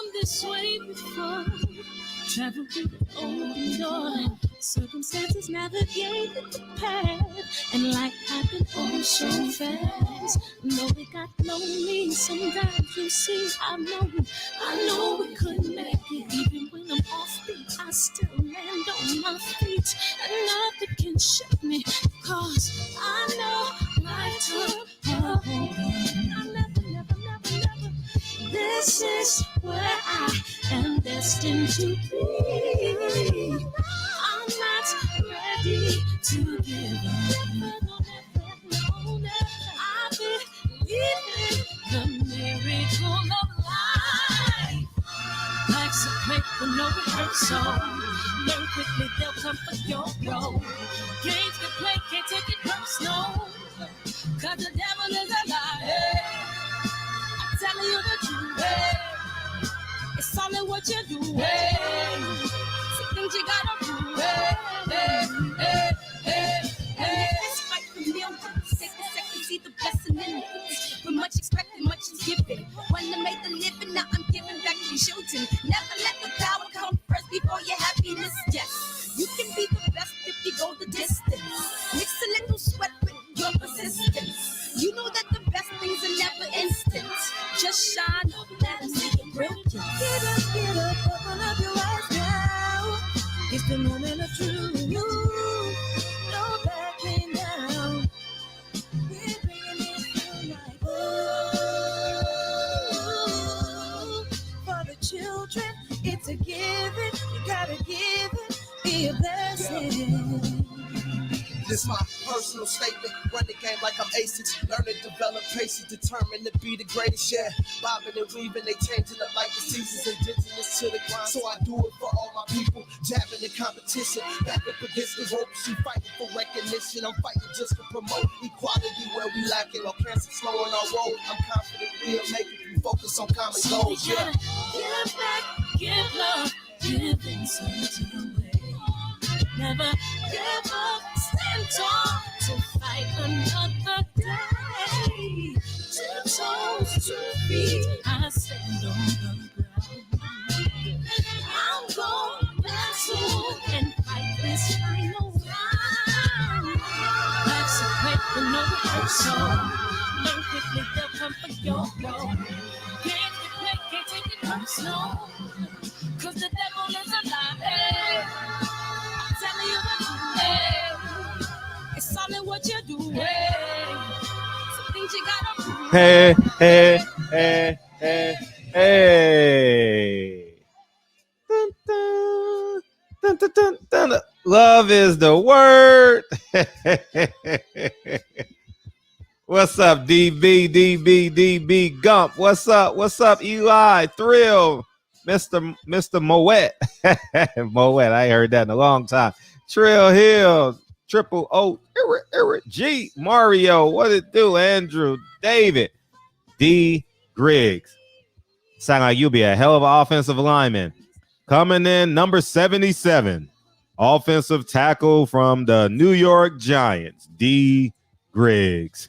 come this way before. Travel through the open door. Circumstances navigated the path. And life happened all so fast. No, it got lonely. Sometimes you see, I know we couldn't make it. Even when I'm off beat, I still land on my feet. And nothing can shake me. Cause I know my took I never. This is where I am destined to be. I'm not ready to give up. I believe in the miracle of life. Life's a play for no rehearsal. Learn quickly, they'll come for your role. Games can play, can't take it personal. Cause the devil is a liar. I'm telling you the truth. It's all in what you do. Some things you gotta do. It's fight for millions. Take a second, see the blessing in it. But much expected, much is given. One to make the living, now I'm giving back to children. Never let the power come first before your happiness. Yes, you can be the best if you go the distance. Mix a little sweat with your persistence. You know that the best things are never instant. Just shine up, let them see the brilliance. Get up, open up your eyes now. It's the moment of truth. No backing down. We're bringing it to life. Oh, for the children, it's a given. You gotta give it, be a blessing. This my personal statement. Run the game like I'm aces. Learn to develop patience, determined to be the greatest. Yeah, bobbing and weaving, they changing up like the seasons. Indigenous to the grind, so I do it for all my people. Jabbing the competition, back up against the rope. She fighting for recognition. I'm fighting just to promote equality where we lack it. Or cancer slowing our road. I'm confident we'll make it. We focus on common goals. Yeah. Give back, give love, give inside away. Never give up, stand tall to fight another day. 2 toes, 2 feet, I stand on the ground. I'm going back soon and fight this final round. Life's a great for no rehearsal. Learn quickly, they'll come for your role. Can't get play, can't take it personal. Cause the devil is alive. Telling you what you do, it's all in what you do. Some things you gotta do. Hey. Dun, dun, dun, dun, dun, dun. Love is the word. What's up, DB Gump? What's up, Eli Thrill? Mr. Moet. Moet, I ain't heard that in a long time. Trill Hill, Triple O, Eric G, Mario, what it do? Andrew, David, D. Griggs. Sound like you'll be a hell of an offensive lineman. Coming in, number 77, offensive tackle from the New York Giants, D. Griggs.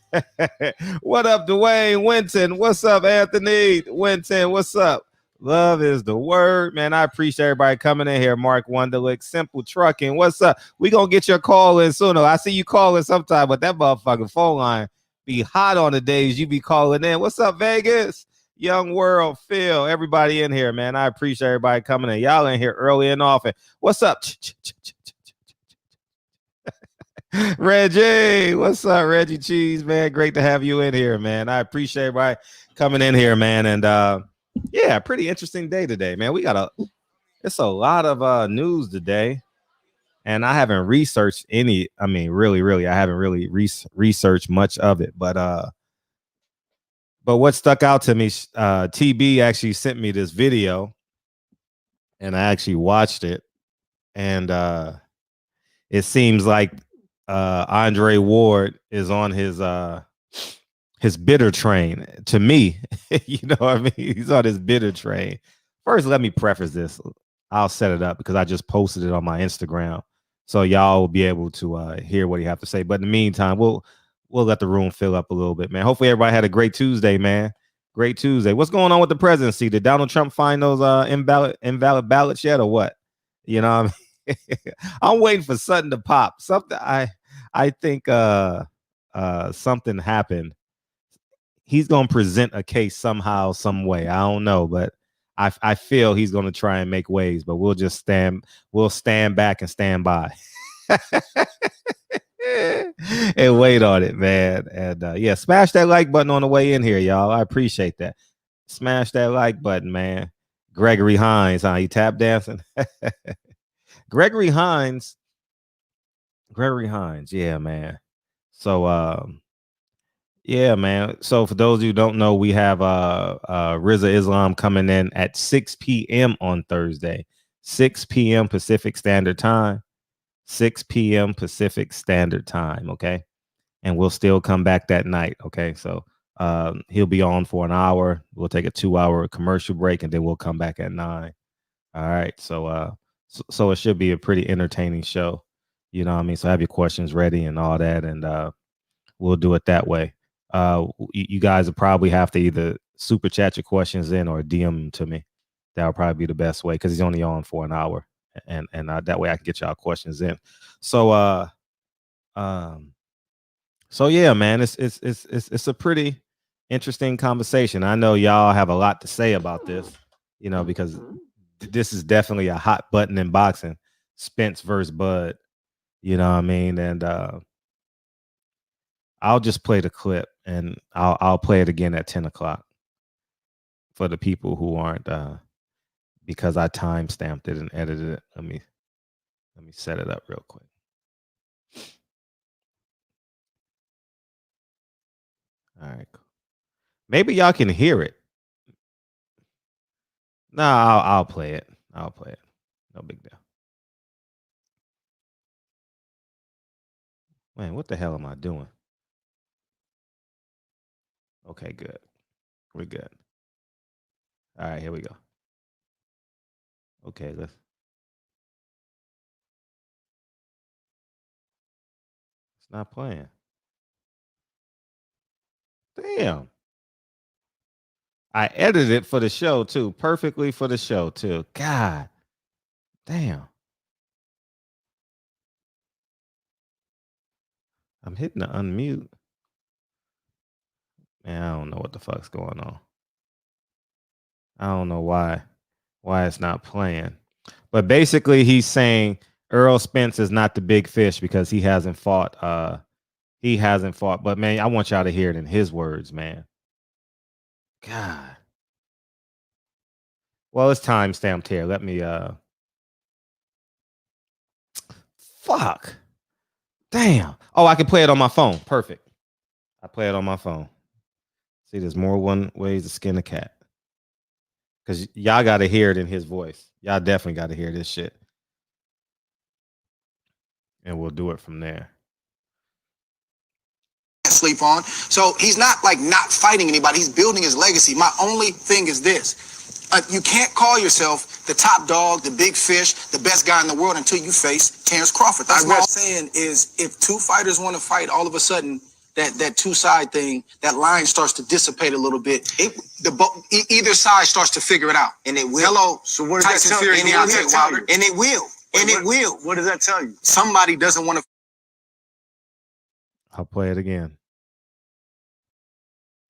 What up, Dwayne Winton? What's up, Anthony Winton? What's up? Love is the word, man. I appreciate everybody coming in here. Mark Wunderlich, Simple Trucking. What's up? We gonna get your call in soon. I see you calling sometime, but that motherfucking phone line be hot on the days you be calling in. What's up, Vegas? Young World, Phil, everybody in here, man. I appreciate everybody coming in. Y'all in here early and often. What's up? Reggie, what's up, Reggie Cheese, man? Great to have you in here, man. I appreciate everybody coming in here, man. And yeah, pretty interesting day today, man. It's a lot of news today, and I haven't researched any. I mean, really, I haven't really researched much of it. But what stuck out to me, TB actually sent me this video, and I actually watched it, and it seems like Andre Ward is on his bitter train. To me, you know what I mean? He's on his bitter train. First, let me preface this. I'll set it up because I just posted it on my Instagram, so y'all will be able to hear what he have to say. But in the meantime, we'll let the room fill up a little bit, man. Hopefully everybody had a great Tuesday, man. Great Tuesday. What's going on with the presidency? Did Donald Trump find those invalid ballots yet, or what? You know, what I mean? I'm waiting for something to pop. Something I think something happened. He's gonna present a case somehow, some way. I don't know, but I feel he's gonna try and make waves, but we'll stand back and stand by. And wait on it, man. And yeah, smash that like button on the way in here, y'all. I appreciate that. Smash that like button, man. Gregory Hines, huh? You tap dancing? Gregory Hines, yeah, man. So yeah, man. So for those of you who don't know, we have Rizza Islam coming in at 6 p.m. on Thursday, 6 p.m. Pacific Standard Time. 6 p.m. Pacific Standard Time, okay? And we'll still come back that night, okay? So he'll be on for an hour. We'll take a 2-hour commercial break, and then we'll come back at 9. All right, so so it should be a pretty entertaining show. You know what I mean? So have your questions ready and all that, and we'll do it that way. You guys will probably have to either super chat your questions in or DM them to me. That'll probably be the best way because he's only on for an hour. And that way I can get y'all questions in. So so yeah, man, it's a pretty interesting conversation. I know y'all have a lot to say about this, you know, because this is definitely a hot button in boxing. Spence versus Bud, you know what I mean? And I'll just play the clip and I'll play it again at 10 o'clock for the people who aren't because I time stamped it and edited it. Let me set it up real quick. All right, cool. Maybe y'all can hear it. No, I'll play it. I'll play it. No big deal. Man, what the hell am I doing? Okay, good. We're good. All right, here we go. Okay, let's. It's not playing. Damn. I edited it for the show too, perfectly for the show too. God damn. I'm hitting the unmute. Man, I don't know what the fuck's going on. I don't know why it's not playing. But basically he's saying Errol Spence is not the big fish because he hasn't fought. But man, I want y'all to hear it in his words, man. God. Well, it's time stamped here. Let me fuck. Damn. Oh, I can play it on my phone. Perfect. I play it on my phone. See, there's more ways to skin a cat. Because y'all got to hear it in his voice. Y'all definitely got to hear this shit. And we'll do it from there. Sleep on. So he's not like not fighting anybody. He's building his legacy. My only thing is this. You can't call yourself the top dog, the big fish, the best guy in the world until you face Terence Crawford. That's what I'm saying is if two fighters want to fight, all of a sudden that two-side thing, that line starts to dissipate a little bit. Either side starts to figure it out. And it will. Hello. So what does that tell you? And it will. And it will. What does that tell you? Somebody doesn't want to. I'll play it again.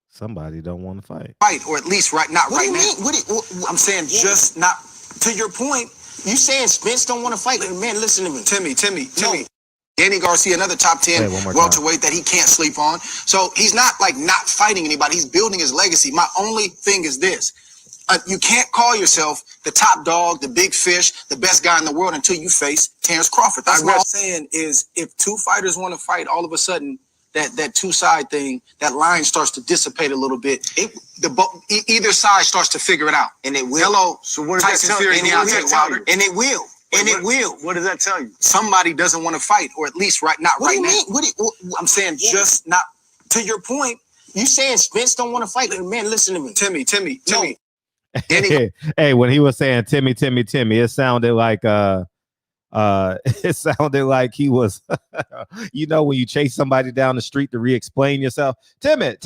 Somebody don't want to fight. Fight, or at least not right now. I'm saying just not. To your point, you saying Spence don't want to fight? Man, listen to me. Timmy. Danny Garcia, another top 10 welterweight that he can't sleep on. So he's not like not fighting anybody. He's building his legacy. My only thing is this. You can't call yourself the top dog, the big fish, the best guy in the world until you face Terence Crawford. That's what I'm saying is if two fighters want to fight, all of a sudden that two-side thing, that line starts to dissipate a little bit. Either side starts to figure it out. And it will. Hello. So what does that tell you? And it will. And it will. What does that tell you? Somebody doesn't want to fight, or at least not right now. I'm saying just not. To your point, you saying Spence don't want to fight? Man, listen to me. Timmy. Hey, when he was saying Timmy, it sounded like he was, you know, when you chase somebody down the street to re-explain yourself. Timmy.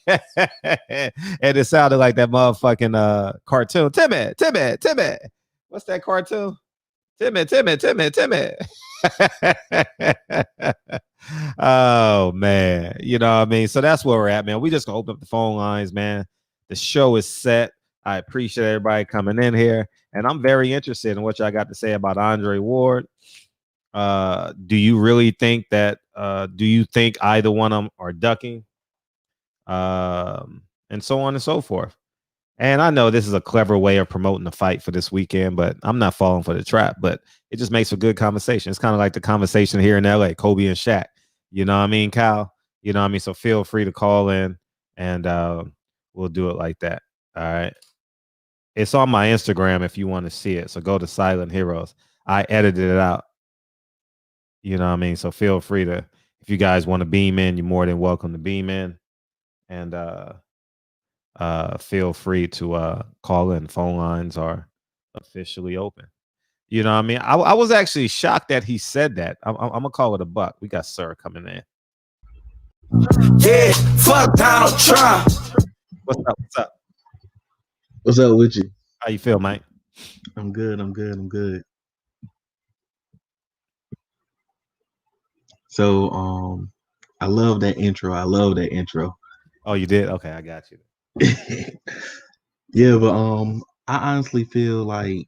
And it sounded like that motherfucking cartoon. Timmy. What's that cartoon? Timmy. Oh man, you know what I mean? So that's where we're at, man. We just gonna open up the phone lines, man. The show is set. I appreciate everybody coming in here, and I'm very interested in what y'all got to say about Andre Ward. Do you really think that? Do you think either one of them are ducking? And so on and so forth. And I know this is a clever way of promoting the fight for this weekend, but I'm not falling for the trap. But it just makes for good conversation. It's kind of like the conversation here in LA, Kobe and Shaq. You know what I mean, Kyle? You know what I mean? So feel free to call in, and we'll do it like that. All right. It's on my Instagram if you want to see it. So go to Silent Heroes. I edited it out. You know what I mean? So feel free to, if you guys want to beam in, you're more than welcome to beam in. And feel free to call in. Phone lines are officially open. You know what I mean? I was actually shocked that he said that. I'm gonna call it a buck. We got Sir coming in. Yeah, fuck Donald Trump. What's up? What's up with you? How you feel, Mike? I'm good. So I love that intro. Oh, you did? Okay, I got you. Yeah, but I honestly feel like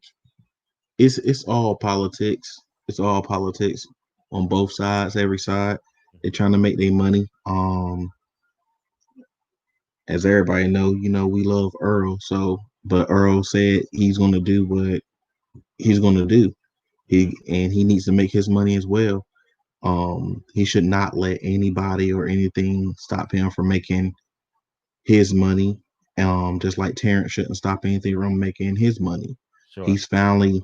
it's all politics. It's all politics on both sides, every side. They're trying to make their money. As everybody know, we love Errol. But Errol said he's gonna do what he's gonna do. He needs to make his money as well. He should not let anybody or anything stop him from making his money. Just like Terence shouldn't stop anything from making his money. Sure. He's finally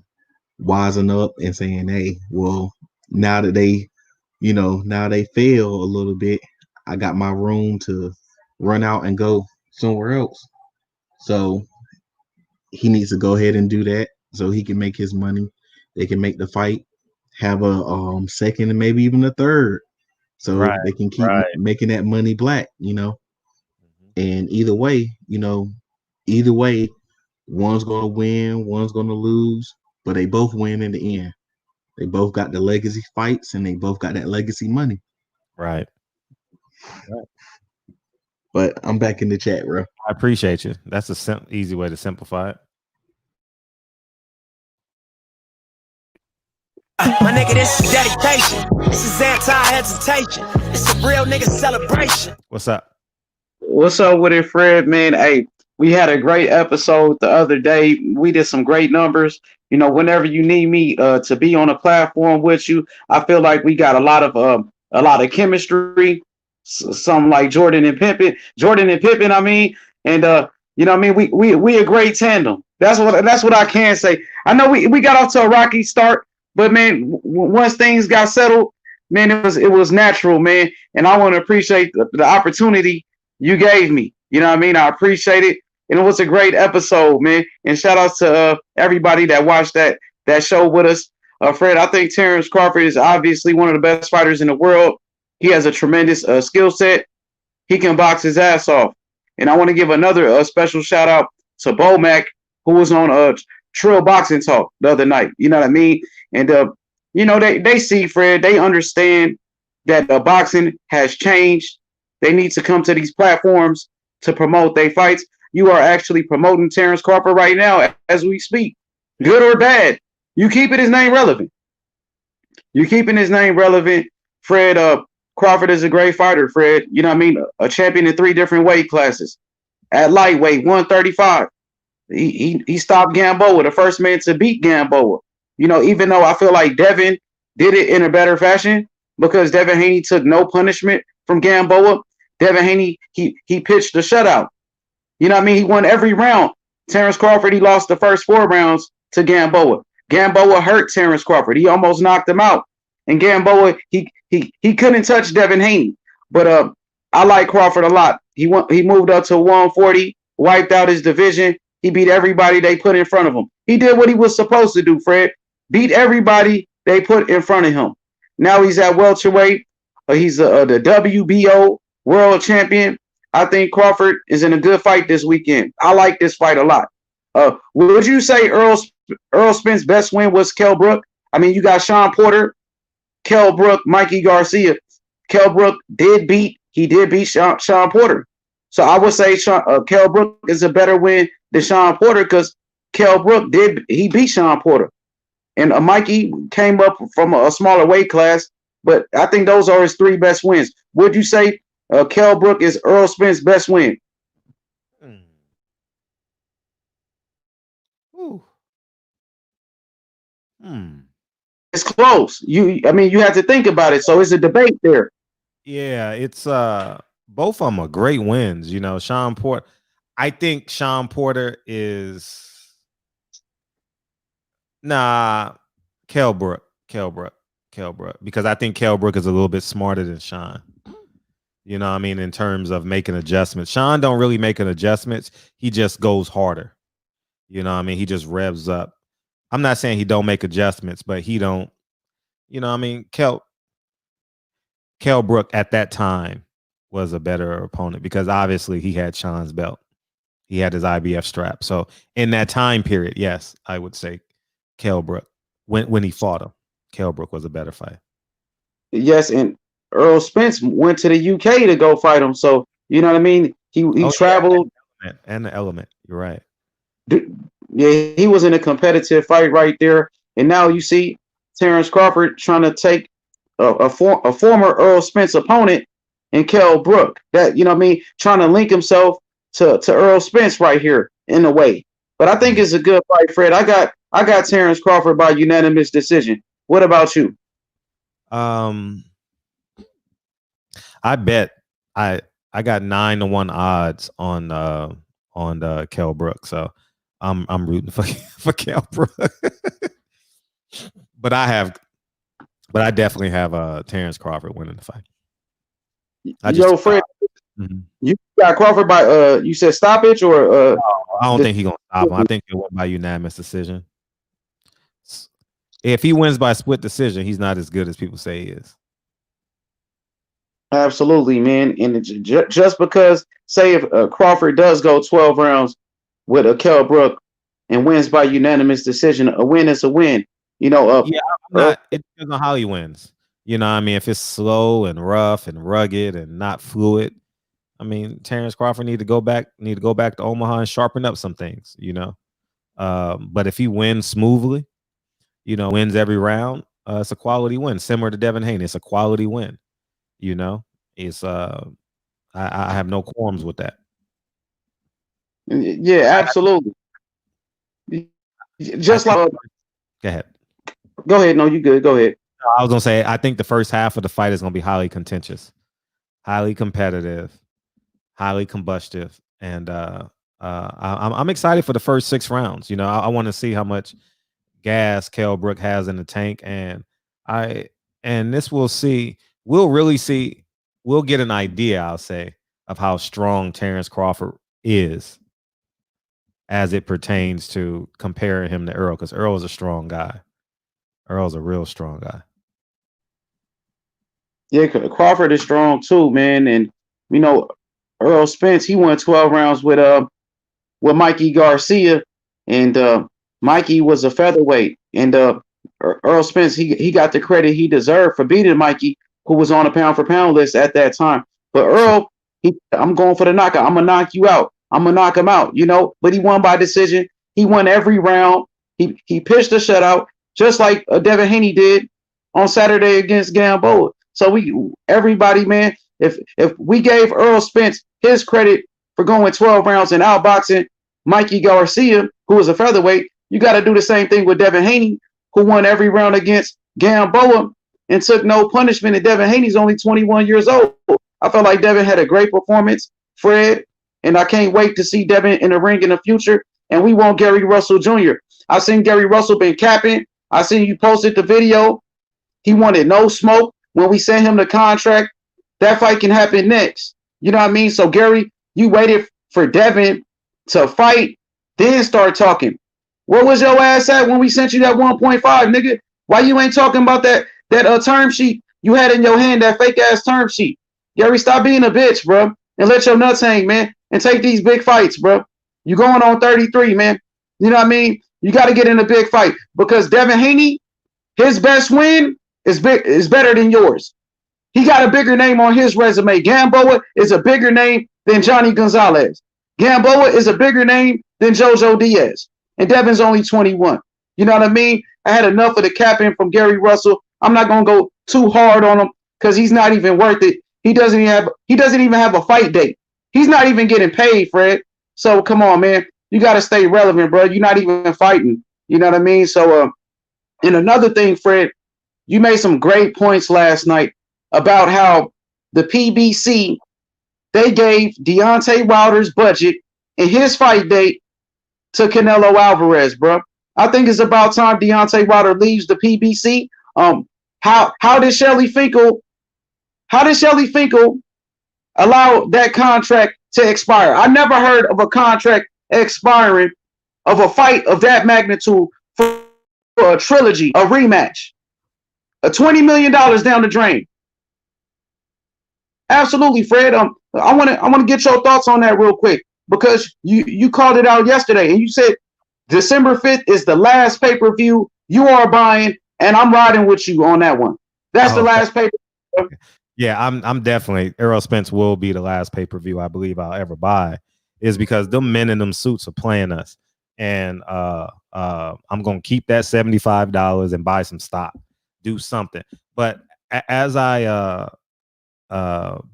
wising up and saying, hey, well, now they fail a little bit, I got my room to run out and go somewhere else. So he needs to go ahead and do that so he can make his money. They can make the fight, have a second and maybe even a third. So they can keep making that money black, And either way, one's going to win, one's going to lose, but they both win in the end. They both got the legacy fights and they both got that legacy money. Right. But I'm back in the chat, bro. I appreciate you. That's a easy way to simplify it. My nigga, this is dedication. This is anti-hesitation. It's a real nigga celebration. What's up? What's up with it, Fred, man? Hey, we had a great episode the other day. We did some great numbers. Whenever you need me to be on a platform with you, I feel like we got a lot of chemistry. Some like Jordan and Pippen, I mean, and we a great tandem. That's what I can say. I know we got off to a rocky start, but man, once things got settled, man, it was natural, man. And I want to appreciate the opportunity you gave me. You know what I mean? I appreciate it. And it was a great episode, man. And shout out to everybody that watched that show with us. Fred, I think Terence Crawford is obviously one of the best fighters in the world. He has a tremendous skill set. He can box his ass off. And I want to give another special shout out to Bomac, who was on Trill Boxing Talk the other night. You know what I mean? And, they see, Fred, they understand that boxing has changed. They need to come to these platforms to promote their fights. You are actually promoting Terence Crawford right now as we speak. Good or bad, you keeping his name relevant. You're keeping his name relevant. Fred, Crawford is a great fighter, Fred. You know what I mean? A champion in 3 different weight classes. At lightweight, 135. He stopped Gamboa, the first man to beat Gamboa. Even though I feel like Devin did it in a better fashion because Devin Haney took no punishment from Gamboa. Devin Haney, he pitched the shutout. You know what I mean? He won every round. Terence Crawford, he lost the first 4 rounds to Gamboa. Gamboa hurt Terence Crawford. He almost knocked him out. And Gamboa, he couldn't touch Devin Haney. But I like Crawford a lot. He moved up to 140, wiped out his division. He beat everybody they put in front of him. He did what he was supposed to do, Fred. Beat everybody they put in front of him. Now he's at welterweight. He's the WBO world champion. I think Crawford is in a good fight this weekend. I like this fight a lot. Would you say Errol Spence's best win was Kell Brook? I mean, you got Sean Porter, Kell Brook, Mikey Garcia. Kell Brook did beat Sean Porter. So I would say Kell Brook is a better win than Sean Porter because Kell Brook beat Sean Porter. And Mikey came up from a smaller weight class, but I think those are his 3 best wins. Would you say Kell Brook is Errol Spence's best win? Ooh. It's close. You have to think about it. So it's a debate there. Yeah, it's both of them are great wins. You know, Sean Porter. I think Sean Porter is Kell Brook, because I think Kell Brook is a little bit smarter than Sean. You know what I mean? In terms of making adjustments. Sean don't really make adjustments. He just goes harder. You know what I mean? He just revs up. I'm not saying he don't make adjustments, but he don't, you know what I mean? Kell Brook at that time was a better opponent because obviously he had Sean's belt. He had his IBF strap. So in that time period, yes, I would say Kell Brook. When he fought him, Kell Brook was a better fight. Yes, and Errol Spence went to the UK to go fight him. So you know what I mean? He traveled. Yeah, and the element. You're right. Yeah, he was in a competitive fight right there. And now you see Terence Crawford trying to take a former Errol Spence opponent and Kell Brook. That, you know what I mean? Trying to link himself to Errol Spence right here in a way. But I think it's a good fight, Fred. I got Terence Crawford by unanimous decision. What about you? I bet I got 9-1 odds on Kell Brook. So I'm rooting for Kell Brook. but I definitely have Terence Crawford winning the fight. Fred, you got Crawford by you said stoppage or I don't think he's gonna stop him. I think he'll win by unanimous decision. If he wins by split decision, he's not as good as people say he is. Absolutely, man. And just because, say, if Crawford does go 12 rounds with a Kell Brook and wins by unanimous decision, a win is a win. You know, it depends on how he wins. You know what I mean? If it's slow and rough and rugged and not fluid, I mean, Terence Crawford need to go back to Omaha and sharpen up some things, you know. But if he wins smoothly, you know, wins every round, it's a quality win. Similar to Devin Haney, it's a quality win. You know, it's I have no qualms with that. Yeah, absolutely. Just like go ahead. Go ahead. No, you good. Go ahead. I was gonna say I think the first half of the fight is gonna be highly contentious, highly competitive, highly combustive, and I'm excited for the first 6 rounds. You know, I want to see how much gas Kell Brook has in the tank, and this we'll really see. We'll get an idea, I'll say, of how strong Terence Crawford is as it pertains to comparing him to Errol, because Errol is a strong guy. Errol's a real strong guy. Yeah, Crawford is strong too, man. And you know, Errol Spence, he won 12 rounds with Mikey Garcia, and Mikey was a featherweight, and Errol Spence, he got the credit he deserved for beating Mikey, who was on a pound for pound list at that time. But Errol, I'm going for the knockout. I'm gonna knock you out. I'm gonna knock him out, you know. But he won by decision. He won every round. He pitched a shutout, just like Devin Haney did on Saturday against Gamboa. So everybody, man, if we gave Errol Spence his credit for going 12 rounds and outboxing Mikey Garcia, who was a featherweight, you got to do the same thing with Devin Haney, who won every round against Gamboa and took no punishment. And Devin Haney's only 21 years old. I felt like Devin had a great performance, Fred, and I can't wait to see Devin in the ring in the future. And we want Gary Russell Jr. I seen Gary Russell been capping. I seen you posted the video. He wanted no smoke when we sent him the contract. That fight can happen next. You know what I mean? So, Gary, you waited for Devin to fight, then start talking. Where was your ass at when we sent you that 1.5, nigga? Why you ain't talking about that term sheet you had in your hand, that fake ass term sheet? Gary, stop being a bitch, bro. and let your nuts hang, man, and take these big fights, bro. You going on 33, man. You know what I mean? You got to get in a big fight because Devin Haney, his best win is better than yours. He got a bigger name on his resume. Gamboa is a bigger name than Johnny Gonzalez. Gamboa is a bigger name than Jojo Diaz. And Devin's only 21. You know what I mean? I had enough of the capping from Gary Russell. I'm not gonna go too hard on him because he's not even worth it. He doesn't even have a fight date. He's not even getting paid, Fred. So come on, man. You gotta stay relevant, bro. You're not even fighting. You know what I mean? So and another thing, Fred, you made some great points last night about how the PBC, they gave Deontay Wilder's budget and his fight date to Canelo Alvarez, bro. I think it's about time Deontay Wilder leaves the PBC. How did Shelly Finkel allow that contract to expire? I never heard of a contract expiring of a fight of that magnitude for a trilogy, a rematch, a $20 million down the drain. Absolutely, Fred. I want to get your thoughts on that real quick because you called it out yesterday and you said December 5th is the last pay-per-view you are buying, and I'm riding with you on that one. That's the last pay-per-view. Yeah, I'm definitely Errol Spence will be the last pay-per-view I believe I'll ever buy, is because them men in them suits are playing us. And I'm gonna keep that $75 and buy some stock, do something. But as I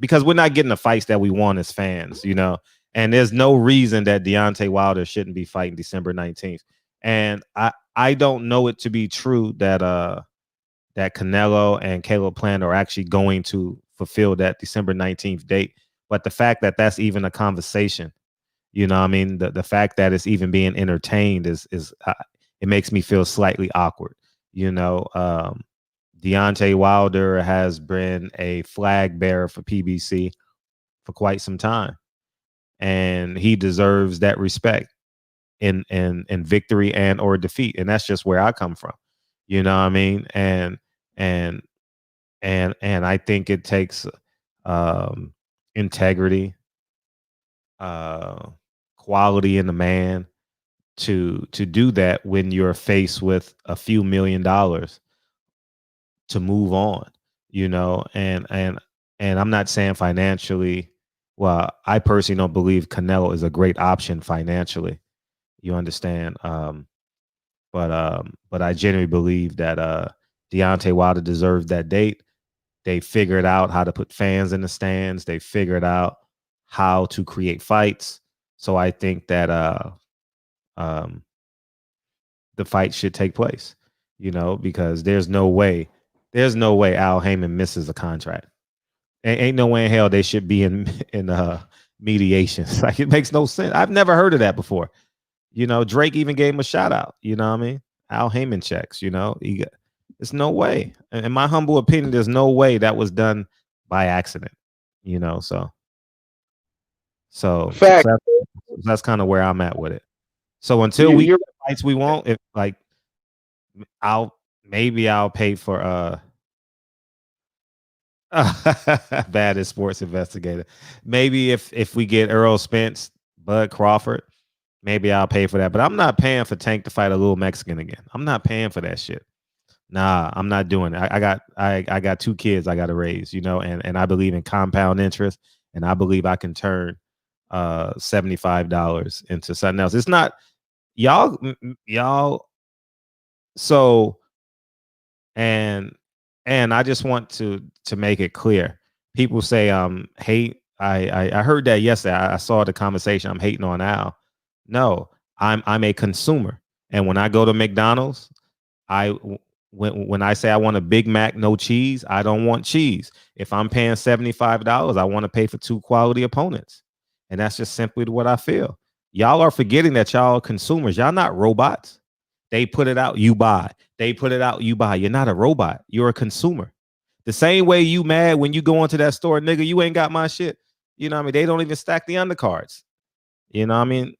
because we're not getting the fights that we want as fans, you know, and there's no reason that Deontay Wilder shouldn't be fighting December 19th. And I don't know it to be true that that Canelo and Caleb Plant are actually going to fulfill that December 19th date. But the fact that that's even a conversation, you know, I mean, the fact that it's even being entertained is it makes me feel slightly awkward. You know, Deontay Wilder has been a flag bearer for PBC for quite some time, and he deserves that respect in victory and or defeat. And that's just where I come from. You know what I mean? And I think it takes integrity, quality in the man to do that when you're faced with a few $1 million to move on, you know. And I'm not saying financially. Well, I personally don't believe Canelo is a great option financially. You understand? But I genuinely believe that Deontay Wilder deserves that date. They figured out how to put fans in the stands. They figured out how to create fights. So I think that the fight should take place, you know, because there's no way Al Heyman misses a contract. Ain't no way in hell they should be in mediations. Like, it makes no sense. I've never heard of that before. You know, Drake even gave him a shout out. You know what I mean? Al Heyman checks, you know. There's no way. In my humble opinion, there's no way that was done by accident. You know, so that's kind of where I'm at with it. So until we get the fights we want, if like I'll pay for baddest sports investigator. Maybe if we get Errol Spence, Bud Crawford, maybe I'll pay for that. But I'm not paying for Tank to fight a little Mexican again. I'm not paying for that shit. Nah, I'm not doing it. I got 2 kids I got to raise, you know, and I believe in compound interest, and I believe I can turn $75 into something else. It's not y'all. So, and I just want to make it clear. People say hate. I heard that yesterday. I saw the conversation. I'm hating on Al. No, I'm a consumer, and when I go to McDonald's, when I say I want a Big Mac, no cheese, I don't want cheese. If I'm paying $75, I want to pay for 2 quality opponents, and that's just simply what I feel. Y'all are forgetting that y'all are consumers. Y'all not robots. They put it out, you buy. They put it out, you buy. You're not a robot. You're a consumer. The same way you mad when you go into that store, nigga, you ain't got my shit. You know what I mean? They don't even stack the undercards. You know what I mean?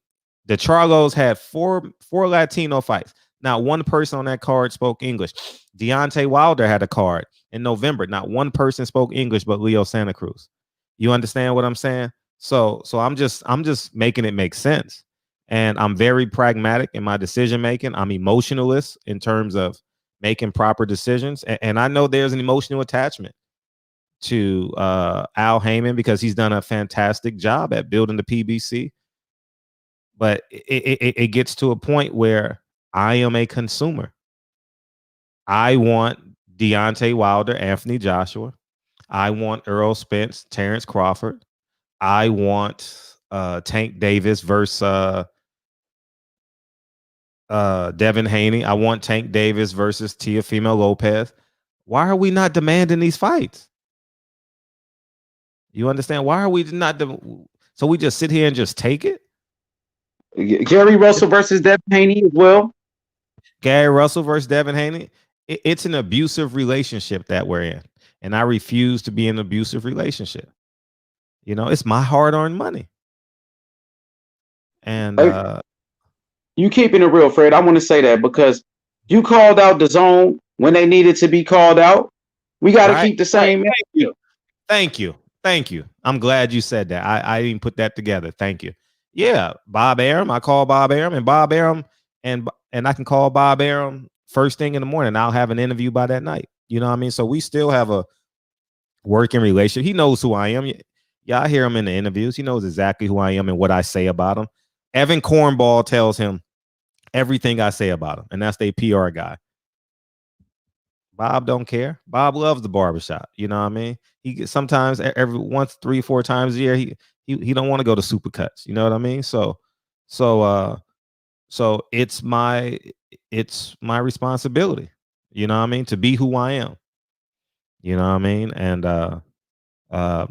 The Chargos had four Latino fights. Not one person on that card spoke English. Deontay Wilder had a card in November. Not one person spoke English but Leo Santa Cruz. You understand what I'm saying? So I'm just making it make sense. And I'm very pragmatic in my decision making. I'm emotionalist in terms of making proper decisions. And I know there's an emotional attachment to Al Heyman because he's done a fantastic job at building the PBC. But it gets to a point where I am a consumer. I want Deontay Wilder, Anthony Joshua. I want Errol Spence, Terence Crawford. I want Tank Davis versus Devin Haney. I want Tank Davis versus Teofimo Lopez. Why are we not demanding these fights? You understand? Why are we not? So we just sit here and just take it? Gary Russell versus Devin Haney as well. Gary Russell versus Devin Haney. It's an abusive relationship that we're in. And I refuse to be in an abusive relationship. You know, it's my hard-earned money. And you keeping it real, Fred. I want to say that because you called out the zone when they needed to be called out. We got to keep the same. Thank you. I'm glad you said that. I didn't put that together. Thank you. Yeah, Bob Arum. I call Bob Arum, and Bob Arum, and I can call Bob Arum first thing in the morning. I'll have an interview by that night. You know what I mean? So we still have a working relationship. He knows who I am. Yeah, I hear him in the interviews. He knows exactly who I am and what I say about him. Evan Cornball tells him everything I say about him, and that's their PR guy. Bob don't care. Bob loves the barbershop. You know what I mean? He sometimes every once, 3-4 times a year, he don't want to go to Supercuts. You know what I mean? So it's my responsibility. You know what I mean? To be who I am. You know what I mean? And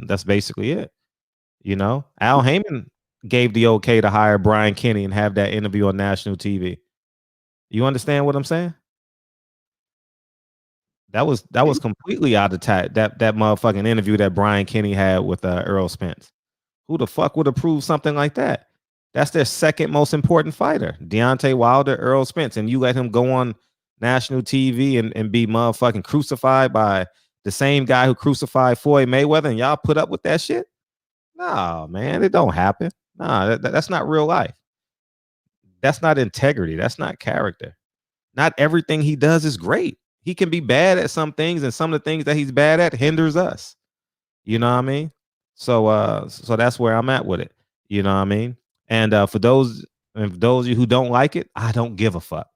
that's basically it. You know, Al Heyman gave the okay to hire Brian Kenny and have that interview on national TV. You understand what I'm saying? That was completely out of time. That motherfucking interview that Brian Kenny had with Errol Spence. Who the fuck would approve something like that? That's their second most important fighter, Deontay Wilder, Errol Spence, and you let him go on national TV and be motherfucking crucified by the same guy who crucified Floyd Mayweather, and y'all put up with that shit? No, man, it don't happen. No, that's not real life. That's not integrity. That's not character. Not everything he does is great. He can be bad at some things, and some of the things that he's bad at hinders us. You know what I mean? So that's where I'm at with it. You know what I mean? And for those of you who don't like it, I don't give a fuck.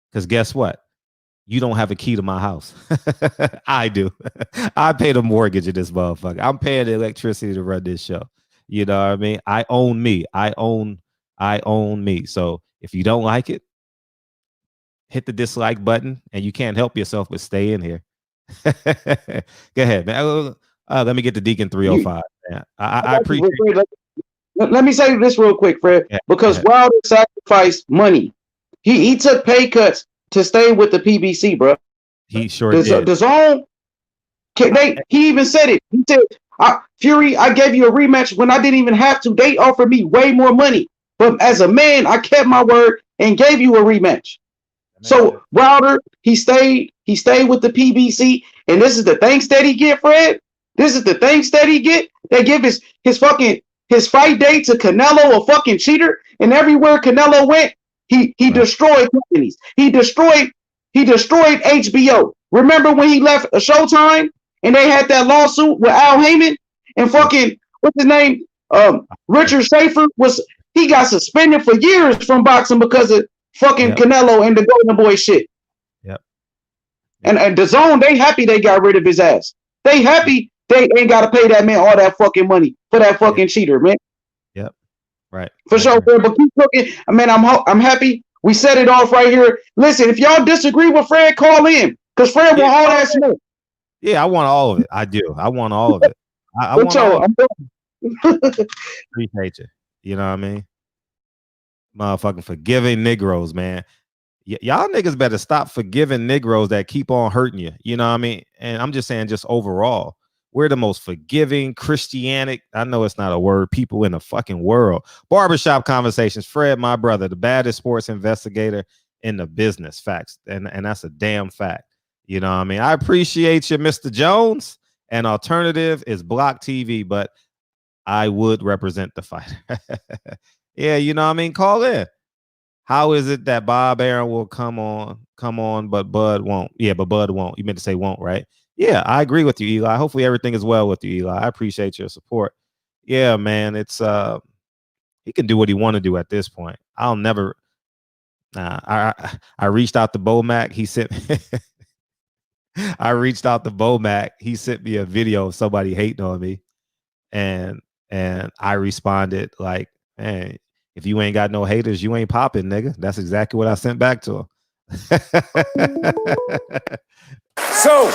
Because guess what? You don't have a key to my house. I do. I pay the mortgage of this motherfucker. I'm paying the electricity to run this show. You know what I mean? I own me. I own me. So if you don't like it, hit the dislike button, and you can't help yourself but stay in here. Go ahead, man. Let me get the Deacon 305. Man. I appreciate it. Let me say this real quick, Fred, because Wilder sacrificed money. He took pay cuts to stay with the PBC, bro. He sure did. The zone, he even said it. He said, Fury, I gave you a rematch when I didn't even have to. They offered me way more money. But as a man, I kept my word and gave you a rematch. So Wilder, he stayed with the PBC, and this is the thanks that he get, Fred. This is the thanks that he get. They give his fight date to Canelo, a fucking cheater, and everywhere Canelo went, he destroyed companies. He destroyed HBO. Remember when he left a Showtime and they had that lawsuit with Al Heyman and fucking what's his name? Richard Schaefer he got suspended for years from boxing because of fucking Canelo and the Golden Boy shit. Yep. And the zone, they happy they got rid of his ass. They happy they ain't got to pay that man all that fucking money for that fucking cheater, man. Yep. Right. For sure, Fred, but keep looking. I mean, I'm happy. We set it off right here. Listen, if y'all disagree with Fred, call in. Because Fred want all that smoke. Yeah, I want all of it. I do. I want all of it. I want all of it. Appreciate you. You know what I mean? Motherfucking forgiving Negroes, man. Y'all niggas better stop forgiving Negroes that keep on hurting you. You know what I mean? And I'm just saying, just overall, we're the most forgiving, Christianic, I know it's not a word, people in the fucking world. Barbershop Conversations. Fred, my brother, the baddest sports investigator in the business. Facts. And that's a damn fact. You know what I mean? I appreciate you, Mr. Jones. And alternative is Block TV, but I would represent the fighter. Yeah, you know what I mean? Call in. How is it that Bob Arum will come on, but Bud won't? Yeah, but Bud won't. You meant to say won't, right? Yeah, I agree with you, Eli. Hopefully everything is well with you, Eli. I appreciate your support. Yeah, man, it's he can do what he want to do at this point. I'll never. I reached out to Bomac. He sent. I reached out to Bomac. He sent me a video of somebody hating on me, and I responded like, "Man, if you ain't got no haters, you ain't popping, nigga." That's exactly what I sent back to him. So,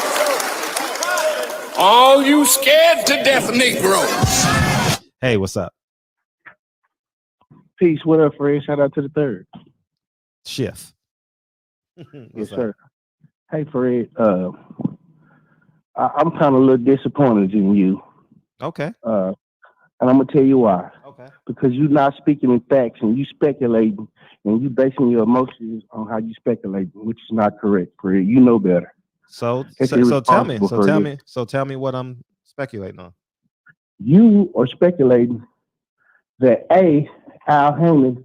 all you scared to death Negroes. Hey, what's up? Peace. What up, Fred? Shout out to the third. Shift. Yes, sir. Hey, Fred. I'm kind of a little disappointed in you. Okay. And I'm gonna tell you why. Okay. Because you're not speaking in facts and you speculating and you basing your emotions on how you speculate, which is not correct, Fred. You know better. So tell me what I'm speculating on. You are speculating that Al Heyman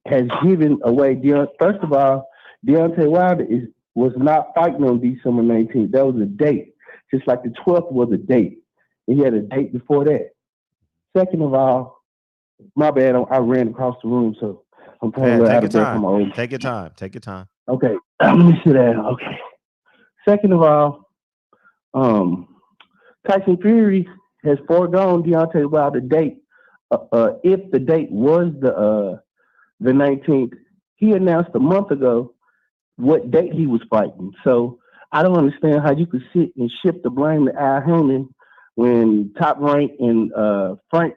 has given away first of all, Deontay Wilder was not fighting on December 19th. That was a date. Just like the 12th was a date. And he had a date before that. Second of all, my bad, I ran across the room, so I'm probably out of breath. Take your time. Take your time. Okay. Let me sit down. Okay. Second of all, Tyson Fury has foregone Deontay Wilder date. If the date was the 19th, he announced a month ago what date he was fighting. So I don't understand how you could sit and shift the blame to Al Heyman when Top Rank and Frank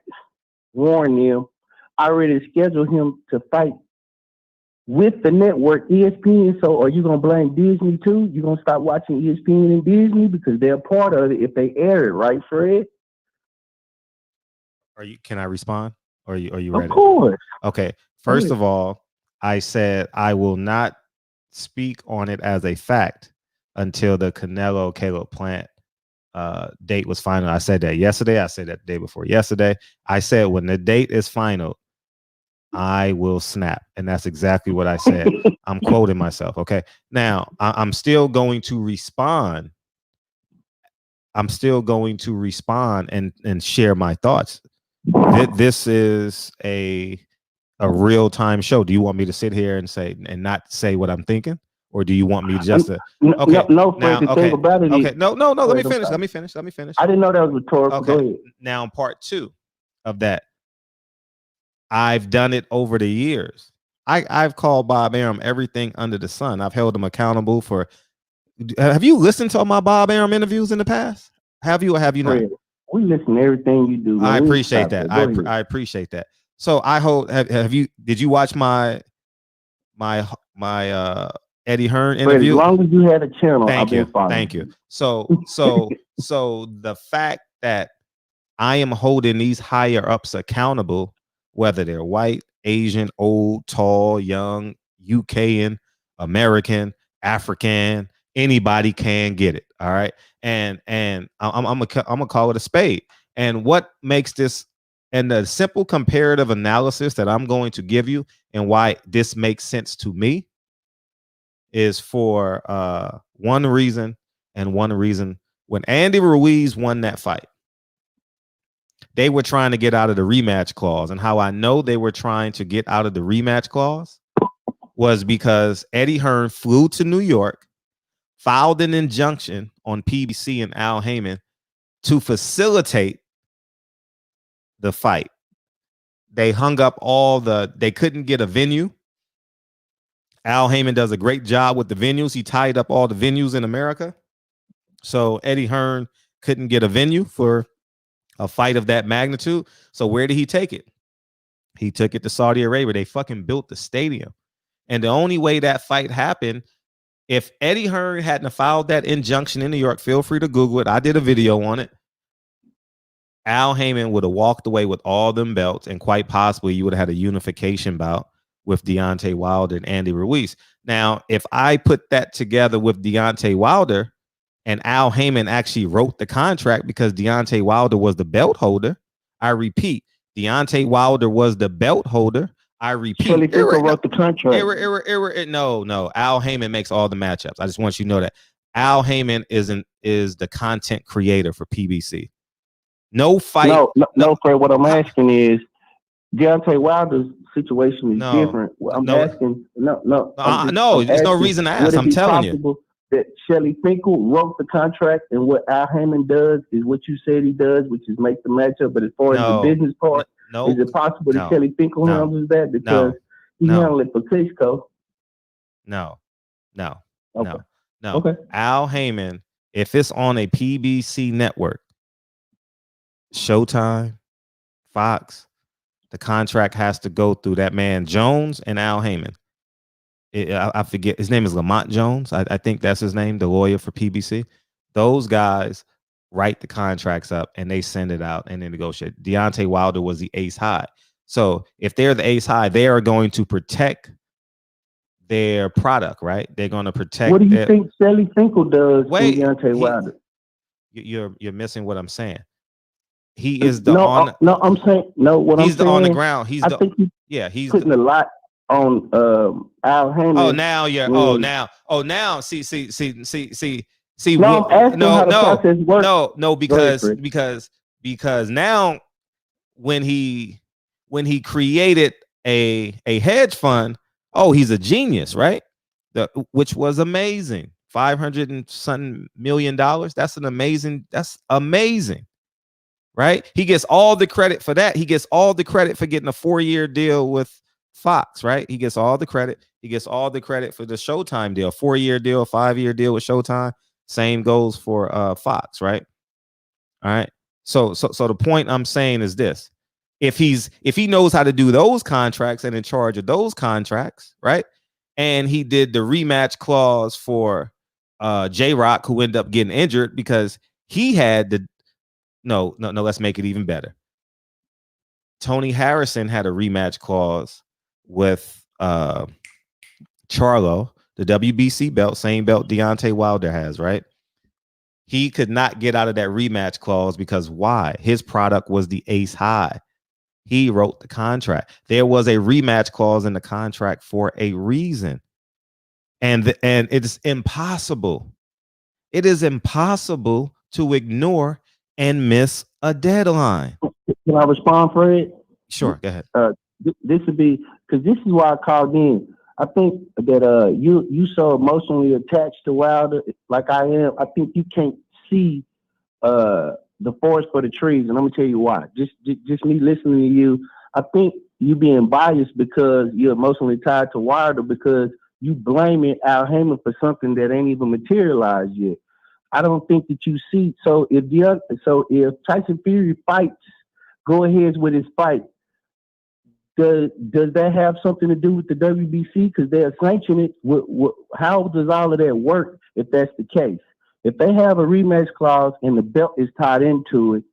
Warren them already scheduled him to fight with the network ESPN. So are you going to blame Disney too? You going to stop watching ESPN and Disney because they're part of it if they air it, right, Fred? Can I respond? Or are you ready? Of course. Okay. First of all, I said I will not speak on it as a fact until the Canelo Caleb Plant date was final. I said that yesterday. I said that the day before yesterday. I said when the date is final, I will snap. And that's exactly what I said. I'm quoting myself. Okay. Now I'm still going to respond. I'm still going to respond and share my thoughts. This is a real-time show. Do you want me to sit here and say and not say what I'm thinking? Or do you want me just to okay? No, Fred, the thing about it is, okay. No. Let me finish. I didn't know that was rhetorical. Okay. Go ahead. Now, in part 2 of that, I've done it over the years. I've called Bob Arum everything under the sun. I've held him accountable for. Have you listened to all my Bob Arum interviews in the past? Have you or have you not? Fred, we listen to everything you do. Man. I appreciate that. I appreciate that. So I hope did you watch my Eddie Hearn interview? Fred, as long as you had a channel, thank you. So the fact that I am holding these higher ups accountable, whether they're white, Asian, old, tall, young, UKan, American, African, anybody can get it. All right. And I'm gonna call it a spade. And what makes this and the simple comparative analysis that I'm going to give you and why this makes sense to me is for one reason and one reason. When Andy Ruiz won that fight, they were trying to get out of the rematch clause. And how I know they were trying to get out of the rematch clause was because Eddie Hearn flew to New York, filed an injunction on PBC and Al Heyman to facilitate the fight. They hung up they couldn't get a venue. Al Heyman does a great job with the venues. He tied up all the venues in America. So Eddie Hearn couldn't get a venue for a fight of that magnitude. So where did he take it? He took it to Saudi Arabia. They fucking built the stadium. And the only way that fight happened, if Eddie Hearn hadn't filed that injunction in New York, feel free to Google it. I did a video on it. Al Heyman would have walked away with all them belts, and quite possibly you would have had a unification bout with Deontay Wilder and Andy Ruiz. Now, if I put that together with Deontay Wilder and Al Heyman actually wrote the contract because Deontay Wilder was the belt holder, I repeat, Deontay Wilder was the belt holder. I repeat, Shelly Finkel wrote the contract. No. Al Heyman makes all the matchups. I just want you to know that Al Heyman is the content creator for PBC. No fight. No, Fred. What I'm asking is Deontay Wilder's situation is different. I'm asking. There's no reason to ask. I'm telling you that Shelly Finkel wrote the contract, and what Al Heyman does is what you said he does, which is make the matchup. But as far as the business part, is it possible that Shelly Finkel handles that because he handled it for Klitschko? No. Okay. Al Heyman, if it's on a PBC network, Showtime, Fox, the contract has to go through that man Jones and Al Heyman. I forget his name is Lamont Jones. I think that's his name, the lawyer for PBC. Those guys write the contracts up and they send it out and they negotiate. Deontay Wilder was the ace high. So if they're the ace high, they are going to protect their product, right? They're going to protect. What do you think Shelly Finkel does? Wait, Deontay Wilder. You're missing what I'm saying. He is he's on the ground. He's putting a lot on Al Heyman. Oh, now you're. Now. See. No, I'm asking how the process works. No, because now when he created a hedge fund, he's a genius, right? Which was amazing. $500 and something million. That's amazing. Right? He gets all the credit for that. He gets all the credit for getting a 4-year deal with Fox, right? He gets all the credit. He gets all the credit for the Showtime deal, 4-year deal, 5-year deal with Showtime. Same goes for Fox, right? All right. So the point I'm saying is this: if he knows how to do those contracts and in charge of those contracts, right? And he did the rematch clause for J-Rock, who ended up getting injured because he had the No, let's make it even better. Tony Harrison had a rematch clause with Charlo, the WBC belt, same belt Deontay Wilder has, right? He could not get out of that rematch clause because why? His product was the ace high. He wrote the contract. There was a rematch clause in the contract for a reason. And it's impossible. It is impossible to ignore and miss a deadline. Can I respond, Fred? Sure, go ahead. This would be because this is why I called in. I think that you so emotionally attached to Wilder, like I am. I think you can't see the forest for the trees, and I'm gonna tell you why. Just me listening to you, I think you being biased because you're emotionally tied to Wilder because you blaming Al Heyman for something that ain't even materialized yet. I don't think that you see. So if Tyson Fury fights, go ahead with his fight. Does that have something to do with the WBC? Because they're sanctioning it. How does all of that work if that's the case? If they have a rematch clause and the belt is tied into it,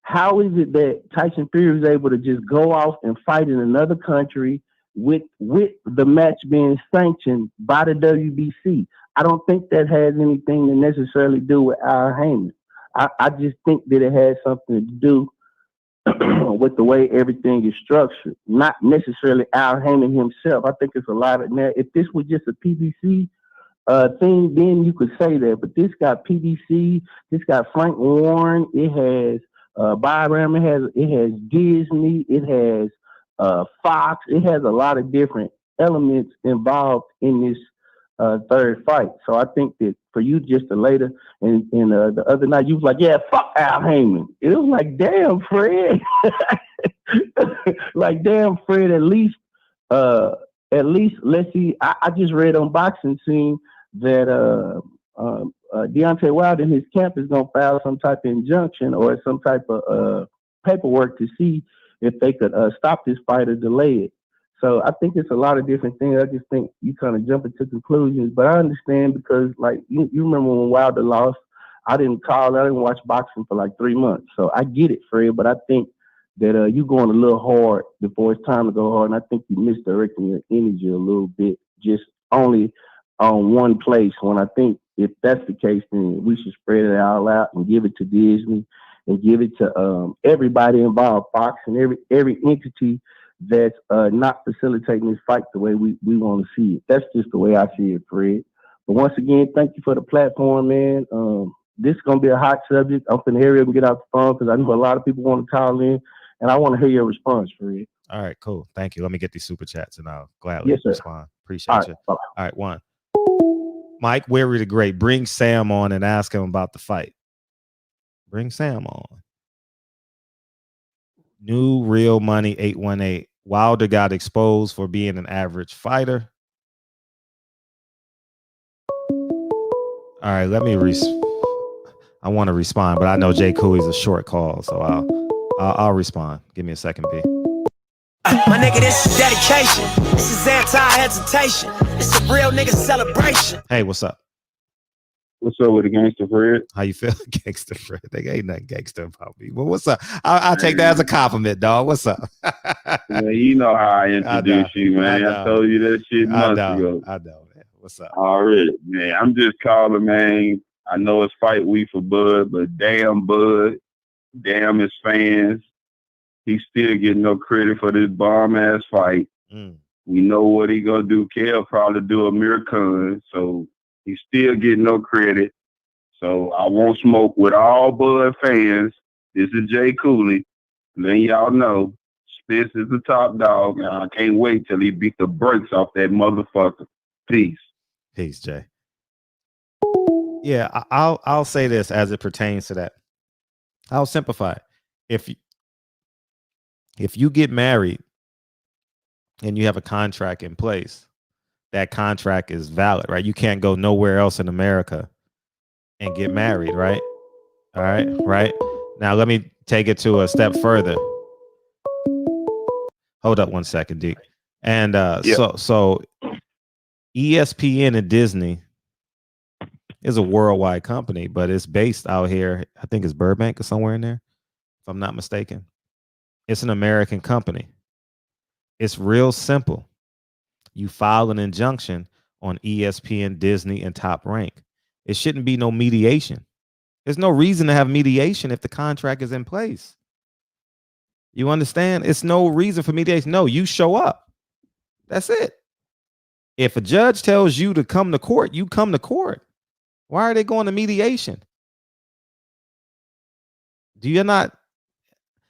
how is it that Tyson Fury is able to just go off and fight in another country with the match being sanctioned by the WBC? I don't think that has anything to necessarily do with Al Heyman. I just think that it has something to do with the way everything is structured, not necessarily Al Heyman himself. I think it's a lot of that. If this was just a PBC thing, then you could say that. But this got PBC, this got Frank Warren, it has Bob Ram, it has Disney, it has Fox, it has a lot of different elements involved in this third fight. So I think that for you just to later and the other night you was like, yeah, fuck Al Heyman. It was like, damn, Fred. Like, damn, Fred, at least let's see. I just read on Boxing Scene that Deontay Wilder in his camp is gonna file some type of injunction or some type of paperwork to see if they could stop this fight or delay it. So I think it's a lot of different things. I just think you kind of jump into conclusions, but I understand because, like, you remember when Wilder lost, I didn't watch boxing for like 3 months. So I get it, Fred, but I think that you're going a little hard before it's time to go hard, and I think you're misdirecting your energy a little bit, just only on one place. When I think if that's the case, then we should spread it all out and give it to Disney and give it to everybody involved, Fox and every entity that's not facilitating this fight the way we want to see it. That's just the way I see it, Fred. But once again, thank you for the platform, man. This is going to be a hot subject. I'm going to hurry up and get out the phone because I know a lot of people want to call in, and I want to hear your response, Fred. All right, cool. Thank you. Let me get these super chats, and I'll gladly respond. Appreciate you. All right, one. Mike Weary the Great, bring Sam on and ask him about the fight. Bring Sam on. New Real Money 818. Wilder got exposed for being an average fighter. All right, let me I want to respond, but I know Jay Cooley's a short call, so I'll respond. Give me a second, B. My nigga, this is dedication. This is anti-hesitation. It's a real nigga celebration. Hey, what's up? What's up with the gangster, Fred? How you feel, gangster, Fred? There ain't nothing gangster about me. Well, what's up? I'll take that as a compliment, dog. What's up? Man, you know how I introduced you, man. I told you that shit months ago. I know, man. What's up? Already, man. I'm just calling, man. I know it's fight week for Bud, but damn Bud, damn his fans. He still getting no credit for this bomb-ass fight. We know what he gonna do. Kel probably do a miracle, so he's still getting no credit. So I won't smoke with all Bud fans. This is Jay Cooley. Letting y'all know Spence is the top dog, and I can't wait till he beat the brakes off that motherfucker. Peace. Peace, Jay. Yeah, I'll say this as it pertains to that. I'll simplify it. If you get married and you have a contract in place, that contract is valid, right? You can't go nowhere else in America and get married, right? All right, right? Now let me take it to a step further. Hold up one second, D. And so ESPN and Disney is a worldwide company, but it's based out here. I think it's Burbank or somewhere in there, if I'm not mistaken. It's an American company. It's real simple. You file an injunction on ESPN, Disney, and Top Rank. It shouldn't be no mediation. There's no reason to have mediation if the contract is in place. You understand? It's no reason for mediation. No, you show up. That's it. If a judge tells you to come to court, you come to court. Why are they going to mediation?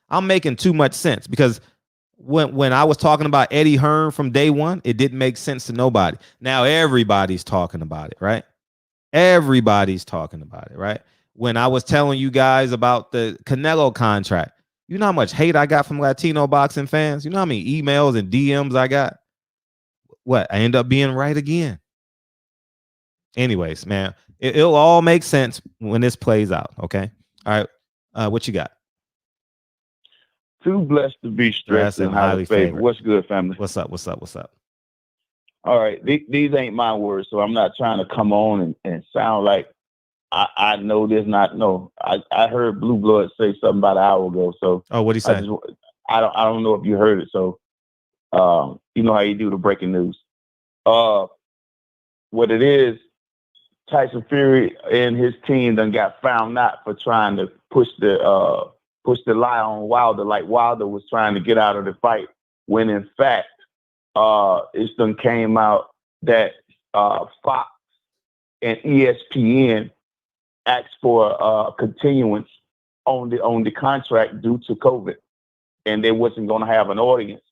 I'm making too much sense because when I was talking about Eddie Hearn from day one, it didn't make sense to nobody. Now everybody's talking about it, right? Everybody's talking about it, right? When I was telling you guys about the Canelo contract, you know how much hate I got from Latino boxing fans? You know how many emails and DMs I got? What? I end up being right again. Anyways, man, it'll all make sense when this plays out, okay? All right, what you got? Too blessed to be stressed and highly favored. What's good, family? What's up? All right, these ain't my words, so I'm not trying to come on and sound like I know this, not know. I heard Blue Blood say something about an hour ago. So what'd he say? I don't know if you heard it. So you know how you do the breaking news. What it is, Tyson Fury and his team done got found out for trying to push the lie on Wilder, like Wilder was trying to get out of the fight, when in fact it's done came out that Fox and ESPN asked for continuance on the contract due to COVID, and they wasn't going to have an audience.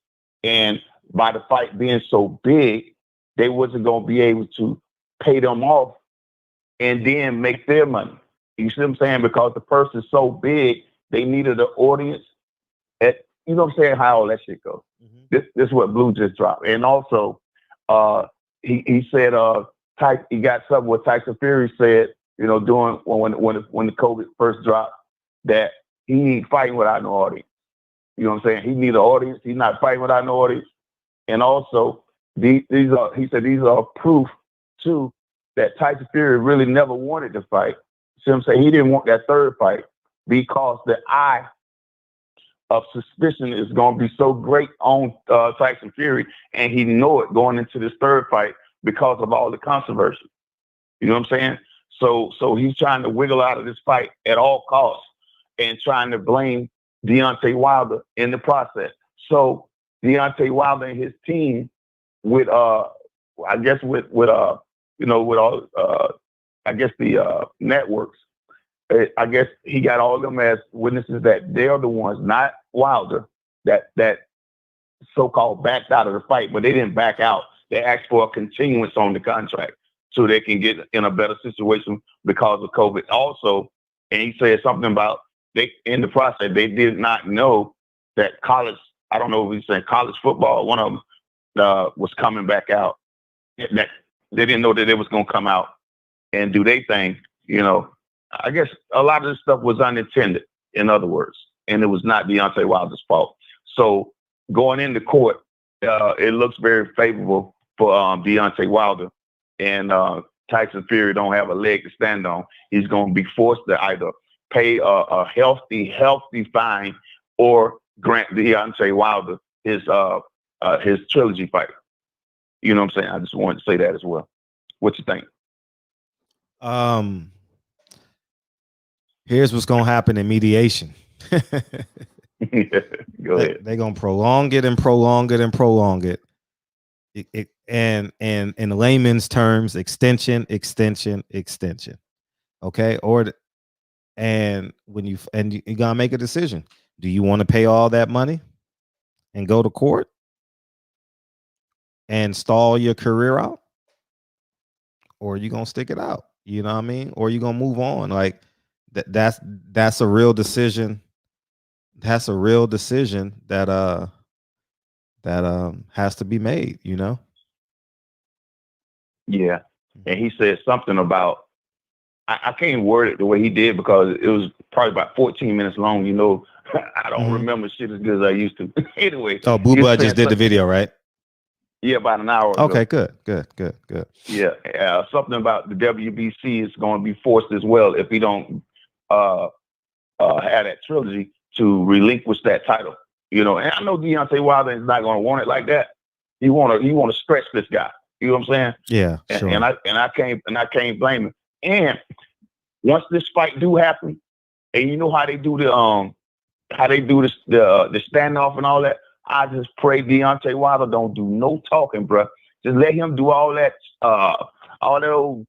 And by the fight being so big, they wasn't going to be able to pay them off and then make their money. You see what I'm saying? Because the person's so big, they needed an audience. You know what I'm saying? How all that shit goes. Mm-hmm. This is what Blue just dropped. And also, he said he got something what Tyson Fury said, you know, during when the COVID first dropped, that he ain't fighting without no audience. You know what I'm saying? He need an audience. He's not fighting without no audience. And also, he said these are proof too that Tyson Fury really never wanted to fight. See what I'm saying? He didn't want that third fight because the eye of suspicion is going to be so great on Tyson Fury, and he know it going into this third fight because of all the controversy. You know what I'm saying? So he's trying to wiggle out of this fight at all costs. and trying to blame Deontay Wilder in the process. So Deontay Wilder and his team with I guess with all I guess the networks, I guess he got all of them as witnesses that they're the ones, not Wilder, that so-called backed out of the fight, but they didn't back out. They asked for a continuance on the contract so they can get in a better situation because of COVID. Also, and he said something about in the process, they did not know that college, I don't know if he's saying college football, one of them was coming back out. That they didn't know that it was going to come out and do their thing. I guess a lot of this stuff was unintended, in other words, and it was not Deontay Wilder's fault. So going into court, it looks very favorable for Deontay Wilder, and Tyson Fury don't have a leg to stand on. He's going to be forced to either pay a healthy fine or grant Deontay Wilder his trilogy fight. You know what I'm saying? I just wanted to say that as well. What you think? Here's what's gonna happen in mediation. Go ahead. They're gonna prolong it and prolong it and prolong it. And in layman's terms, extension. Okay, and when you gotta make a decision. Do you want to pay all that money and go to court and stall your career out, or are you gonna stick it out? You know what I mean? Or you gonna move on? Like that's a real decision. That's a real decision that has to be made. Yeah, and he said something about I can't word it the way he did because it was probably about 14 minutes long. I don't remember shit as good as I used to. Anyway. Oh, Boo Bud just did the video, right? Yeah, about an hour ago. Okay, good. Yeah, something about the WBC is going to be forced as well if he don't have that trilogy to relinquish that title. And I know Deontay Wilder is not going to want it like that. He want to stretch this guy. You know what I'm saying? Yeah, sure. And I can't blame him. And once this fight do happen, and you know how they do the standoff and all that. I just pray Deontay Wilder don't do no talking, bro. Just let him do all that old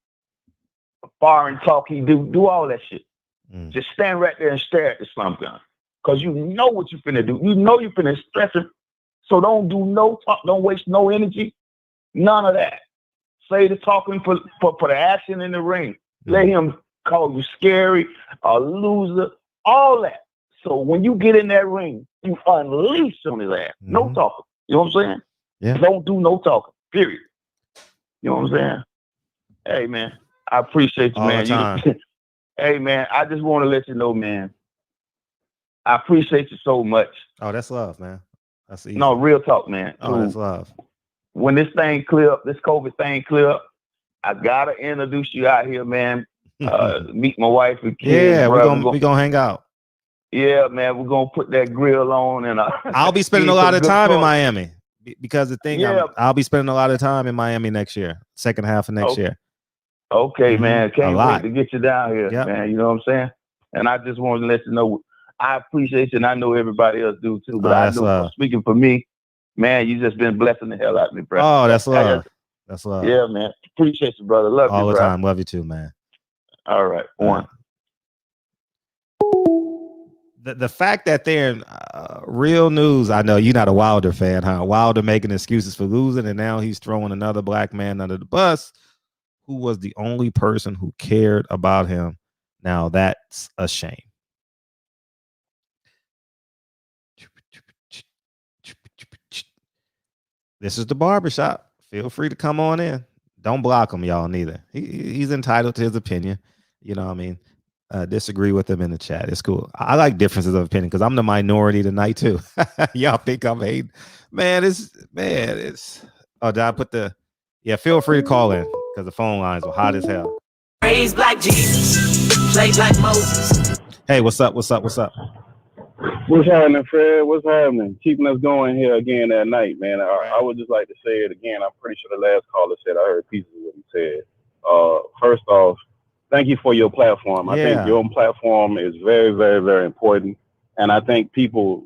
foreign talk he do all that shit. Just stand right there and stare at the slump gun. Because you know what you're finna do. You know you're finna stress him. So don't do no talk. Don't waste no energy. None of that. Say the talking for the action in the ring. Let him call you scary, a loser, all that. So when you get in that ring, you unleash on his ass. No talking. You know what I'm saying? Yeah. Don't do no talking. Period. You know what I'm saying? Hey, man. I appreciate you, all man. The time. Hey, man. I just want to let you know, man. I appreciate you so much. Oh, that's love, man. That's easy. No, real talk, man. Oh, that's love. When this thing clear up, this COVID thing clear up, I gotta introduce you out here, man. Meet my wife and kids. Yeah, we're gonna hang out. Yeah, man, we're gonna put that grill on, and I'll be spending a lot of time in Miami because the thing, I'll be spending a lot of time in Miami next year, second half of next year. Okay, man, can't wait to get you down here, Yep. man. You know what I'm saying? And I just wanted to let you know, I appreciate you, and I know everybody else do too. But I know, speaking for me, man, you just been blessing the hell out of me, bro. Oh, that's love. That's love. Yeah, man. Appreciate you, brother. Love you, all the bro. time. Love you too, man. All right, one. The fact that they're in real news, I know you're not a Wilder fan, huh? Wilder making excuses for losing, and now he's throwing another black man under the bus who was the only person who cared about him. Now that's a shame. This is the barbershop. Feel free to come on in. Don't block him, y'all, neither. He's entitled to his opinion. You know what I mean? Disagree with him in the chat. It's cool. I like differences of opinion because I'm the minority tonight too. Y'all think I'm hating. It's oh, did I put feel free to call in because the phone lines were hot as hell. Raised like Jesus, played like Moses. Hey, what's up? What's happening, Fred? What's happening? Keeping us going here again at night, man. I would just like to say it again. I'm pretty sure the last caller said I heard pieces of what he said. First off, thank you for your platform. I think your platform is very, very, very important. And I think people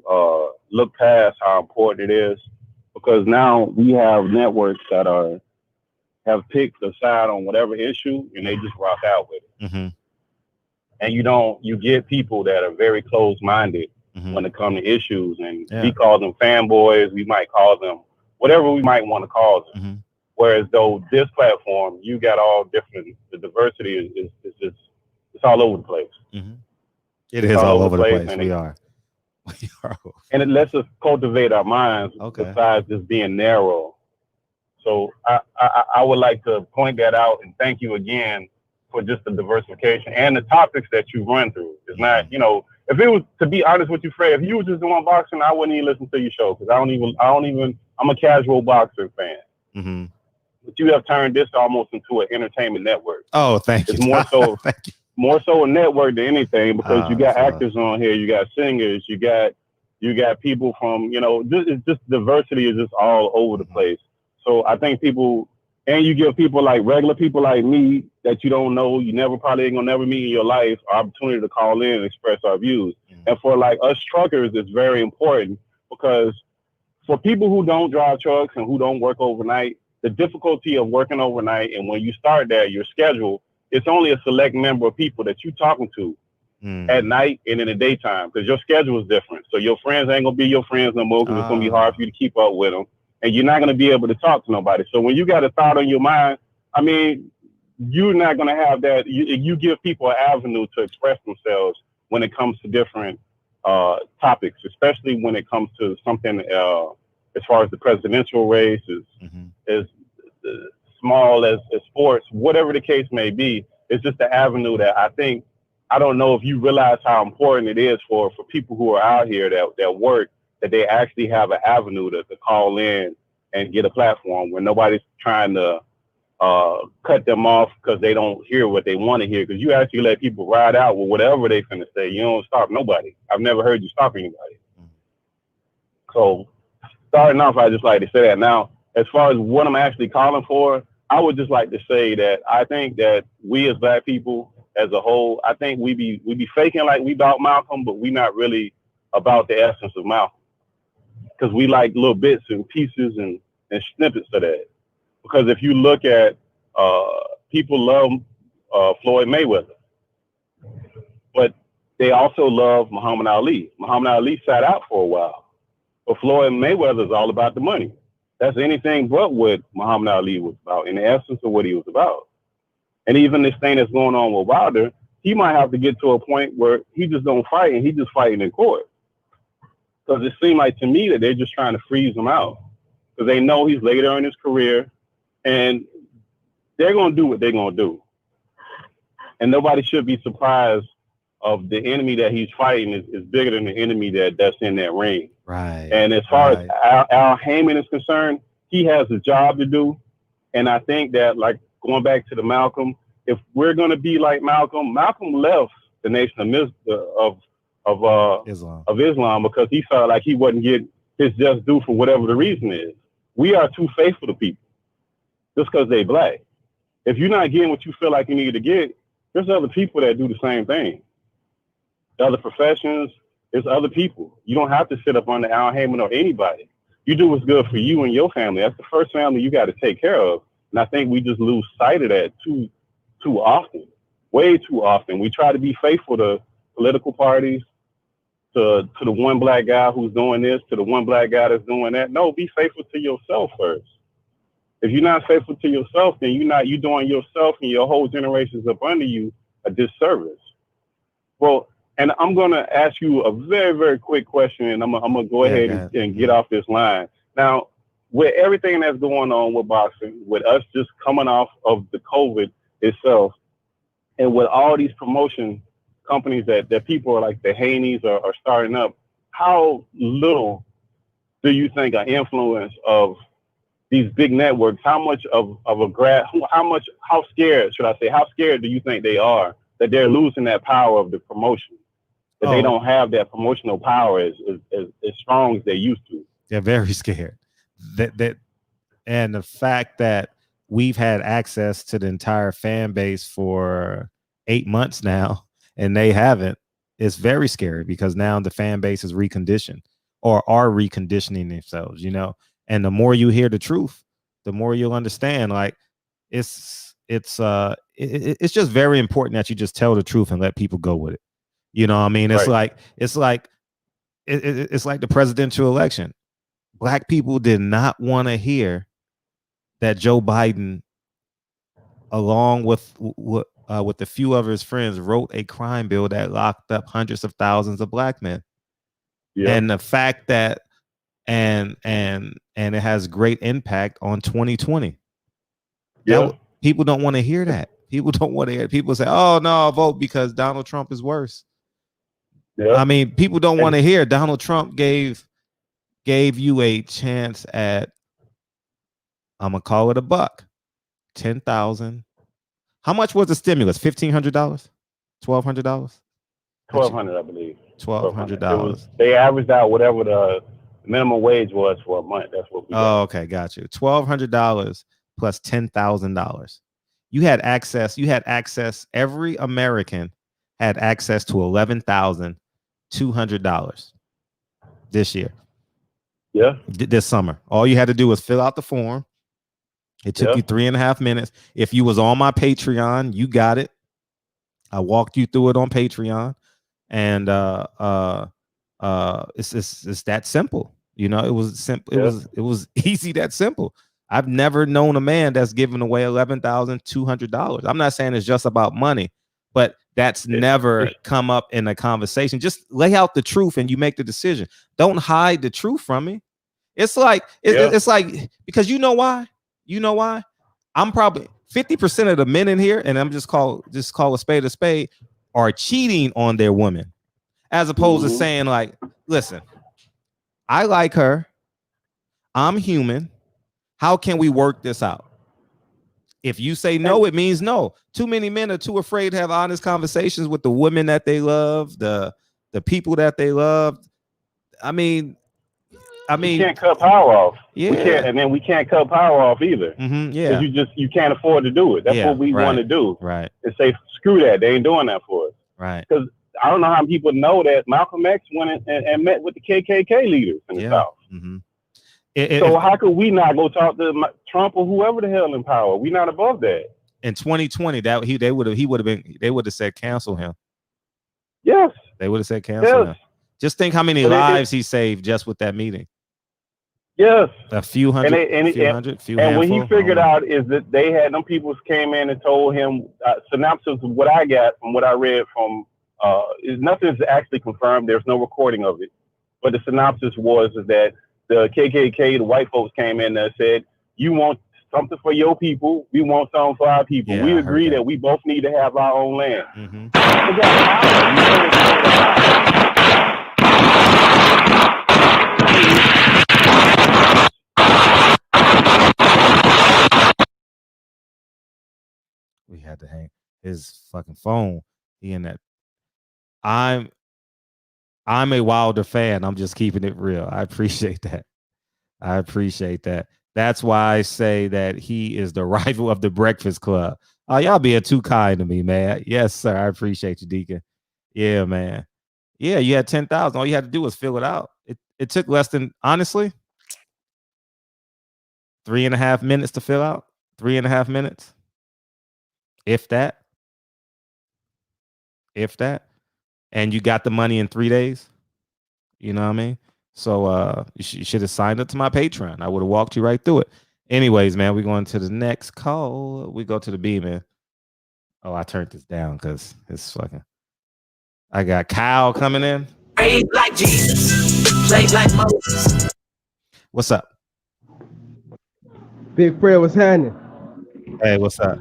look past how important it is, because now we have networks that have picked a side on whatever issue and they just rock out with it. Mm-hmm. And you get people that are very close-minded when it comes to issues, and we call them fanboys. We might call them whatever we might want to call them. Mm-hmm. Whereas though this platform, you got all different. The diversity is just it's all over the place. Mm-hmm. It is all over the place. And we are. And it lets us cultivate our minds besides just being narrow. So I would like to point that out and thank you again for just the diversification and the topics that you run through. It's not, if it was, to be honest with you, Fred, if you were just doing boxing, I wouldn't even listen to your show, because I'm a casual boxing fan. Mm-hmm. But you have turned this almost into an entertainment network. Oh, thank you. It's more so a network than anything, because you got actors on here, you got singers, you got people from, it's just diversity is just all over the place. So I think people, and you give people like regular people like me that you don't know, you probably ain't gonna never meet in your life, opportunity to call in and express our views. And for like us truckers, it's very important, because for people who don't drive trucks and who don't work overnight, the difficulty of working overnight, and when you start that, your schedule, it's only a select number of people that you're talking to at night and in the daytime, because your schedule is different. So your friends ain't gonna be your friends no more, because it's gonna be hard for you to keep up with them, and you're not gonna be able to talk to nobody. So when you got a thought on your mind, I mean, you're not gonna have that. You give people an avenue to express themselves when it comes to different topics, especially when it comes to something as far as the presidential race, as small as sports, whatever the case may be. It's just the avenue that I don't know if you realize how important it is for people who are out here that work, that they actually have an avenue to call in and get a platform where nobody's trying to cut them off because they don't hear what they want to hear. Because you actually let people ride out with whatever they finna say. You don't stop nobody. I've never heard you stop anybody. So starting off, I just like to say that. Now, as far as what I'm actually calling for, I would just like to say that I think that we as Black people as a whole, I think we be faking like we about Malcolm, but we not really about the essence of Malcolm, because we like little bits and pieces and snippets of that. Because if you look at people love Floyd Mayweather, but they also love Muhammad Ali. Muhammad Ali sat out for a while, but Floyd Mayweather is all about the money. That's anything but what Muhammad Ali was about, in the essence of what he was about. And even this thing that's going on with Wilder, he might have to get to a point where he just don't fight, and he just fighting in court. Because it seemed like to me that they're just trying to freeze him out, because they know he's later in his career, and they're going to do what they're going to do. And nobody should be surprised of the enemy that he's fighting is bigger than the enemy that's in that ring. Right. And as far as Al Heyman is concerned, he has a job to do. And I think that, like, going back to the Malcolm, if we're going to be like Malcolm left the nation of Islam because he felt like he wasn't getting his just due for whatever the reason is. We are too faithful to people just because they Black. If you're not getting what you feel like you need to get, there's other people that do the same thing. Other professions, there's other people. You don't have to sit up under Al Heyman or anybody. You do what's good for you and your family. That's the first family you got to take care of. And I think we just lose sight of that too often, way too often. We try to be faithful to political parties, to the one Black guy who's doing this, to the one Black guy that's doing that. No, be faithful to yourself first. If you're not faithful to yourself, then you're doing yourself and your whole generations up under you a disservice. Well, and I'm going to ask you a very, very quick question, and I'm going to go ahead and get off this line. Now, with everything that's going on with boxing, with us just coming off of the COVID itself, and with all these promotion companies that people are like the Haneys are starting up, how little do you think an influence of these big networks, how scared do you think they are that they're losing that power of the promotion? That they don't have that promotional power as strong as they used to. They're very scared. And the fact that we've had access to the entire fan base for 8 months now and they haven't, it's very scary because now the fan base is reconditioned or are reconditioning themselves, you know. And the more you hear the truth, the more you'll understand. Like it's just very important that you just tell the truth and let people go with it. You know what I mean? It's Right. like it's like the presidential election. Black people did not want to hear that Joe Biden, along with a few of his friends, wrote a crime bill that locked up hundreds of thousands of black men. Yeah. And the fact that and it has great impact on 2020. Yeah. People don't want to hear that. People don't want to hear it. People say, "Oh no, I'll vote because Donald Trump is worse." Yeah. I mean, people don't want to hear Donald Trump gave you a chance at, I'm gonna call it a buck, 10,000. How much was the stimulus? $1,500, $1,200. $1,200, I believe. $1,200. They averaged out whatever the minimum wage was for a month. That's what we got. Oh, okay, got you. $1,200 plus $10,000. You had access. Every American had access to $11,200 this year. Yeah. This summer. All you had to do was fill out the form. It took you 3.5 minutes. If you was on my Patreon, you got it. I walked you through it on Patreon, and it's that simple. You know, it was simple. It was easy. That simple. I've never known a man that's given away $11,200. I'm not saying it's just about money, but that's never come up in a conversation. Just lay out the truth and you make the decision. Don't hide the truth from me. It's like it's like, because you know why? You know why? I'm probably 50% of the men in here, and I'm just call a spade, are cheating on their women, as opposed to saying like, listen, I like her. I'm human. How can we work this out? If you say no, it means no. Too many men are too afraid to have honest conversations with the women that they love, the people that they love. I mean, we can't cut power off. Yeah. We can't, and then we can't cut power off either. Yeah. Because you can't afford to do it. That's what we want to do. Right. Is say screw that. They ain't doing that for us. Right. Because I don't know how people know that Malcolm X went and met with the KKK leaders in the South. So how could we not go talk to Trump or whoever the hell in power? We're not above that. In 2020, they would have said cancel him. Yes. They would have said cancel him. Just think how many lives he saved just with that meeting. Yes. A few hundred. And what he figured out is that they had them people came in and told him synopsis of what I got from what I read from nothing's actually confirmed. There's no recording of it. But the synopsis was that the KKK, the white folks came in and said, you want something for your people, we want something for our people. Yeah, we agree that we both need to have our own land. We had to hang his fucking phone. He in that. I'm a Wilder fan. I'm just keeping it real. I appreciate that. That's why I say that he is the rival of the Breakfast Club. Oh, y'all being too kind to me, man. Yes, sir. I appreciate you, Deacon. Yeah, man. Yeah, you had 10,000. All you had to do was fill it out. It took less than, honestly, 3.5 minutes to fill out. 3.5 minutes. If that. And you got the money in 3 days. You know what I mean? So you should have signed up to my Patreon. I would have walked you right through it. Anyways, man, we're going to the next call. We go to the B, man. Oh, I turned this down because it's fucking. I got Kyle coming in. Pray like Jesus, play like Moses. What's up? Big Fred, what's happening? Hey, what's up?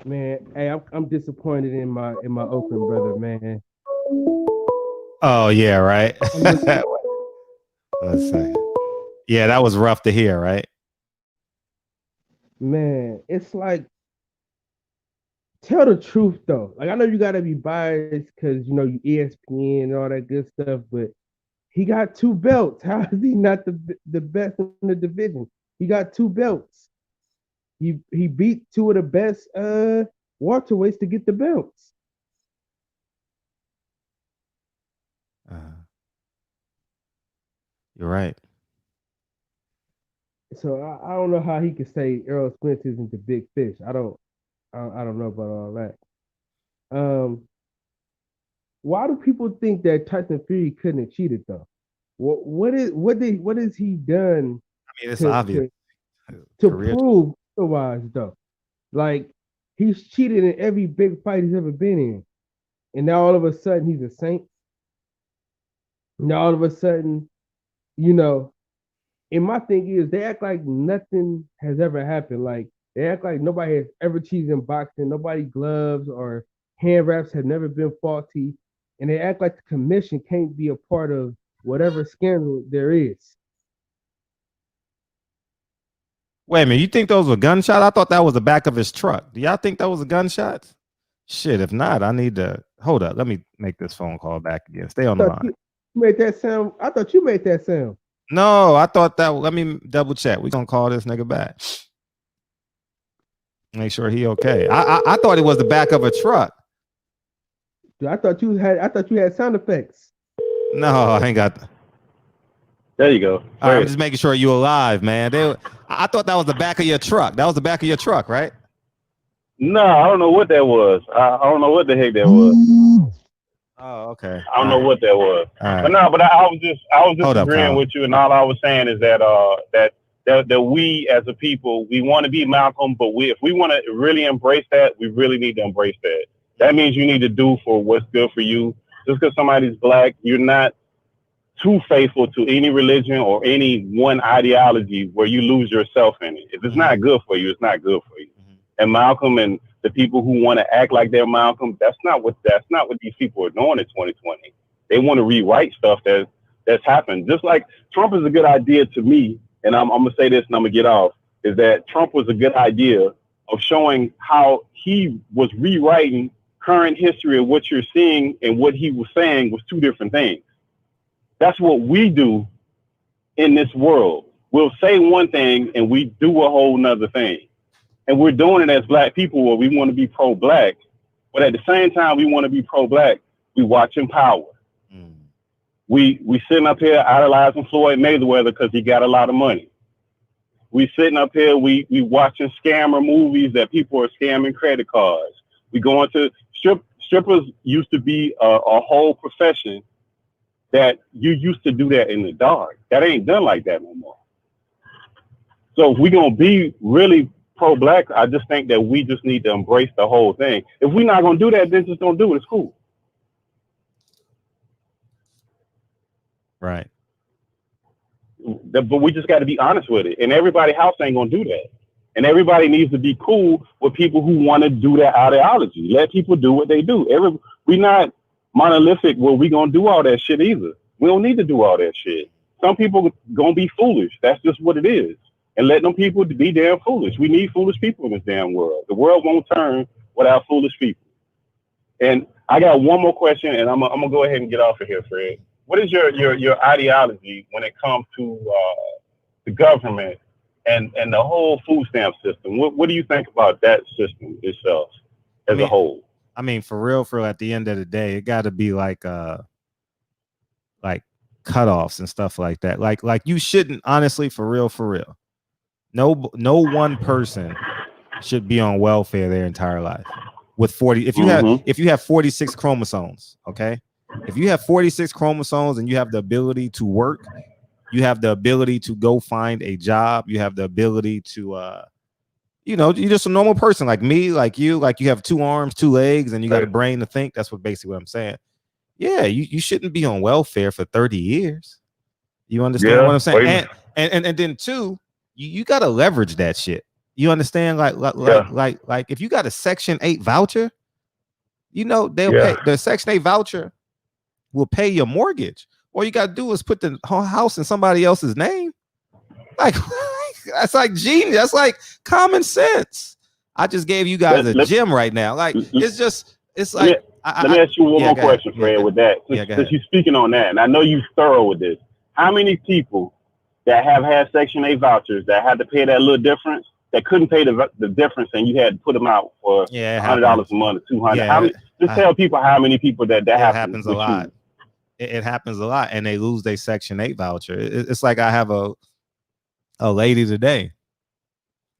Man, hey, I'm disappointed in my Oakland brother, man. Oh yeah, right. Let's see. Yeah, that was rough to hear, right? Man, it's like, tell the truth though. Like, I know you gotta be biased because you ESPN and all that good stuff, but he got 2 belts. How is he not the best in the division? He got 2 belts. He beat 2 of the best welterweights to get the belts. You're right. So I don't know how he could say Errol Spence isn't the big fish. I don't know about all that. Why do people think that Tyson Fury couldn't have cheated though? What is he done? I mean, it's obvious to prove otherwise though. Like he's cheated in every big fight he's ever been in, and now all of a sudden he's a saint. Now all of a sudden, you know. And my thing is, they act like nothing has ever happened. Like they act like nobody has ever cheated in boxing. Nobody gloves or hand wraps have never been faulty, and they act like the commission can't be a part of whatever scandal there is. Wait a minute, you think those were gunshots? I thought that was the back of his truck. Do y'all think that was a gunshot? Shit, if not, I need to hold up. Let me make this phone call back again. Stay on the line. You made that sound. I thought you made that sound. No, I thought that. Let me double check. We gonna call this nigga back. Make sure he okay. I thought it was the back of a truck. Dude, I thought you had sound effects. No, I ain't got. There you go. All right, I'm just making sure you alive, man. I thought that was the back of your truck. That was the back of your truck, right? No, I don't know what that was. I don't know what the heck that was. Oh, okay. I don't know what that was. Right. But no, but I was just agreeing with you, and all I was saying is that that we as a people, we want to be Malcolm, but if we want to really embrace that, we really need to embrace that. That means you need to do for what's good for you. Just because somebody's black, you're not too faithful to any religion or any one ideology where you lose yourself in it. If it's not good for you, it's not good for you. And Malcolm and the people who want to act like they're Malcolm, that's not what these people are doing in 2020. They want to rewrite stuff that's happened. Just like Trump is a good idea to me, and I'm gonna say this and I'm gonna get off, is that Trump was a good idea of showing how he was rewriting current history of what you're seeing, and what he was saying was two different things. That's what we do in this world. We'll say one thing and we do a whole nother thing. And we're doing it as black people where we want to be pro-black, but at the same time we want to be pro-black, we watching Power. We sitting up here idolizing Floyd Mayweather because he got a lot of money. We sitting up here, we watching scammer movies that people are scamming credit cards. We going to strippers used to be a whole profession that you used to do that in the dark. That ain't done like that no more. So if we're gonna be really pro-black, I just think that we just need to embrace the whole thing. If we're not gonna do that, then just don't do it. It's cool. Right. But we just got to be honest with it. And everybody's house ain't gonna do that. And everybody needs to be cool with people who want to do that ideology. Let people do what they do. We're not monolithic where we gonna do all that shit either. We don't need to do all that shit. Some people gonna be foolish. That's just what it is. And let them people be damn foolish. We need foolish people in this damn world. The world won't turn without foolish people. And I got one more question, and I'm gonna go ahead and get off of here, Fred. What is your ideology when it comes to the government and the whole food stamp system? What do you think about that system itself as a whole? I mean, for real, at the end of the day, it got to be like cutoffs and stuff like that. Like you shouldn't, honestly, for real. No one person should be on welfare their entire life. With 40, if you have 46 chromosomes, okay. If you have 46 chromosomes and you have the ability to work, you have the ability to go find a job, you have the ability to, you're just a normal person like me, like you have 2 arms, 2 legs, and you got a brain to think. That's basically what I'm saying. Yeah, you shouldn't be on welfare for 30 years. You understand what I'm saying? And then 2, you got to leverage that shit. You understand? Like if you got a Section 8 voucher, they'll pay the Section 8 voucher will pay your mortgage. All you got to do is put the house in somebody else's name. Like that's like genius. That's like common sense. I just gave you guys a gem right now. Like it's like. Let me ask you one more question, Fred, with that. Since you're speaking on that, and I know you're thorough with this. How many people that have had Section 8 vouchers that had to pay that little difference that couldn't pay the difference, and you had to put them out for $100 a month or $200. Yeah, just tell people how many people that happens a with lot. It happens a lot, and they lose their Section 8 voucher. It's like I have a lady today.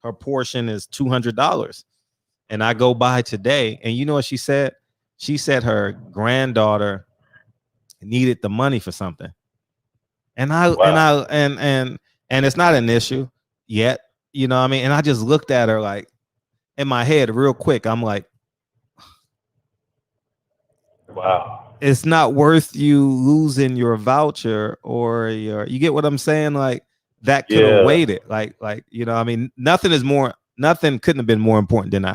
Her portion is $200, and I go by today, and you know what she said? She said her granddaughter needed the money for something, and and it's not an issue yet, you know what I mean? And I just looked at her like in my head real quick. I'm like, wow. It's not worth you losing your voucher or you get what I'm saying? Like that could have waited. Like, you know, I mean, nothing couldn't have been more important than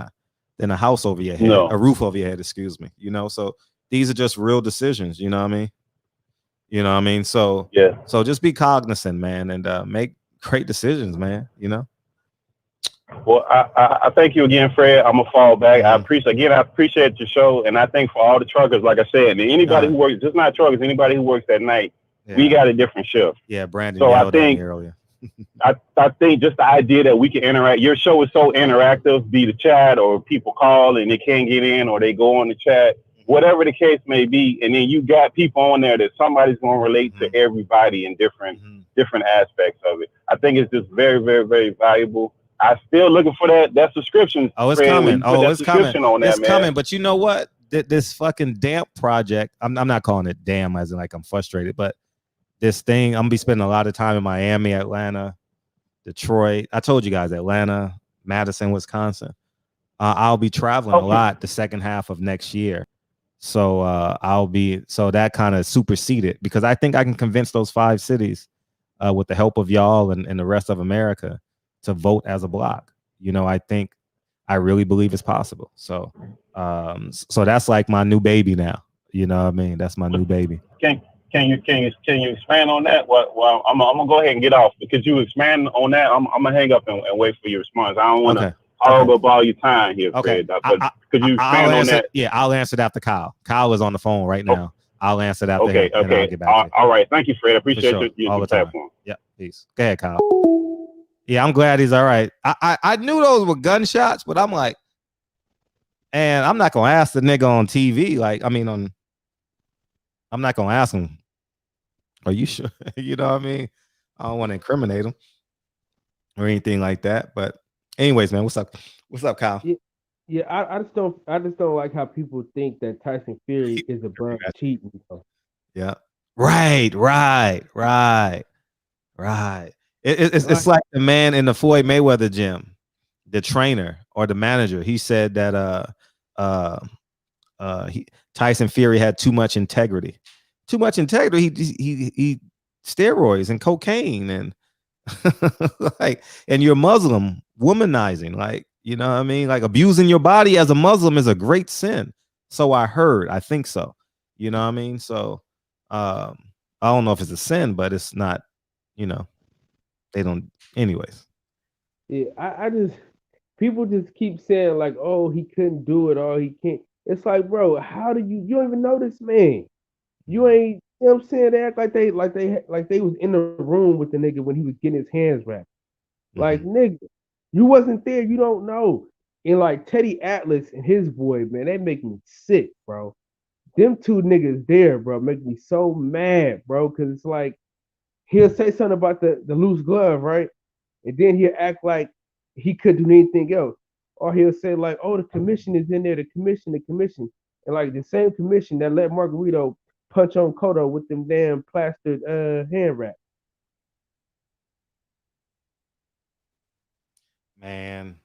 a house over your head, a roof over your head, excuse me. You know, so these are just real decisions, you know what I mean? You know what I mean? So so just be cognizant, man, and make great decisions, man, you know? Well, I thank you again, Fred. I'm gonna fall back. I appreciate your show, and I think for all the truckers, like I said, and anybody who works, just not truckers, anybody who works at night, we got a different shift. Yeah, Brandon. So I think earlier. I think just the idea that we can interact. Your show is so interactive. Be the chat or people call and they can't get in, or they go on the chat, whatever the case may be, and then you got people on there that somebody's gonna relate to everybody in different aspects of it. I think it's just very, very, very valuable. I'm still looking for that subscription. Oh, it's coming. It's coming. It's coming. But you know what? This fucking damp project. I'm not calling it damn as in like I'm frustrated, but this thing, I'm gonna be spending a lot of time in Miami, Atlanta, Detroit. I told you guys, Atlanta, Madison, Wisconsin. I'll be traveling a lot the second half of next year. So that kind of superseded, because I think I can convince those 5 cities with the help of y'all and the rest of America to vote as a block. You know, I really believe it's possible. So so that's like my new baby now. You know what I mean? That's my new baby. Can you expand on that? Well, I'm gonna go ahead and get off, because you expand on that. I'm gonna hang up and wait for your response. I don't want to hog up all your time here, Fred. Could you expand on that? Yeah, I'll answer it after Kyle. Kyle is on the phone right now. I'll answer that. Okay. I'll get back all right. Thank you, Fred. I appreciate your platform. Yeah, peace. Go ahead, Kyle. Yeah, I'm glad he's all right. I knew those were gunshots, but I'm like, and I'm not gonna ask the nigga on TV. Like, I mean, I'm not gonna ask him, are you sure? You know what I mean? I don't want to incriminate him or anything like that. But anyways, man, what's up? What's up, Kyle? Yeah, I just don't like how people think that Tyson Fury is above cheating. Yeah. Right. It's like the man in the Floyd Mayweather gym, the trainer or the manager. He said that Tyson Fury had too much integrity. Too much integrity. He steroids and cocaine and like, and you're Muslim, womanizing, like, you know what I mean? Like abusing your body as a Muslim is a great sin. So I heard. I think so. You know what I mean? So I don't know if it's a sin, but it's not, you know. They don't, anyways. Yeah, I just, people just keep saying like, oh, he couldn't do it, or he can't. It's like, bro, how do you don't even know this man? You ain't, you know what I'm saying? They act like they was in the room with the nigga when he was getting his hands wrapped. Like, nigga, you wasn't there, you don't know. And like Teddy Atlas and his boy, man, they make me sick, bro. Them two niggas there, bro, make me so mad, bro, because it's like, he'll say something about the loose glove, right? And then he'll act like he could do anything else. Or he'll say like, oh, the commission is in there, the commission. And like the same commission that let Margarito punch on Cotto with them damn plastered hand wraps. Man.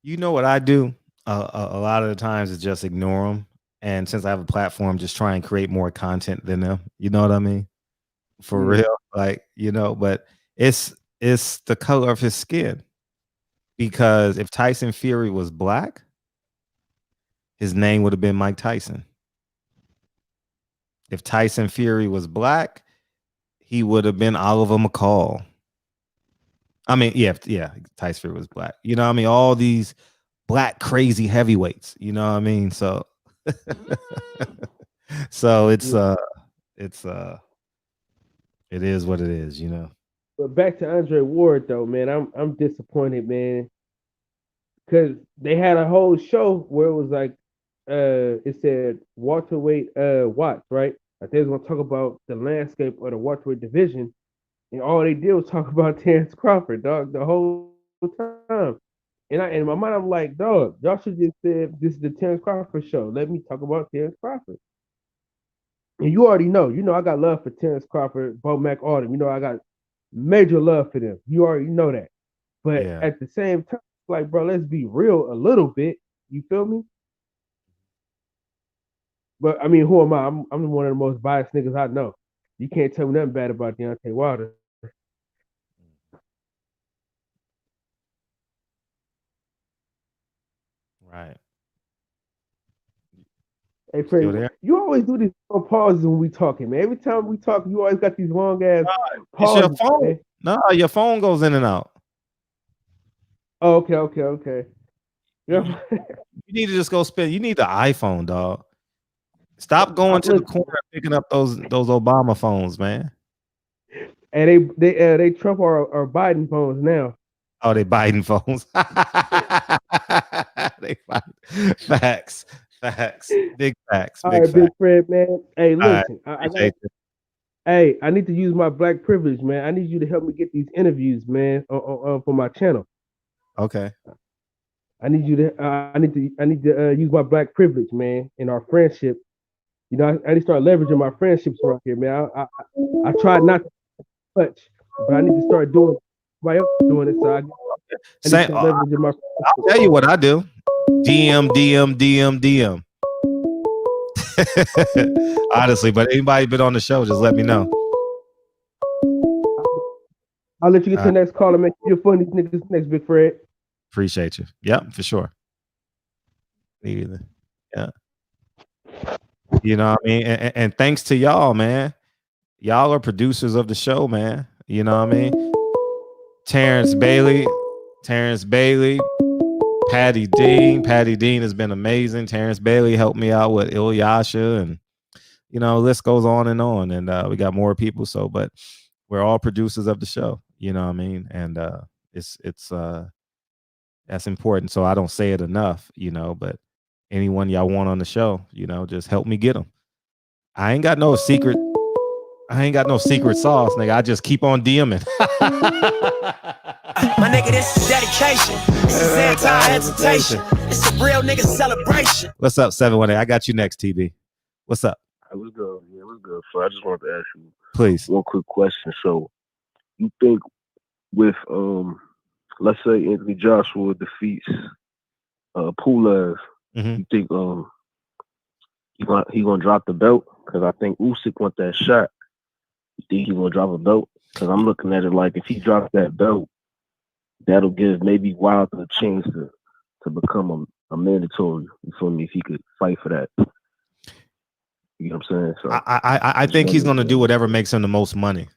You know what I do? A lot of the times is just ignore them. And since I have a platform, just try and create more content than them. You know what I mean? For real. Like, you know, but it's the color of his skin. Because if Tyson Fury was black, his name would have been Mike Tyson. If Tyson Fury was black, he would have been Oliver McCall. I mean, yeah, Tyson Fury was black. You know what I mean? All these black crazy heavyweights. You know what I mean? So so it is what it is, you know. But back to Andre Ward though, man, I'm disappointed, man, because they had a whole show where it was like, it said welterweight watch, right? Like they was gonna talk about the landscape of the welterweight division, and all they did was talk about Terence Crawford, dog, the whole time. And in my mind, I'm like, dog, y'all should just said this is the Terence Crawford show. Let me talk about Terence Crawford. And you already know, I got love for Terence Crawford, Bo McArdle. I got major love for them. You already know that. But at the same time, like, bro, let's be real a little bit. You feel me? But I mean, who am I? I'm one of the most biased niggas I know. You can't tell me nothing bad about Deontay Wilder. Right. Hey, Fred, you always do these pauses when we talking, man. Every time we talk, you always got these long ass pauses. It's your phone. Man. No, your phone goes in and out. Oh, okay. Yeah. You need to just go spend. You need the iPhone, dog. Stop going to the corner and picking up those Obama phones, man. And they Trump or Biden phones now. Oh, they Biden phones. They facts, big facts. All right, big Fred, man. Hey, listen, Right. I need to use my black privilege, man. I need you to help me get these interviews, man, for my channel. Okay. I need you to. I need to use my black privilege, man, in our friendship. I need to start leveraging my friendships around here, man. I tried not to touch, but I need to start doing. Somebody else doing it, so I need to start leveraging my. I'll tell you what I do. DM. Honestly, but anybody been on the show, just let me know. I'll let you get to the next call and make you fun these niggas next, big Fred. Appreciate you. Yep, for sure. Either. Yeah. You know what I mean? And thanks to y'all, man. Y'all are producers of the show, man. You know what I mean? Terence Bailey, Patty Dean. Patty Dean has been amazing. Terence Bailey helped me out with Ilyasha, and list goes on. And we got more people. So, but we're all producers of the show. You know what I mean? And it's that's important. So I don't say it enough, but anyone y'all want on the show, just help me get them. I ain't got no secret sauce, nigga. I just keep on DMing. My nigga, this is dedication. This is anti-hesitation. It's a real nigga celebration. What's up, 718? I got you next, TB. What's up? I was good. Yeah, it was good. So I just wanted to ask you, please, one quick question. So you think with let's say Anthony Joshua defeats Pulev, you think he gonna drop the belt? Because I think Usyk want that shot. You think he gonna drop a belt? Because I'm looking at it like if he drops that belt, that'll give maybe Wilder a chance to become a mandatory. You feel me? If he could fight for that. You know what I'm saying? So I think he's gonna do whatever makes him the most money.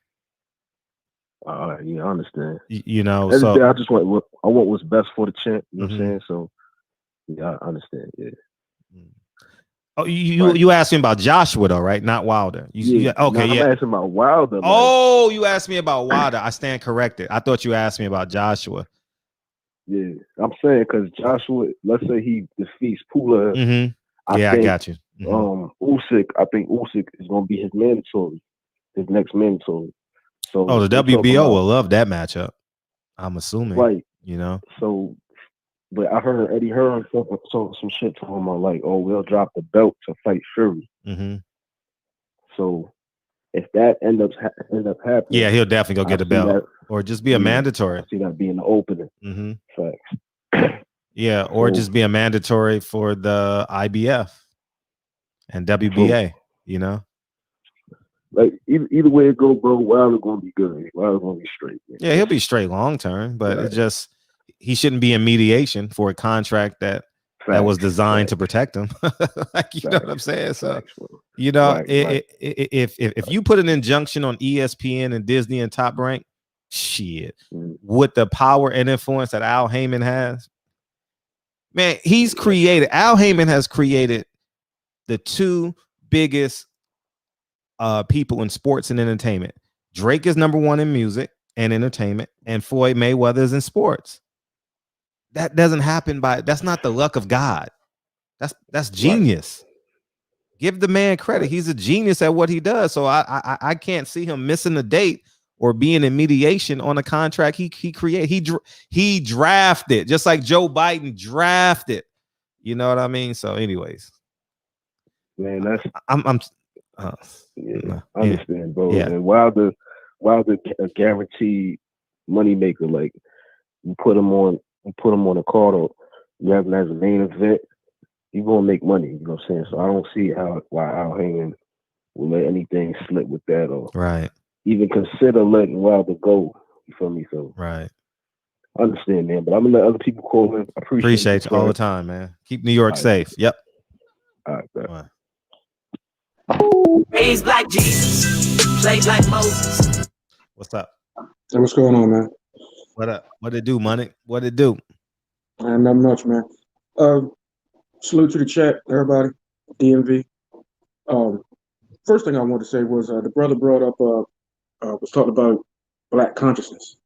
Yeah, I understand. So I just want what's best for the champ. You know what I'm saying? So yeah, I understand. Yeah. Oh, you asked me about Joshua though, right? Not Wilder. Okay, I'm asking about Wilder. Oh, you asked me about Wilder. I stand corrected. I thought you asked me about Joshua. Yeah, I'm saying because Joshua, let's say he defeats Pulev. I got you. Usyk, I think Usyk is gonna be his mandatory, his next mandatory. So the WBO will love that matchup. I'm assuming, right? So. But I heard Eddie Hearn some shit to him on like, oh, we'll drop the belt to fight Fury. So if that end up happening, yeah, he'll definitely go get a belt, or just be a mandatory. I see that being the opening. Facts. Yeah, or just be a mandatory for the IBF and WBA. Like either way it go, bro, Wilder gonna be good. Wilder gonna be straight. Man. Yeah, he'll be straight long term, but it just. He shouldn't be in mediation for a contract that was designed to protect him. know what I'm saying? So, if you put an injunction on ESPN and Disney and Top Rank, shit, with the power and influence that Al Heyman has, man, Al Heyman has created the two biggest people in sports and entertainment. Drake is number one in music. and entertainment, and Floyd Mayweather's in sports. That doesn't happen that's not the luck of God. That's genius. Right. Give the man credit. Right. He's a genius at what he does. So I can't see him missing a date or being in mediation on a contract he created. He drafted, just like Joe Biden drafted. You know what I mean? So, anyways, man, that's I understand, bro. Yeah. And Wilder a guaranteed money maker. Like you put him on a card, or you have him as a main event, you gonna make money. You know what I'm saying? So I don't see why Al Heyman will let anything slip with that, or right. even consider letting Wilder go. You feel me? So right. I understand, man. But I'm gonna let other people call in. I appreciate you all the time, man. Keep New York safe. Yep. All right, bro. Raised like Jesus, played like Moses. What's up? Hey, what's going on, man? What up? What it do, money? What it do? Not much, man. Salute to the chat, everybody. DMV. First thing I wanted to say was the brother brought up was talking about Black consciousness.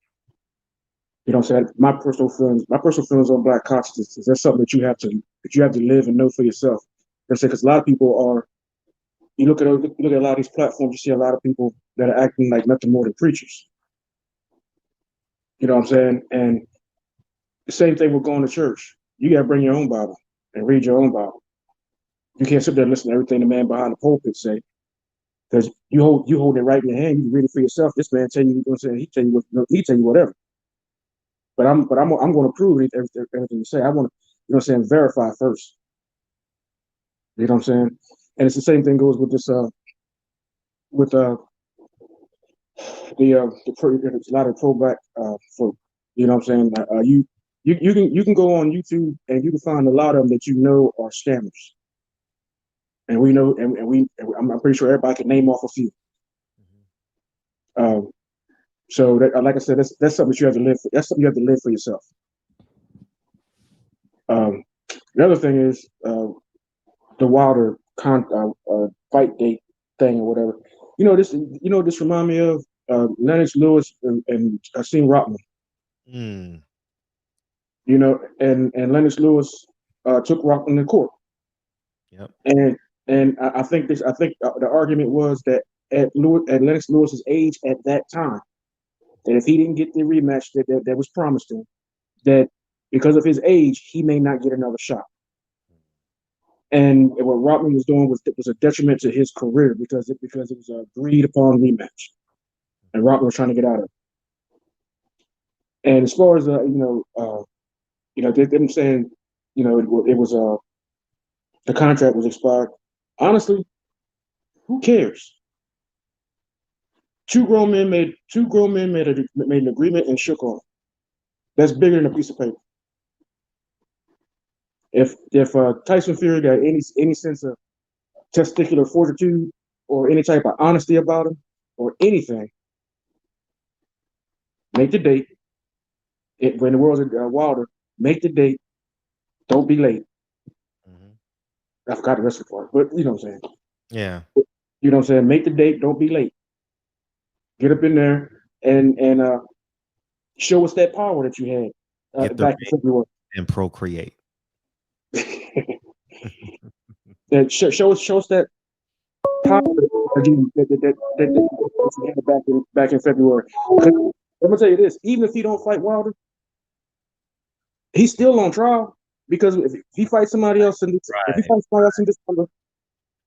You know what I'm saying? My personal feelings on Black consciousness is that something that you have to live and know for yourself. Because a lot of people are. You look at a lot of these platforms, you see a lot of people that are acting like nothing more than preachers. You know what I'm saying? And the same thing with going to church. You got to bring your own Bible and read your own Bible. You can't sit there and listen to everything the man behind the pulpit say, because you hold it right in your hand. You can read it for yourself. This man tell you, he tell you whatever. But I'm going to prove everything you say. I want to, verify first. You know what I'm saying? And it's the same thing goes with this with there's a lot of pro-Black folk. You know what I'm saying? You can go on YouTube and you can find a lot of them that you know are scammers. And we know, I'm pretty sure everybody can name off a few. So that, like I said, that's something that you have to live for. That's something you have to live for yourself. The other thing is the Wilder fight date thing or whatever. This remind me of Lennox Lewis and Asim Rockman. And Lennox Lewis took Rockman to court. Yep. And I think the argument was that at Lennox Lewis's age at that time, that if he didn't get the rematch that was promised him, that because of his age, he may not get another shot. And what Rockman was doing was a detriment to his career because it was a agreed upon rematch, and Rockman was trying to get out of it. And as far as them saying, it was the contract was expired. Honestly, who cares? Two grown men made an agreement and shook on it. That's bigger than a piece of paper. If Tyson Fury got any sense of testicular fortitude or any type of honesty about him or anything, make the date. When the world's Wilder, make the date. Don't be late. Mm-hmm. I forgot the rest of the part, but you know what I'm saying. Yeah. You know what I'm saying? Make the date. Don't be late. Get up in there and show us that power that you had back in February. And procreate. That show us that power again that you had back in February. I'm gonna tell you this: even if he don't fight Wilder, he's still on trial because if he fights somebody else in December,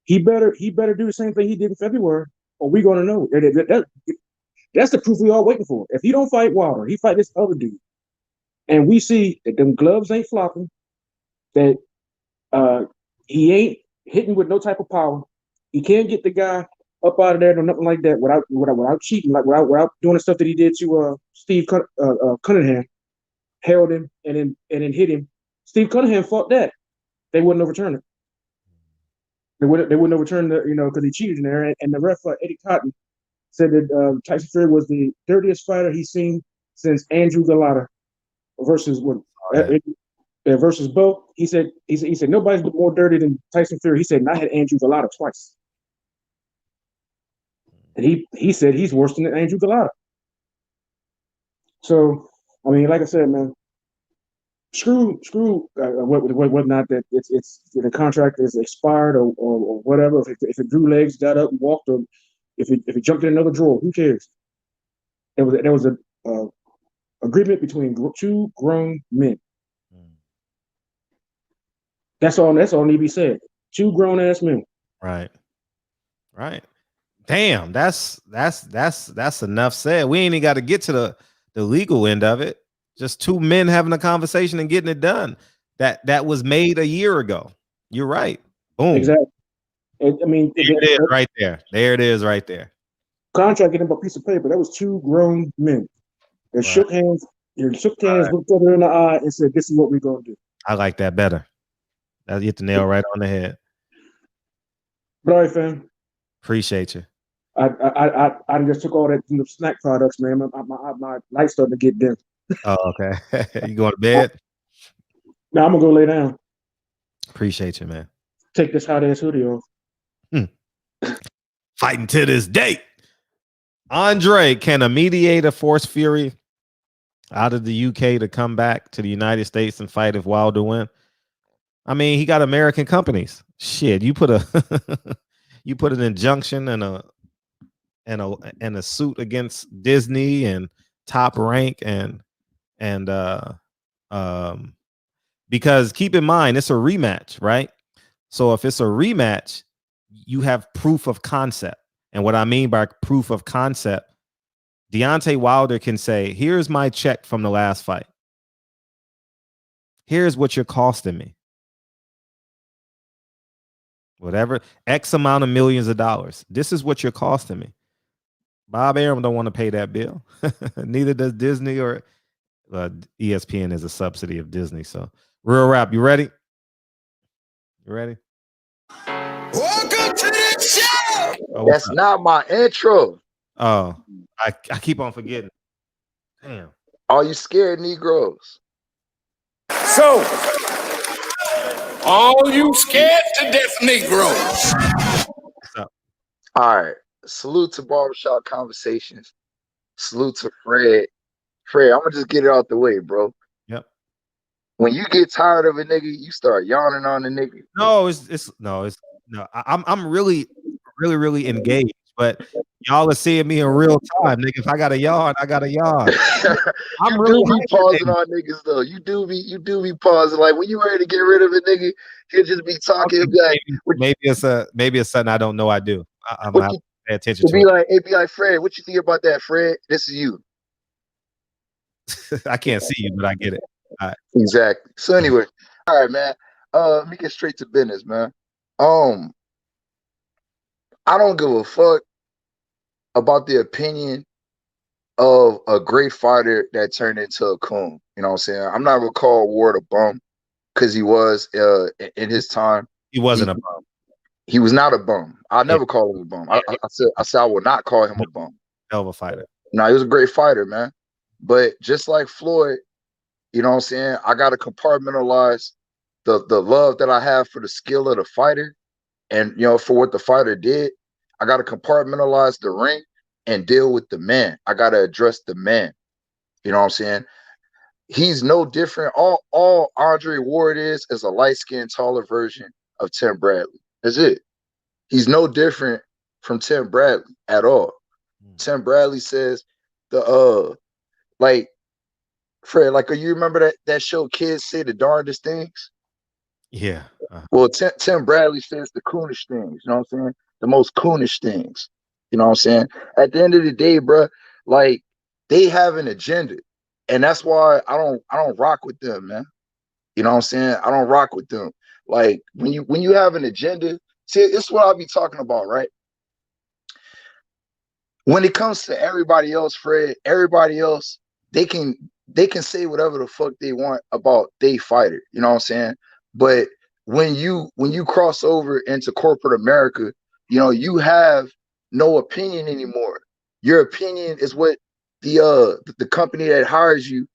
he better do the same thing he did in February, or we're gonna know. That's the proof we all waiting for. If he don't fight Wilder, he fight this other dude, and we see that them gloves ain't flopping, that he ain't hitting with no type of power. He can't get the guy up out of there or nothing like that without cheating, like without doing the stuff that he did to Steve Cunningham, held him and then hit him. Steve Cunningham fought that. They wouldn't overturn it. They wouldn't overturn because he cheated in there. And the ref Eddie Cotton said that Tyson Fury was the dirtiest fighter he's seen since Andrew Galata versus versus Bo. He said nobody's been more dirty than Tyson Fury. He said, and I had Andrew Galata twice. And he said he's worse than Andrew Galata. So, I mean, like I said, man, screw whatnot that it's the contract is expired or whatever. If it drew legs, got up and walked, or if it jumped in another drawer, who cares? There was a agreement between two grown men. That's all. That's all need to be said. Two grown ass men. Right. Damn, that's enough said. We ain't even got to get to the legal end of it. Just two men having a conversation and getting it done. That was made a year ago. You're right. Boom. Exactly. I mean, there it is right there. There it is right there. Contract getting a piece of paper. That was two grown men. They shook hands. They shook hands, looked each other in the eye, and said, "This is what we're gonna do." I like that better. That hit the nail right on the head. But all right, fam. Appreciate you. I just took all that snack products, man. My light's starting to get dim. Oh, okay. You going to bed? Now I'm gonna go lay down. Appreciate you, man. Take this hot ass hoodie off. Fighting to this day. Andre, can a mediator force Fury out of the UK to come back to the United States and fight if Wilder win? I mean, he got American companies. Shit, you put an injunction and a suit against Disney and Top Rank and because keep in mind it's a rematch, right? So if it's a rematch, you have proof of concept. And what I mean by proof of concept, Deontay Wilder can say, here's my check from the last fight. Here's what you're costing me. Whatever, X amount of millions of dollars. This is what you're costing me. Bob Arum don't want to pay that bill. Neither does Disney or ESPN is a subsidy of Disney. So Real Rap, you ready? You ready? Welcome to the show. Oh, That's not my intro. Oh, I keep on forgetting. Damn. Are you scared Negroes? So, all you scared to death Negroes. What's up? All right. Salute to Barbershop Conversations. Salute to Fred. Fred, I'm gonna just get it out the way, bro. Yep. When you get tired of a nigga, you start yawning on the nigga. I'm really engaged, but y'all are seeing me in real time, nigga. If I got a yawn, I got a yawn. I'm really be pausing on niggas though. You do be pausing. Like when you ready to get rid of a nigga, he'll just be talking. Like, maybe it's something I don't know I do. I'm gonna have to pay attention to it'd be like, Fred, what you think about that, Fred? This is you. I can't see you, but I get it. All right. Exactly. So anyway, all right, man. Let me get straight to business, man. I don't give a fuck about the opinion of a great fighter that turned into a coon. You know what I'm saying? I'm not gonna call Ward a bum because he was in his time. He wasn't a bum. He was not a bum. I never call him a bum. I said I will not call him a bum. Hell of a fighter. No, he was a great fighter, man. But just like Floyd, you know what I'm saying? I gotta compartmentalize the love that I have for the skill of the fighter and for what the fighter did. I gotta compartmentalize the ring and deal with the man. I gotta address the man. You know what I'm saying? He's no different. All Andre Ward is a light-skinned, taller version of Tim Bradley. That's it. He's no different from Tim Bradley at all. Tim Bradley says like Fred, like you remember that show Kids Say the Darndest Things? Yeah. Well, Tim Bradley says the coonish things, you know what I'm saying? The most coonish things. You know what I'm saying? At the end of the day, bro, like they have an agenda. And that's why I don't rock with them, man. You know what I'm saying? I don't rock with them. Like when you have an agenda, see, it's what I'll be talking about, right? When it comes to everybody else, Fred, everybody else, they can say whatever the fuck they want about they fighter. You know what I'm saying? But when you cross over into corporate America, you have no opinion anymore. Your opinion is what the company that hires you,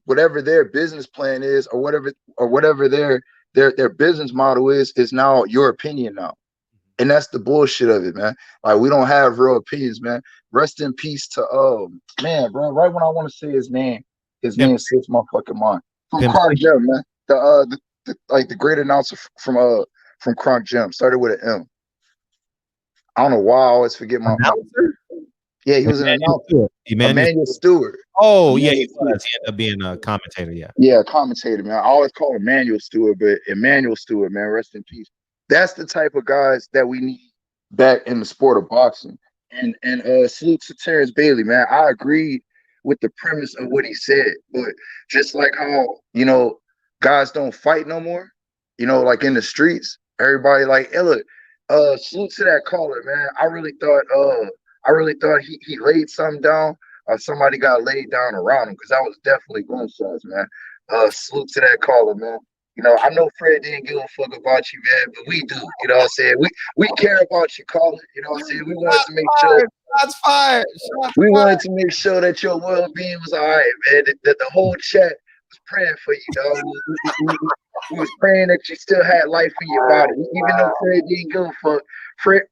whatever their business plan is, or whatever their business model is now your opinion now. And that's the bullshit of it, man. Like, we don't have real opinions, man. Rest in peace to man, bro. Right when I want to say his name slips my fucking mind. From Croc Gem, man. The great announcer from Croc Gem started with an M. I don't know why I always forget my yeah, he was an announcer. Emmanuel Stewart. Oh, yeah, he was. He ended up being a commentator, yeah. Yeah, commentator, man. I always call him Emmanuel Stewart, but Emmanuel Stewart, man, rest in peace. That's the type of guys that we need back in the sport of boxing. And salute to Terence Bailey, man. I agreed with the premise of what he said, but just like how, guys don't fight no more, like in the streets, everybody like, hey, look, salute to that caller, man. I really thought he laid something down, or somebody got laid down around him, because that was definitely gunshots, man. Salute to that caller, man. I know Fred didn't give a fuck about you, man, but we do. You know what I'm saying? We care about you, caller. You know what I'm saying? We wanted to make sure. Shots fired. We wanted to make sure that your well-being was all right, man. That the whole chat was praying for you, dog. We was praying that you still had life in your body, even though Fred didn't give a fuck. Fred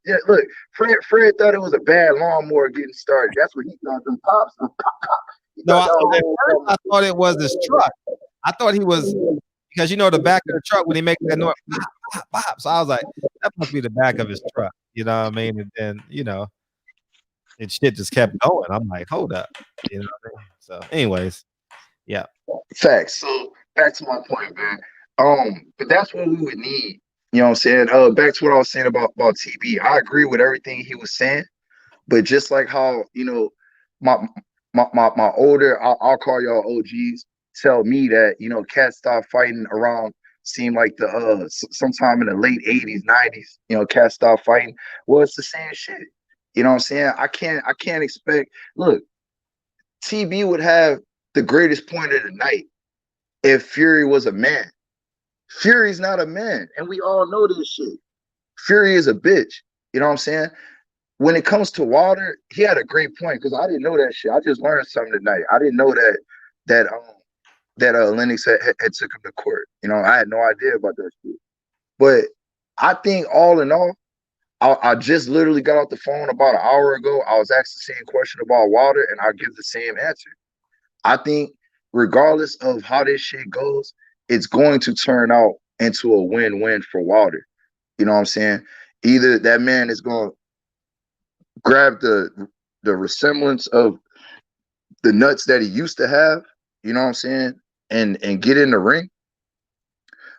thought it was a bad lawnmower getting started. That's what he thought. Them pops. No, at first I thought it was his truck. I thought he was. Because the back of the truck, when he makes that noise, pop, pop, pop. So I was like, that must be the back of his truck. You know what I mean? And then, and shit just kept going. I'm like, hold up. You know what I mean? So, anyways, yeah. Facts. So back to my point, man. But that's what we would need. You know what I'm saying? Back to what I was saying about TB. I agree with everything he was saying, but just like how, my older, I'll call y'all OGs, tell me that, cats stopped fighting around, seemed like the sometime in the late 80s, 90s, cats stopped fighting. Well, it's the same shit. You know what I'm saying? I can't expect, look, TB would have the greatest point of the night if Fury was a man. Fury's not a man, and we all know this shit. Fury is a bitch. You know what I'm saying? When it comes to Wilder, he had a great point, because I didn't know that shit. I just learned something tonight. I didn't know that Lennox had took him to court. I had no idea about that shit. But I think all in all, I just literally got off the phone about an hour ago. I was asked the same question about Wilder, and I'll give the same answer. I think regardless of how this shit goes, it's going to turn out into a win-win for Wilder. You know what I'm saying? Either that man is going to grab the resemblance of the nuts that he used to have, you know what I'm saying, and get in the ring,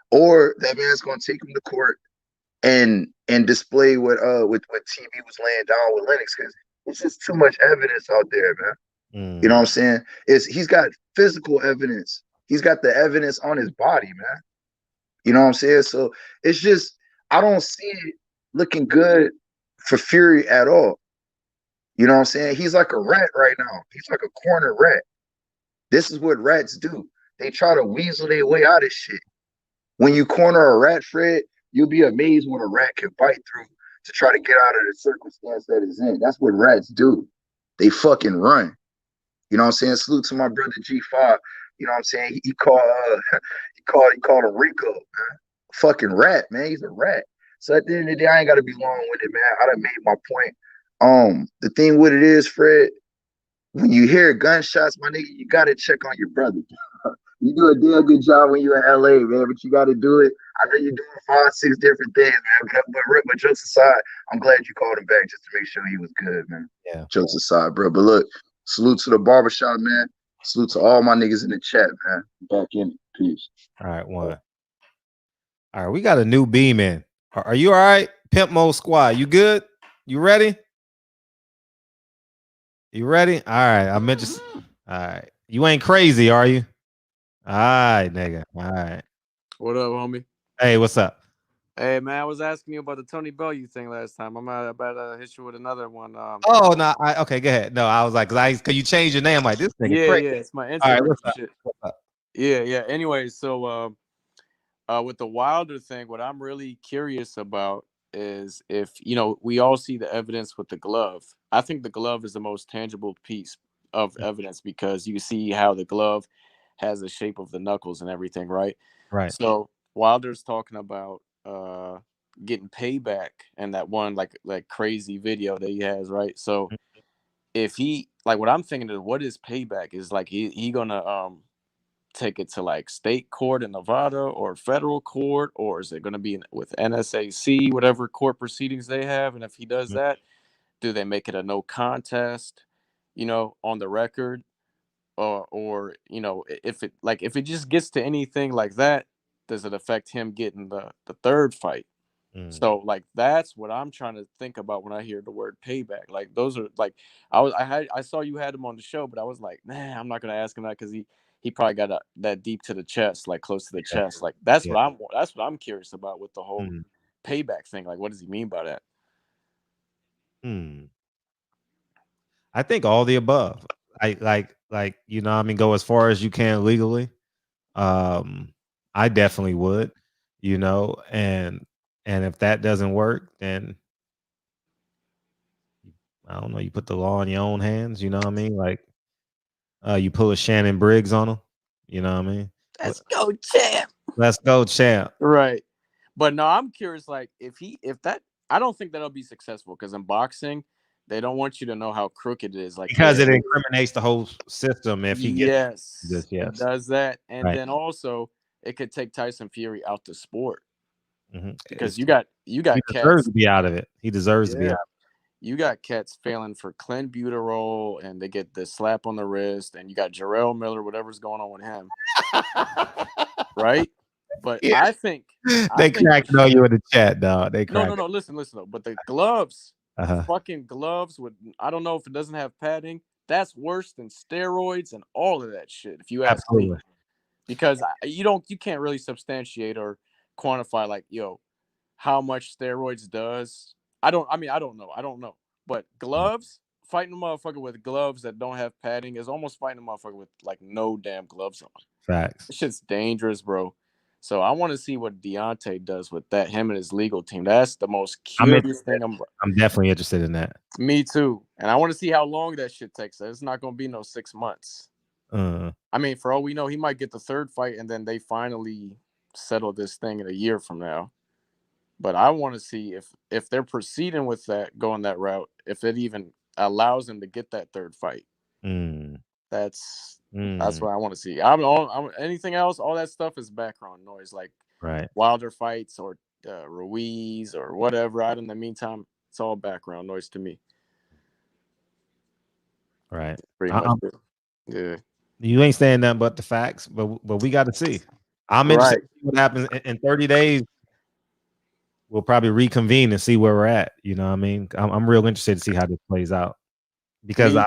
or that man's going to take him to court and display what TB was laying down with Lennox, because it's just too much evidence out there, man. You know what I'm saying? He's got physical evidence. He's got the evidence on his body, man. You know what I'm saying? So it's just, I don't see it looking good for Fury at all. You know what I'm saying? He's like a rat right now. He's like a corner rat. This is what rats do. They try to weasel their way out of shit. When you corner a rat, Fred, you'll be amazed what a rat can bite through to try to get out of the circumstance that it's in. That's what rats do. They fucking run. You know what I'm saying? Salute to my brother G5. You know what I'm saying? He called him Rico, man. Fucking rat, man. He's a rat. So at the end of the day, I ain't gotta be long with it, man. I done made my point. The thing with it is, Fred, when you hear gunshots, my nigga, you gotta check on your brother. You do a damn good job when you're in LA, man, but you gotta do it. I know you're doing 5, 6 different things, man. But jokes aside, I'm glad you called him back just to make sure he was good, man. Yeah. Jokes aside, bro. But look, salute to the barbershop, man. Salute to all my niggas in the chat, man. Back in it. Peace. All right, one. All right, we got a new beam in. Are you all right? Pimp Mode Squad, you good? You ready? You ready? All right, I meant to. All right, you ain't crazy, are you? All right, nigga. All right. What up, homie? Hey, what's up? Hey, man, I was asking you about the Tony Bellew thing last time. I'm about to hit you with another one. Oh no, okay, go ahead. No, I was like, cause you changed your name, like this nigga. Yeah, crazy. yeah, it's my Instagram. All right, what's up? Shit. What's up? Yeah. Anyway, so with the Wilder thing, what I'm really curious about is if we all see the evidence with the glove. I think the glove is the most tangible piece of evidence, because you see how the glove has the shape of the knuckles and everything, right? Right. So Wilder's talking about getting payback and that one like crazy video that he has, right? So if he like what I'm thinking is what is payback is like he gonna take it to like state court in Nevada or federal court, or is it gonna be with NSAC, whatever court proceedings they have? And if he does that, do they make it a no contest, on the record? Or if it just gets to anything like that, does it affect him getting the third fight? So like that's what I'm trying to think about when I hear the word payback. Like those are like I saw you had him on the show, but I was like, nah, I'm not gonna ask him that because he probably got that deep to the chest, like close to the chest. Like that's what I'm curious about with the whole payback thing. Like what does he mean by that? I think all the above. I like go as far as you can legally. I definitely would, and if that doesn't work, then I don't know, you put the law in your own hands, you know what I mean? Like you pull a Shannon Briggs on him, you know what I mean? Let's go, champ. Let's go, champ. Right. But no, I'm curious, like if that I don't think that'll be successful because in boxing, they don't want you to know how crooked it is. Like because it incriminates the whole system if he gets this. It does that. And Right. then also it could take Tyson Fury out the sport. Because you He got deserves cats. to be out of it. He deserves to be out. You got cats failing for clenbuterol and they get the slap on the wrist, and you got Jarrell Miller, whatever's going on with him. Right? But I think They cracking on you in the chat, dog. They No, cracking. listen though. But the gloves, Uh-huh. fucking gloves with I don't know if it doesn't have padding. That's worse than steroids and all of that shit, if you ask me. Absolutely. Because you can't really substantiate or quantify like, how much steroids does. I don't know. But gloves, fighting a motherfucker with gloves that don't have padding is almost fighting a motherfucker with like no damn gloves on. Facts. This shit's dangerous, bro. So I want to see what Deontay does with that, him and his legal team. That's the most curious thing. I'm definitely interested in that. Me too. And I want to see how long that shit takes. It's not going to be no 6 months. I mean, for all we know, he might get the third fight and then they finally settle this thing in a year from now. But I want to see if they're proceeding with that, going that route, if it even allows him to get that third fight. That's what I want to see. I'm anything else, all that stuff is background noise, like right. Wilder fights or Ruiz or whatever. In the meantime, it's all background noise to me. Right. Pretty much it. Yeah. You ain't saying nothing but the facts, but we got to see. I'm interested to see what happens in 30 days. We'll probably reconvene and see where we're at. You know what I mean? I'm real interested to see how this plays out because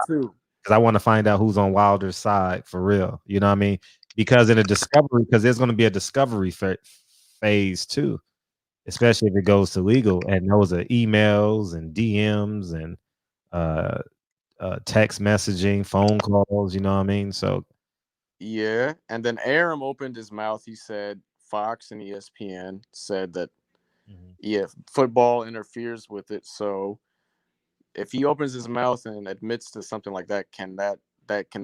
I want to find out who's on Wilder's side for real. You know what I mean? Because there's going to be a discovery phase too, especially if it goes to legal, and those are emails and DMs and text messaging, phone calls. You know what I mean? So yeah, and then Aram opened his mouth. He said Fox and ESPN said that football interferes with it. So if he opens his mouth and admits to something like that, can they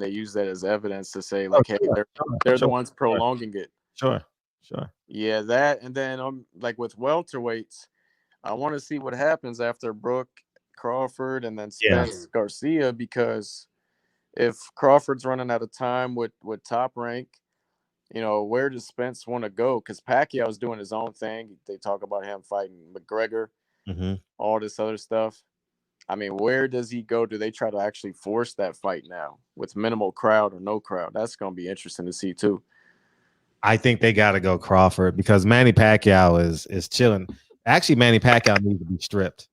use that as evidence to say like, hey, they're the ones prolonging it? Sure. Yeah, that, and then like with welterweights, I want to see what happens after Brooke, Crawford, and then Spence Garcia, because if Crawford's running out of time with Top Rank, where does Spence want to go? Because Pacquiao's doing his own thing. They talk about him fighting McGregor, all this other stuff. I mean, where does he go? Do they try to actually force that fight now with minimal crowd or no crowd? That's going to be interesting to see too. I think they got to go Crawford because Manny Pacquiao is chilling. Actually, Manny Pacquiao needs to be stripped.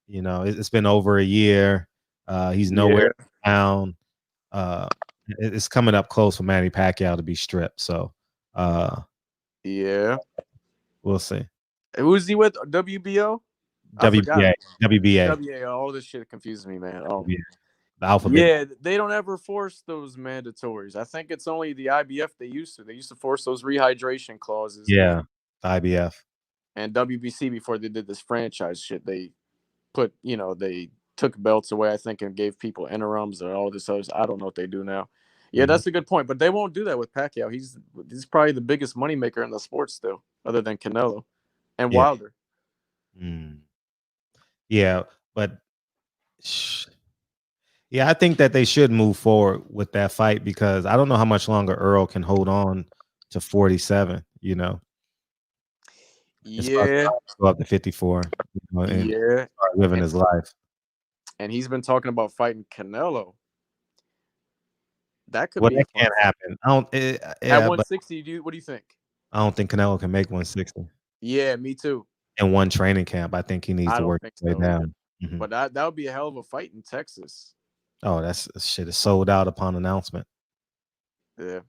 It's been over a year. He's nowhere down. It's coming up close for Manny Pacquiao to be stripped. So, we'll see. Who's he with? WBO? WBA. All this shit confuses me, man. Oh, yeah. The alphabet. Yeah, they don't ever force those mandatories. I think it's only the IBF they used to. They used to force those rehydration clauses. Yeah, the IBF. And WBC, before they did this franchise shit, they put, they took belts away, I think, and gave people interims or all this other. I don't know what they do now. Yeah, that's a good point. But they won't do that with Pacquiao. He's probably the biggest moneymaker in the sport still, other than Canelo and Wilder. Yeah, but yeah, I think that they should move forward with that fight because I don't know how much longer Errol can hold on to 47. You know, Yeah, go up to 54. You know, and yeah, start living his life. and he's been talking about fighting Canelo. That could Well, be a that fun can't fight. happen. I don't. At Yeah, but 160, what do you think? I don't think Canelo can make 160 Yeah, me too. in one training camp. I think he needs I to don't work think his way so either. down. Mhm. But that would be a hell of a fight in Texas. Oh, that's shit is sold out upon announcement. Yeah.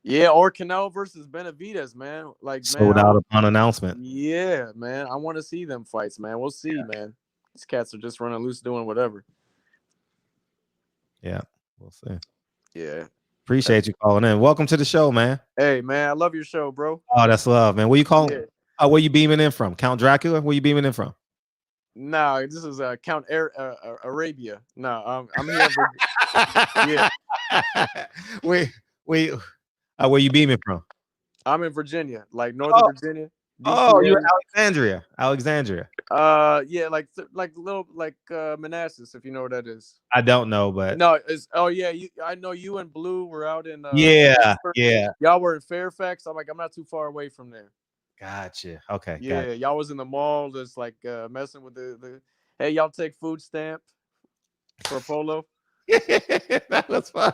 Yeah, or Canelo versus Benavidez, man. Like, man, Sold out upon announcement. yeah, man. I want to see them fights, man. We'll see, man. These cats are just running loose doing whatever. Yeah, we'll see. Yeah. Appreciate you calling in. Welcome to the show, man. Hey, man, I love your show, bro. Oh, that's love, man. Where you calling? Yeah. Oh, where you beaming in from? Count Dracula? Where you beaming in from? Nah, this is Count Arabia. No, I'm here. Yeah. Where you beaming from? I'm in Virginia, like Northern Virginia. Oh, DC you're area. Alexandria. Alexandria. Yeah, like little like Manassas, if you know where that is. I don't know, but No, it's yeah. I know you and Blue were out in yeah. Y'all were in Fairfax. I'm like, I'm not too far away from there. Gotcha. Okay. Yeah, y'all was in the mall, just like messing with the. Hey, y'all take food stamp for a polo. That was fun.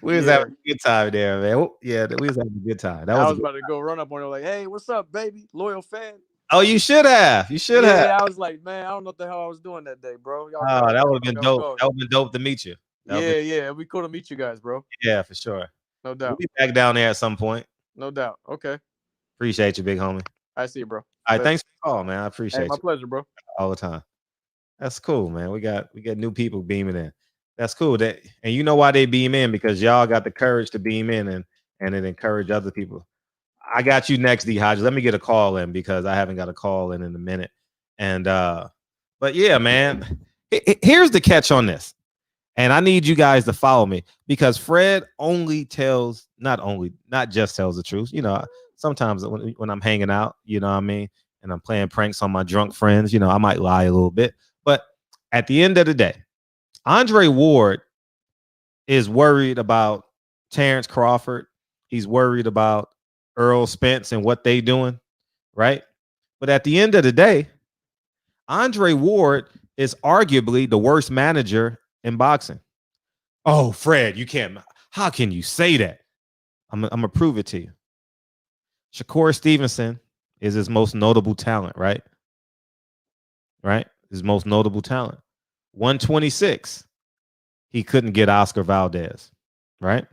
We was having a good time there, man. Yeah, we was having a good time. I was about to go run up on her like, "Hey, what's up, baby? Loyal fan." Oh, you should have. You should have. Yeah, I was like, man, I don't know what the hell I was doing that day, bro. Oh, that would have been dope. That would have been dope to meet you. Yeah, it'd be cool to meet you guys, bro. Yeah, for sure. No doubt. We'll be back down there at some point. No doubt. Okay. Appreciate you, big homie. I see you, bro. All right, thanks for the call, man. I appreciate Hey, my you. pleasure, bro. All the time. That's cool, man. We got new people beaming in. That's cool. And you know why they beam in? Because y'all got the courage to beam in and it encourage other people. I got you next, D Hodge. Let me get a call in because I haven't got a call in a minute. And but yeah, man. Here's the catch on this. And I need you guys to follow me because Fred not just tells the truth. You know, sometimes when I'm hanging out, you know what I mean, and I'm playing pranks on my drunk friends, you know, I might lie a little bit. But at the end of the day, Andre Ward is worried about Terence Crawford. He's worried about Errol Spence and what they doing, right? But at the end of the day, Andre Ward is arguably the worst manager in boxing. Oh, Fred, you can't. How can you say that? I'm gonna prove it to you. Shakur Stevenson is his most notable talent, right? Right? His most notable talent. 126. He couldn't get Oscar Valdez, right?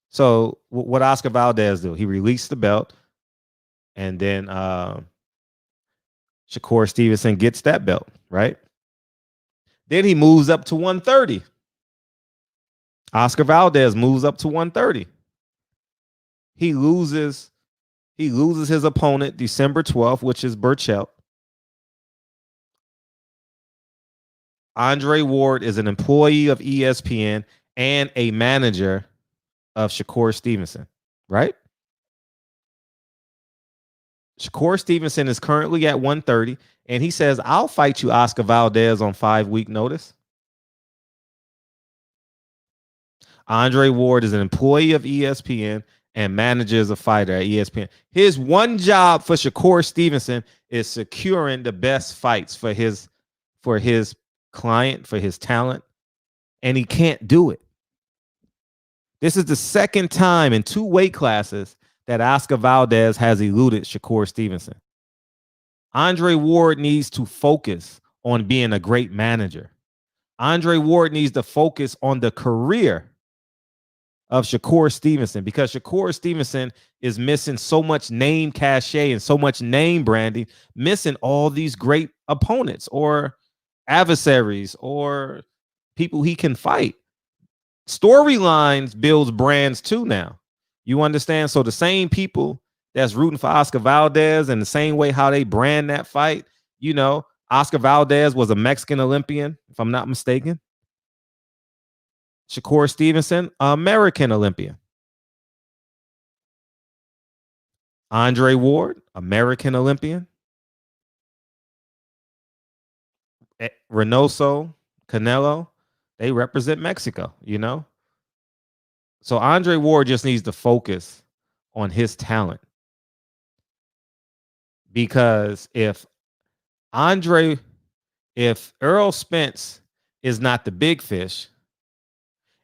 So what Oscar Valdez do? He released the belt, and then Shakur Stevenson gets that belt, right? Then he moves up to 130. Oscar Valdez moves up to 130. He loses his opponent December 12th, which is Burchell. Andre Ward is an employee of ESPN and a manager of Shakur Stevenson, right? Shakur Stevenson is currently at 130, and he says, I'll fight you, Oscar Valdez, on 5-week notice. Andre Ward is an employee of ESPN and manages a fighter at ESPN. His one job for Shakur Stevenson is securing the best fights for his client, for his talent, and he can't do it. This is the second time in 2 weight classes that Oscar Valdez has eluded Shakur Stevenson. Andre Ward needs to focus on being a great manager. Andre Ward needs to focus on the career of Shakur Stevenson because Shakur Stevenson is missing so much name cachet and so much name branding, missing all these great opponents or adversaries or people he can fight. Storylines builds brands too now. You understand? So the same people that's rooting for Oscar Valdez and the same way how they brand that fight, you know, Oscar Valdez was a Mexican Olympian, if I'm not mistaken. Shakur Stevenson, American Olympian. Andre Ward, American Olympian. Reynoso, Canelo, they represent Mexico, you know? So Andre Ward just needs to focus on his talent. Because if Errol Spence is not the big fish,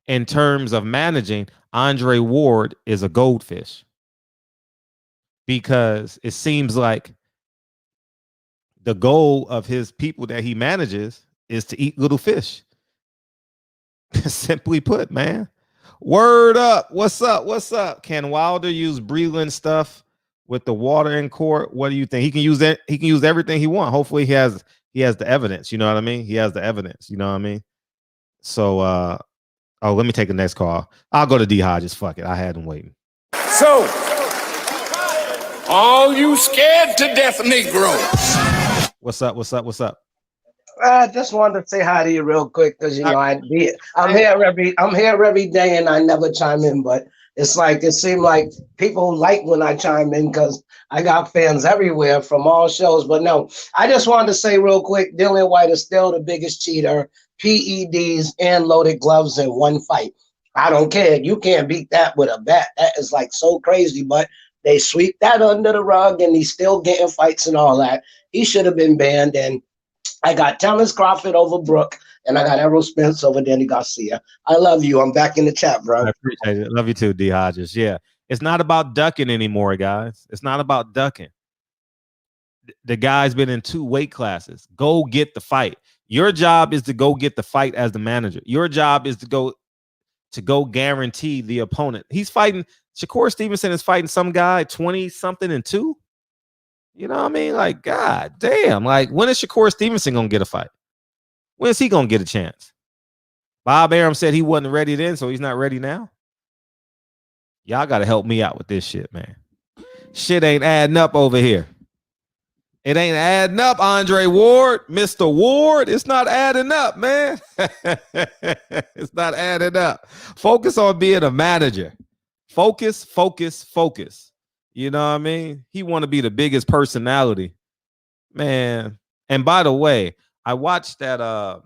in terms of managing, Andre Ward is a goldfish. Because it seems like the goal of his people that he manages is to eat little fish. Simply put, man. Word up. What's up? What's up? Can Wilder use Breland stuff with the water in court? What do you think? He can use that. He can use everything he wants. Hopefully he has the evidence. You know what I mean? He has the evidence. You know what I mean? So let me take the next call. I'll go to D Hodges. Fuck it. I had him waiting. So, all you scared to death Negroes. What's up? What's up? What's up? I just wanted to say hi to you real quick because you know I'm here every day and I never chime in, but it's like it seemed like people like when I chime in because I got fans everywhere from all shows. But no, I just wanted to say real quick, Dillian White is still the biggest cheater. PEDs and loaded gloves in one fight. I don't care. You can't beat that with a bat. That is like so crazy, but they sweep that under the rug and he's still getting fights and all that. He should have been banned. And I got Terence Crawford over Brooke, and I got Errol Spence over Danny Garcia. I love you. I'm back in the chat, bro. I appreciate it. Love you too, D Hodges. Yeah. It's not about ducking anymore, guys. It's not about ducking. The guy's been in 2 weight classes. Go get the fight. Your job is to go get the fight as the manager. Your job is to go guarantee the opponent. He's fighting. Shakur Stevenson is fighting some guy 20-something and 2. You know what I mean? Like, God damn. Like, when is Shakur Stevenson going to get a fight? When is he going to get a chance? Bob Arum said he wasn't ready then, so he's not ready now. Y'all got to help me out with this shit, man. Shit ain't adding up over here. It ain't adding up, Andre Ward. Mr. Ward, it's not adding up, man. It's not adding up. Focus on being a manager. Focus, focus, focus. You know what I mean? He want to be the biggest personality. Man. And by the way, I watched that I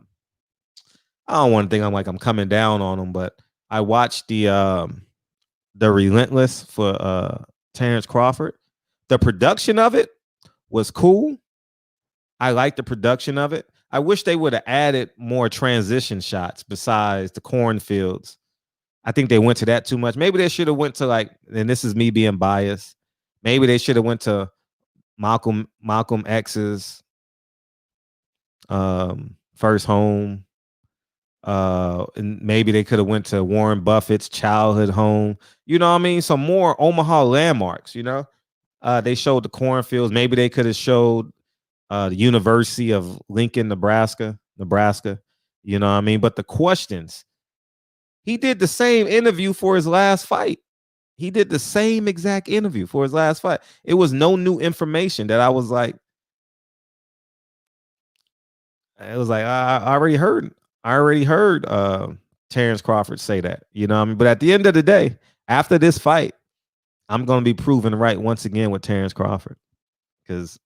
don't want to think I'm coming down on him, but I watched the Relentless for Terence Crawford. The production of it was cool. I like the production of it. I wish they would have added more transition shots besides the cornfields. I think they went to that too much. Maybe they should have went to and this is me being biased. Maybe they should have went to Malcolm X's first home. And maybe they could have went to Warren Buffett's childhood home. You know what I mean? Some more Omaha landmarks, you know? They showed the cornfields. Maybe they could have showed the University of Lincoln, Nebraska. You know what I mean? But the questions, he did the same interview for his last fight. He did the same exact interview for his last fight. It was no new information that I was like, it was like, I already heard Terence Crawford say that, you know what I mean? But at the end of the day, after this fight, I'm going to be proven right once again with Terence Crawford because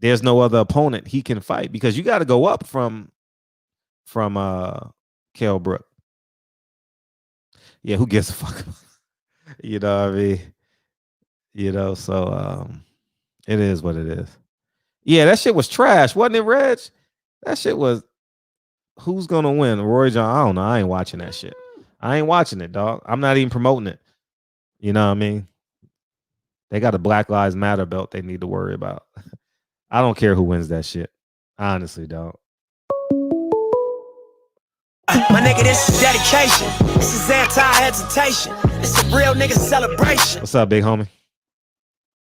there's no other opponent he can fight because you got to go up from Kell Brook. Yeah, who gives a fuck? You know what I mean? You know, so it is what it is. Yeah, that shit was trash, wasn't it, Reg? That shit was who's gonna win? Roy John? I don't know. I ain't watching that shit. I ain't watching it, dog. I'm not even promoting it. You know what I mean? They got a Black Lives Matter belt they need to worry about. I don't care who wins that shit. I honestly don't. My nigga, this is dedication. This is anti-hesitation. It's a real nigga celebration. What's up, big homie?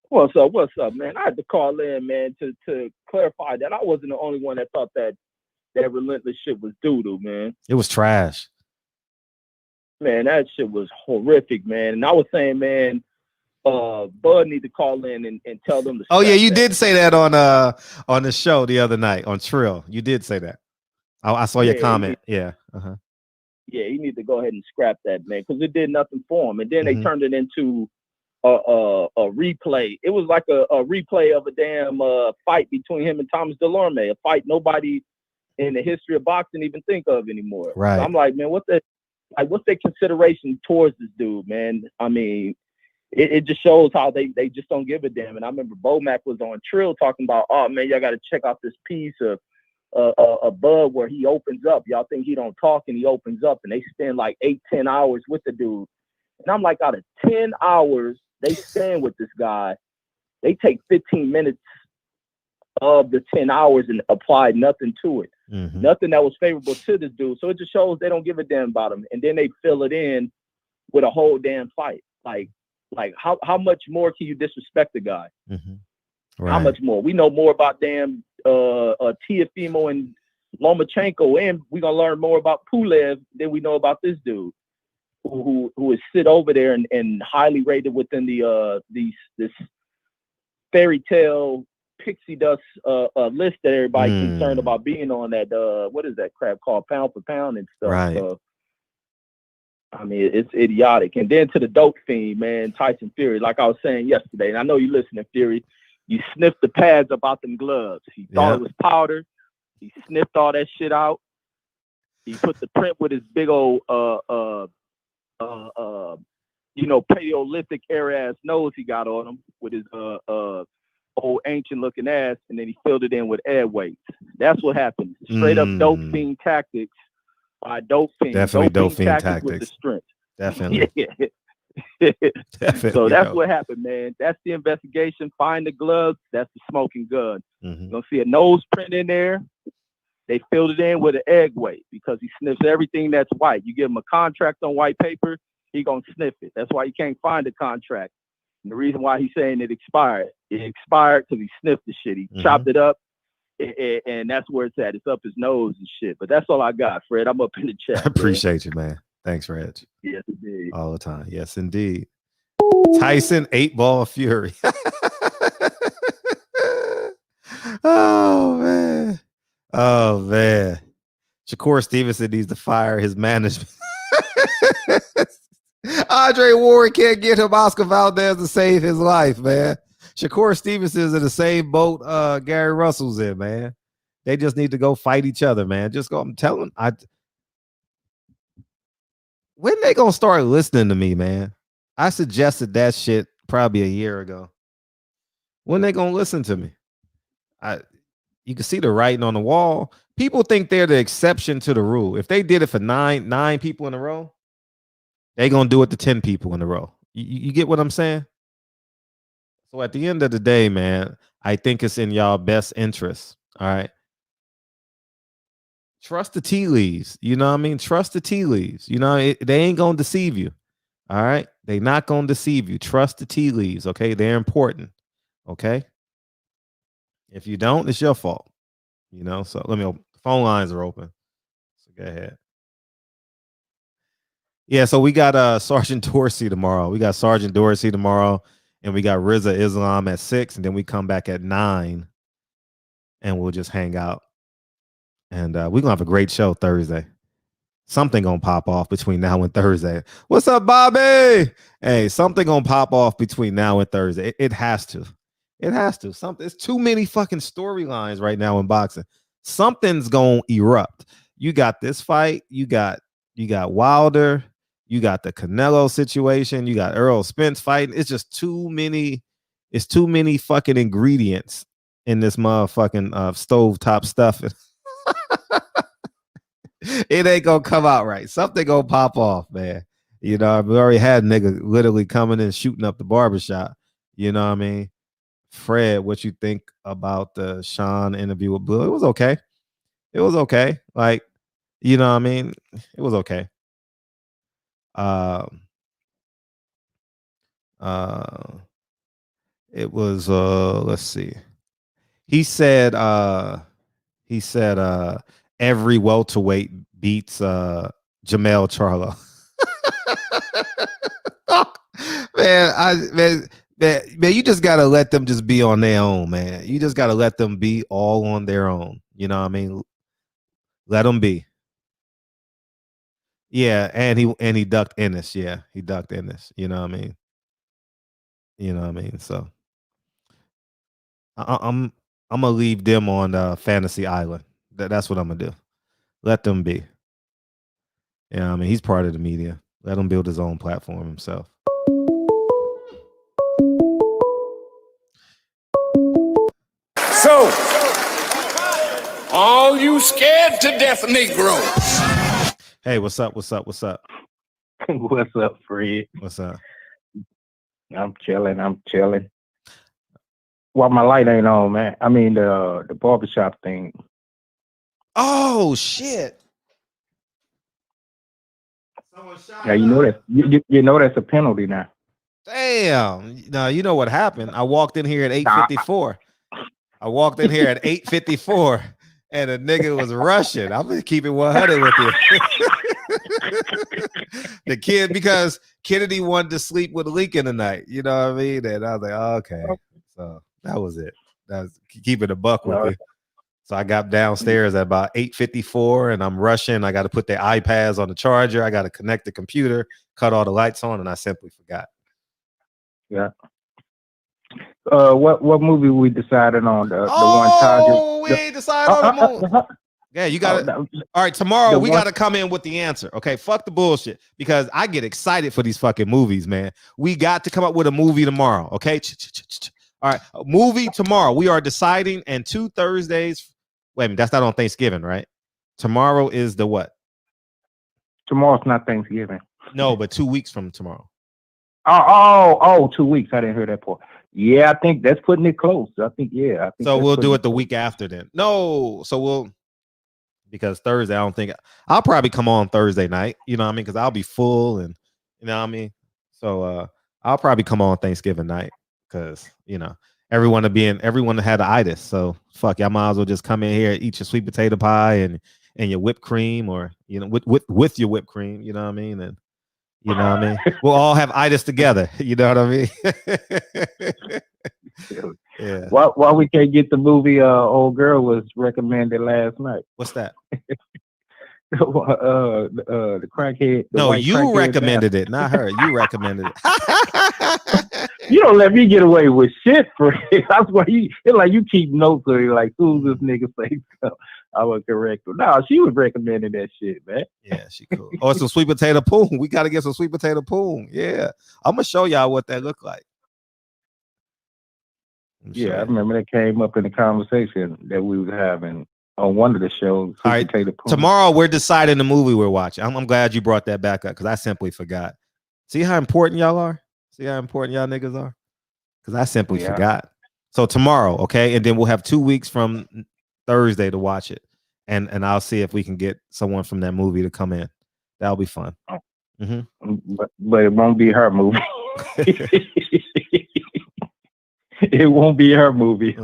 What's up, man? I had to call in, man, to clarify that I wasn't the only one that thought that Relentless shit was doo-doo, man. It was trash. Man, that shit was horrific, man. And I was saying, man, Bud need to call in and tell them to. Oh yeah, you did say that on the show the other night on Trill. You did say that. I saw your comment. Yeah. Uh-huh. Yeah, he need to go ahead and scrap that, man, because it did nothing for him. And then they turned it into a replay. It was like a replay of a damn fight between him and Thomas Delorme, a fight nobody in the history of boxing even think of anymore. Right. So I'm like, man, what's their consideration towards this dude, man? I mean, it just shows how they just don't give a damn. And I remember Bomac was on Trill talking about, oh man, y'all got to check out this piece of Bud where he opens up. Y'all think he don't talk and he opens up, and they spend like 8-10 hours with the dude. And I'm like, out of 10 hours they spend with this guy, they take 15 minutes of the 10 hours and apply nothing to it. Mm-hmm. Nothing that was favorable to this dude. So it just shows they don't give a damn about him. And then they fill it in with a whole damn fight. Like how much more can you disrespect the guy? Mm-hmm. Right. How much more? We know more about damn Tiafimo and Lomachenko, and we're gonna learn more about Pulev than we know about this dude who is sit over there and highly rated within the this fairy tale pixie dust list that everybody's concerned about being on that what is that crap called pound for pound and stuff. Right. I mean, it's idiotic. And then to the dope fiend, man, Tyson Fury, like I was saying yesterday, and I know you listening, Fury, you sniffed the pads about them gloves. He thought it was powder. He sniffed all that shit out. He put the print with his big old Paleolithic era ass nose he got on him with his old ancient looking ass, and then he filled it in with air weights. That's what happened. Straight up dope fiend tactics by dope fiend. Definitely dope fiend tactics with the strength. Definitely. Definitely. So that's what happened, man. That's the investigation. Find the gloves. That's the smoking gun. Mm-hmm. You're gonna see a nose print in there. They filled it in with an egg weight because he sniffs everything that's white. You give him a contract on white paper, he gonna sniff it. That's why you can't find the contract. And the reason why he's saying it expired because he sniffed the shit. He chopped it up, and that's where it's at. It's up his nose and shit. But that's all I got, Fred. I'm up in the chat. I appreciate you, man. Thanks, Reg. Yes, indeed. All the time. Yes, indeed. Tyson 8-Ball Fury. Oh, man. Oh, man. Shakur Stevenson needs to fire his management. Andre Ward can't get him Oscar Valdez to save his life, man. Shakur Stevenson's in the same boat Gary Russell's in, man. They just need to go fight each other, man. Just go. I'm telling. When they gonna start listening to me, man? I suggested that shit probably a year ago. When they gonna listen to me? You can see the writing on the wall. People think they're the exception to the rule. If they did it for nine people in a row, they gonna do it to 10 people in a row. You get what I'm saying? So at the end of the day, man, I think it's in y'all best interest. All right. Trust the tea leaves. You know what I mean? Trust the tea leaves. You know, they ain't going to deceive you. All right? They not going to deceive you. Trust the tea leaves, okay? They're important, okay? If you don't, it's your fault. You know, so phone lines are open. So go ahead. Yeah, so we got Sergeant Dorsey tomorrow. We got Sergeant Dorsey tomorrow, and we got Rizza Islam at 6, and then we come back at 9, and we'll just hang out. And we're gonna have a great show Thursday. Something gonna pop off between now and Thursday. What's up, Bobby? Hey, something gonna pop off between now and Thursday. It has to. It has to. It's too many fucking storylines right now in boxing. Something's gonna erupt. You got this fight. You got Wilder. You got the Canelo situation. You got Errol Spence fighting. It's just too many. It's too many fucking ingredients in this motherfucking stovetop stuff. It ain't gonna come out right. Something gonna pop off, man. You know, I've already had nigga literally coming in shooting up the barbershop. You know what I mean? Fred, what you think about the Sean interview with Blue? It was okay. It was okay. Like, you know what I mean? It was okay. It was let's see. He said every welterweight beats Jamel Charlo. Man, you just gotta let them just be on their own, man. You just gotta let them be all on their own. You know what I mean? Let them be. Yeah, and he ducked Ennis. Yeah, he ducked Ennis. You know what I mean? You know what I mean? So I'm gonna leave them on Fantasy Island. That's what I'm gonna do. Let them be. You know what I mean? He's part of the media. Let him build his own platform himself. So, all you scared to death Negroes. Hey, what's up? What's up? What's up? What's up, Fred? What's up? I'm chilling. Well, my light ain't on, man. I mean the barbershop thing. Oh shit! Yeah, you know that you know that's a penalty now. Damn. Now you know what happened. I walked in here at 8:54. I walked in here at 8:54, and a nigga was rushing. I'm gonna keep it 100 with you. The kid, because Kennedy wanted to sleep with Lincoln tonight. You know what I mean? And I was like, oh, okay. So that was it. That was keeping a buck with you. So I got downstairs at about 8:54, and I'm rushing. I got to put the iPads on the charger. I got to connect the computer, cut all the lights on, and I simply forgot. Yeah. What movie we decided on? The one we ain't decided on the movie. Yeah, you got to. All right, tomorrow we got to come in with the answer. Okay, fuck the bullshit, because I get excited for these fucking movies, man. We got to come up with a movie tomorrow. Okay. All right, a movie tomorrow. We are deciding, and 2 Thursdays. Wait a minute, that's not on Thanksgiving, right? Tomorrow is the what? Tomorrow's not Thanksgiving. No, but 2 weeks from tomorrow. Oh, 2 weeks. I didn't hear that part. Yeah, I think that's putting it close. I think So we'll do it the week after then. No, so because Thursday, I don't think I'll probably come on Thursday night. You know what I mean? Because I'll be full, and you know what I mean. So I'll probably come on Thanksgiving night because everyone had the itis. So fuck, y'all might as well just come in here, eat your sweet potato pie and your whipped cream, or with your whipped cream. You know what I mean? And you know what I mean? We'll all have itis together. You know what I mean? Yeah. Why we can't get the movie Old Girl was recommended last night? What's that? The crackhead. No, you recommended it, not her. You recommended it. You don't let me get away with shit, for it. That's why it's like you keep notes of it. Like, soon as this nigga say stuff, I will correct her. No, she was recommending that shit, man. Yeah, she cool. Or some sweet potato poon. We got to get some sweet potato poon. Yeah, I'm gonna show y'all what that look like. Yeah, I remember that came up in the conversation that we was having on one of the shows. All right, tomorrow we're deciding the movie we're watching. I'm glad you brought that back up, because I simply forgot. See how important y'all are? See how important y'all niggas are? Because I simply forgot. So tomorrow, okay, and then we'll have 2 weeks from Thursday to watch it, and I'll see if we can get someone from that movie to come in. That'll be fun. But it won't be her movie. It won't be her movie.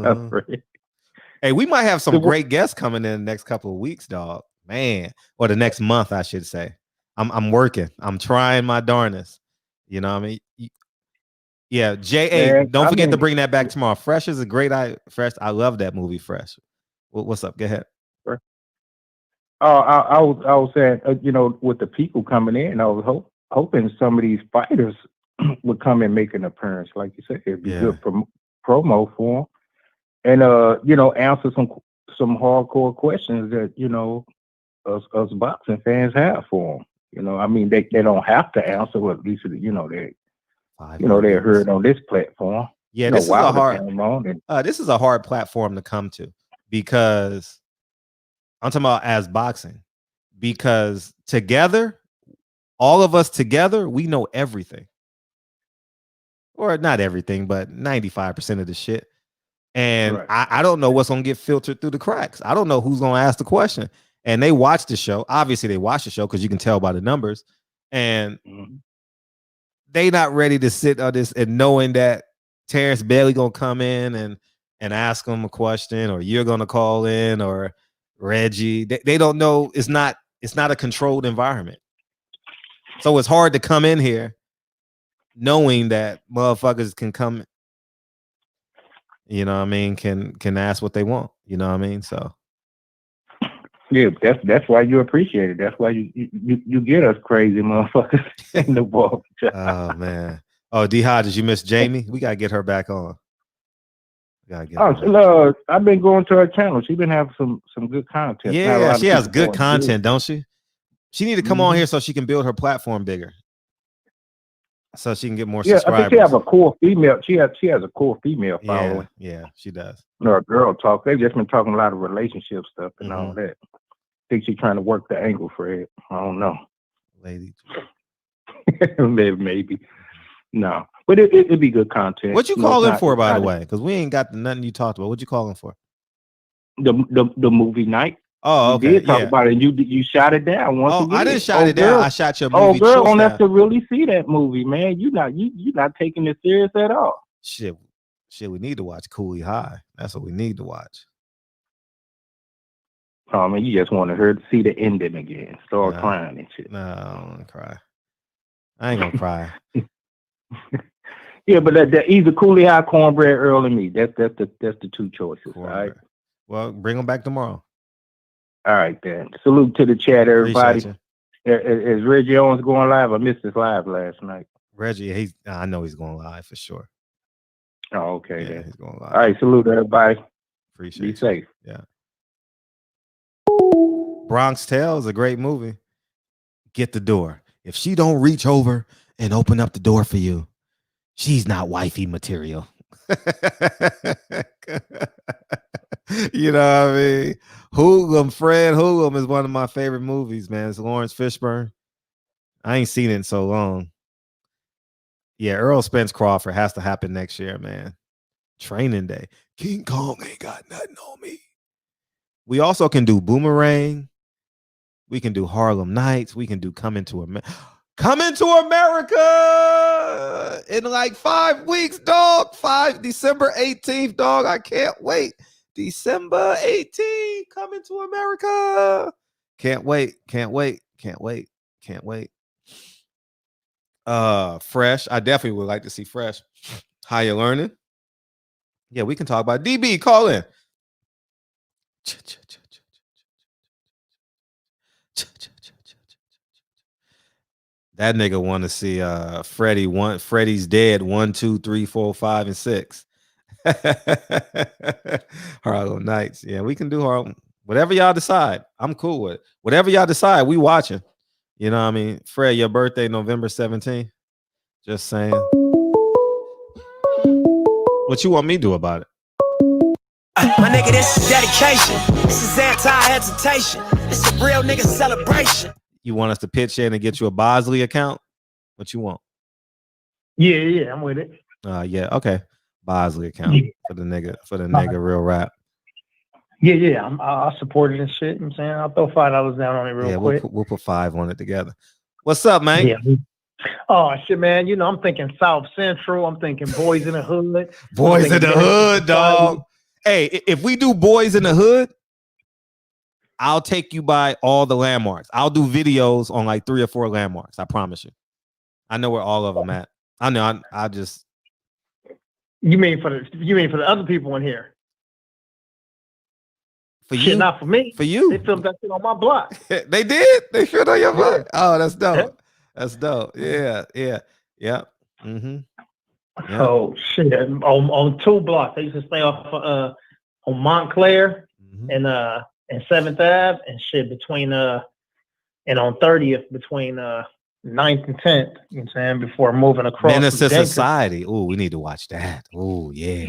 Hey, we might have some great guests coming in the next couple of weeks, dog. Man, or the next month, I should say. I'm working. I'm trying my darnest. You know what I mean? Yeah, J.A. Don't forget to bring that back tomorrow. Fresh is a great Fresh. I love that movie, Fresh. What's up? Go ahead. I was saying, with the people coming in, I was hoping some of these fighters would come and make an appearance. Like you said, it'd be good promo for them, and answer some hardcore questions that us boxing fans have for them. I mean, they don't have to answer, but at least they're heard on this platform. Yeah, this is a hard platform to come to, because I'm talking about as boxing, because together, all of us together, we know everything. Or not everything, but 95% of the shit. And I don't know what's going to get filtered through the cracks. I don't know who's going to ask the question. And they watch the show. Obviously, they watch the show because you can tell by the numbers. And they not ready to sit on this and knowing that Terence Bailey going to come in and ask them a question, or you're going to call in, or Reggie. They don't know. It's not a controlled environment. So it's hard to come in here knowing that motherfuckers can come, you know what I mean, can ask what they want, you know what I mean? So yeah, that's why you appreciate it. That's why you get us crazy motherfuckers in the ball. Oh man. Oh, D-Hod, did you miss Jamie? We gotta get her back on. I've been going to her channel. She's been having some good content. Yeah, she has good content, don't she? She need to come on here so she can build her platform bigger, so she can get more subscribers. I think she have a core female. She has a core female following. Yeah, she does. No, girl talk. They've just been talking a lot of relationship stuff and all that. I think she's trying to work the angle for it. I don't know, lady. Maybe. No, but it'd be good content. What you calling for, by the way? Because we ain't got nothing you talked about. What you calling for? The movie night. Oh, okay. You did talk about it. And you shot it down once again. I didn't shot it down. I shot your movie. Oh, girl, don't have to really see that movie, man. You not taking it serious at all. Shit. We need to watch Cooley High. That's what we need to watch. Oh man, you just wanted her to see the ending again. Start crying and shit. No, I don't want to cry. I ain't gonna cry. Yeah, but that either Cooley High, Cornbread, Earl, and me. That's the two choices. All right. Well, bring them back tomorrow. All right, then. Salute to the chat, everybody. Is Reggie Owens going live? I missed his live last night. Reggie, I know he's going live for sure. Oh, okay. Then. He's going live. All right, salute everybody. Appreciate Be safe. Yeah. Bronx Tale is a great movie. Get the door. If she don't reach over and open up the door for you, she's not wifey material. You know what I mean? Fred Hoogum is one of my favorite movies, man. It's Lawrence Fishburne. I ain't seen it in so long. Yeah, Errol Spence Crawford has to happen next year, man. Training Day. King Kong ain't got nothing on me. We also can do Boomerang. We can do Harlem Nights. We can do Coming to America. Coming to America in like 5 weeks, dog. December 18th, dog. I can't wait. December 18th, Coming to America. Can't wait. Fresh. I definitely would like to see Fresh. How you learning? Yeah, we can talk about DB. Call in. That nigga want to see Freddie's Dead 1, 2, 3, 4, 5, and 6. Harlem Nights. Yeah, we can do Harlem. Whatever y'all decide, I'm cool with it. Whatever y'all decide, we watching. You know what I mean? Fred, your birthday November 17th. Just saying. What you want me to do about it? My nigga, this is dedication. This is anti-hesitation. This is a real nigga celebration. You want us to pitch in and get you a Bosley account? What you want? Yeah, I'm with it. Yeah, okay. Bosley account for the nigga real rap. Yeah, I'll support it and shit. You know what I'm saying, I'll throw $5 down on it real quick. We'll put 5 on it together. What's up, man? Yeah. Oh shit, man. You know, I'm thinking South Central. I'm thinking Boys in the Hood. Boys in the Hood, dog. Hey, if we do Boys in the Hood, I'll take you by all the landmarks. I'll do videos on like 3 or 4 landmarks. I promise you. I know where all of them at. I know. I just. You mean for the other people in here? For shit, you? not for me. For you? They filmed that shit on my block. They did? They shit on your block? Oh, that's dope. That's dope. Yeah. Mm-hmm. Yeah. Oh shit! On 2 blocks, they used to stay off on Montclair and 7th Ave and shit between and on 30th between 9th and 10th. You know what I'm saying, before moving across. Menace to Society. Oh, we need to watch that. Oh yeah.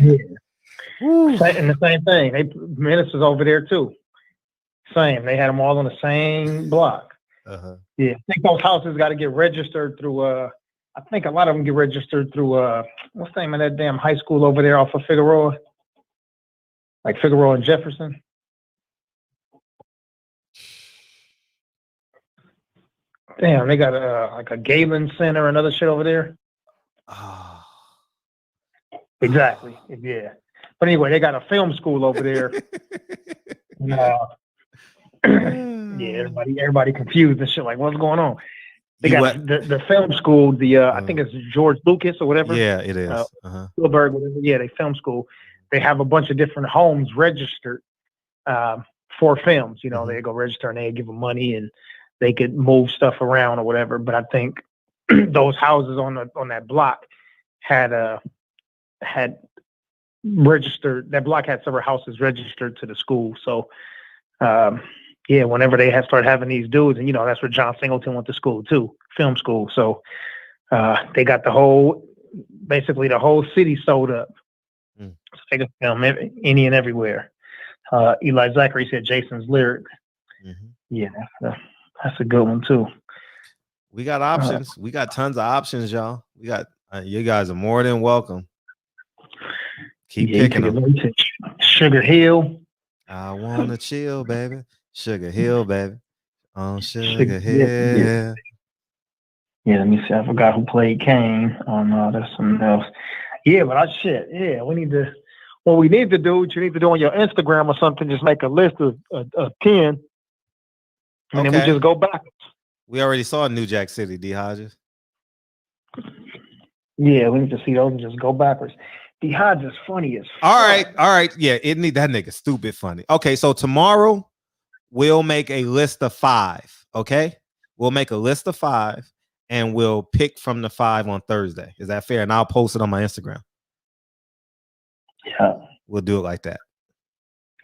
And the same thing. Menace was over there too. Same. They had them all on the same block. Yeah, I think those houses got to get registered through. I think a lot of them get registered through. What's the name of that damn high school over there off of Figueroa? Like Figueroa and Jefferson. Damn, they got like a Galen Center and other shit over there. Exactly. Yeah. But anyway, they got a film school over there. Yeah, everybody confused and shit. Like, what's going on? They got the film school. I think it's George Lucas or whatever. Yeah, it is. Spielberg, whatever. Yeah, they film school. They have a bunch of different homes registered for films. You know, they go register and they give them money and they could move stuff around or whatever. But I think those houses on that block, had registered. That block had several houses registered to the school. So yeah, whenever they started having these dudes, and that's where John Singleton went to school too, film school. So they got basically the whole city sold up. So they could film any and everywhere. Eli Zachary said Jason's lyric. Yeah, that's a good one too. We got options. We got tons of options, y'all. We got you guys are more than welcome. Keep picking them. Sugar Hill. I wanna chill, baby. Sugar Hill, baby. On Sugar Hill. Yeah, let me see. I forgot who played Kane. Oh no, that's something else. Yeah, but we need to. What we need to do, what you need to do on your Instagram or something, just make a list of 10, and then we just go back. We already saw New Jack City, D. Hodges. Yeah, we need to see those and just go backwards. D. Hodges funny as fuck. All right. Yeah, that nigga stupid funny. Okay, so tomorrow we'll make a list of 5. Okay, we'll make a list of 5, and we'll pick from the 5 on Thursday. Is that fair? And I'll post it on my Instagram. Yeah, we'll do it like that.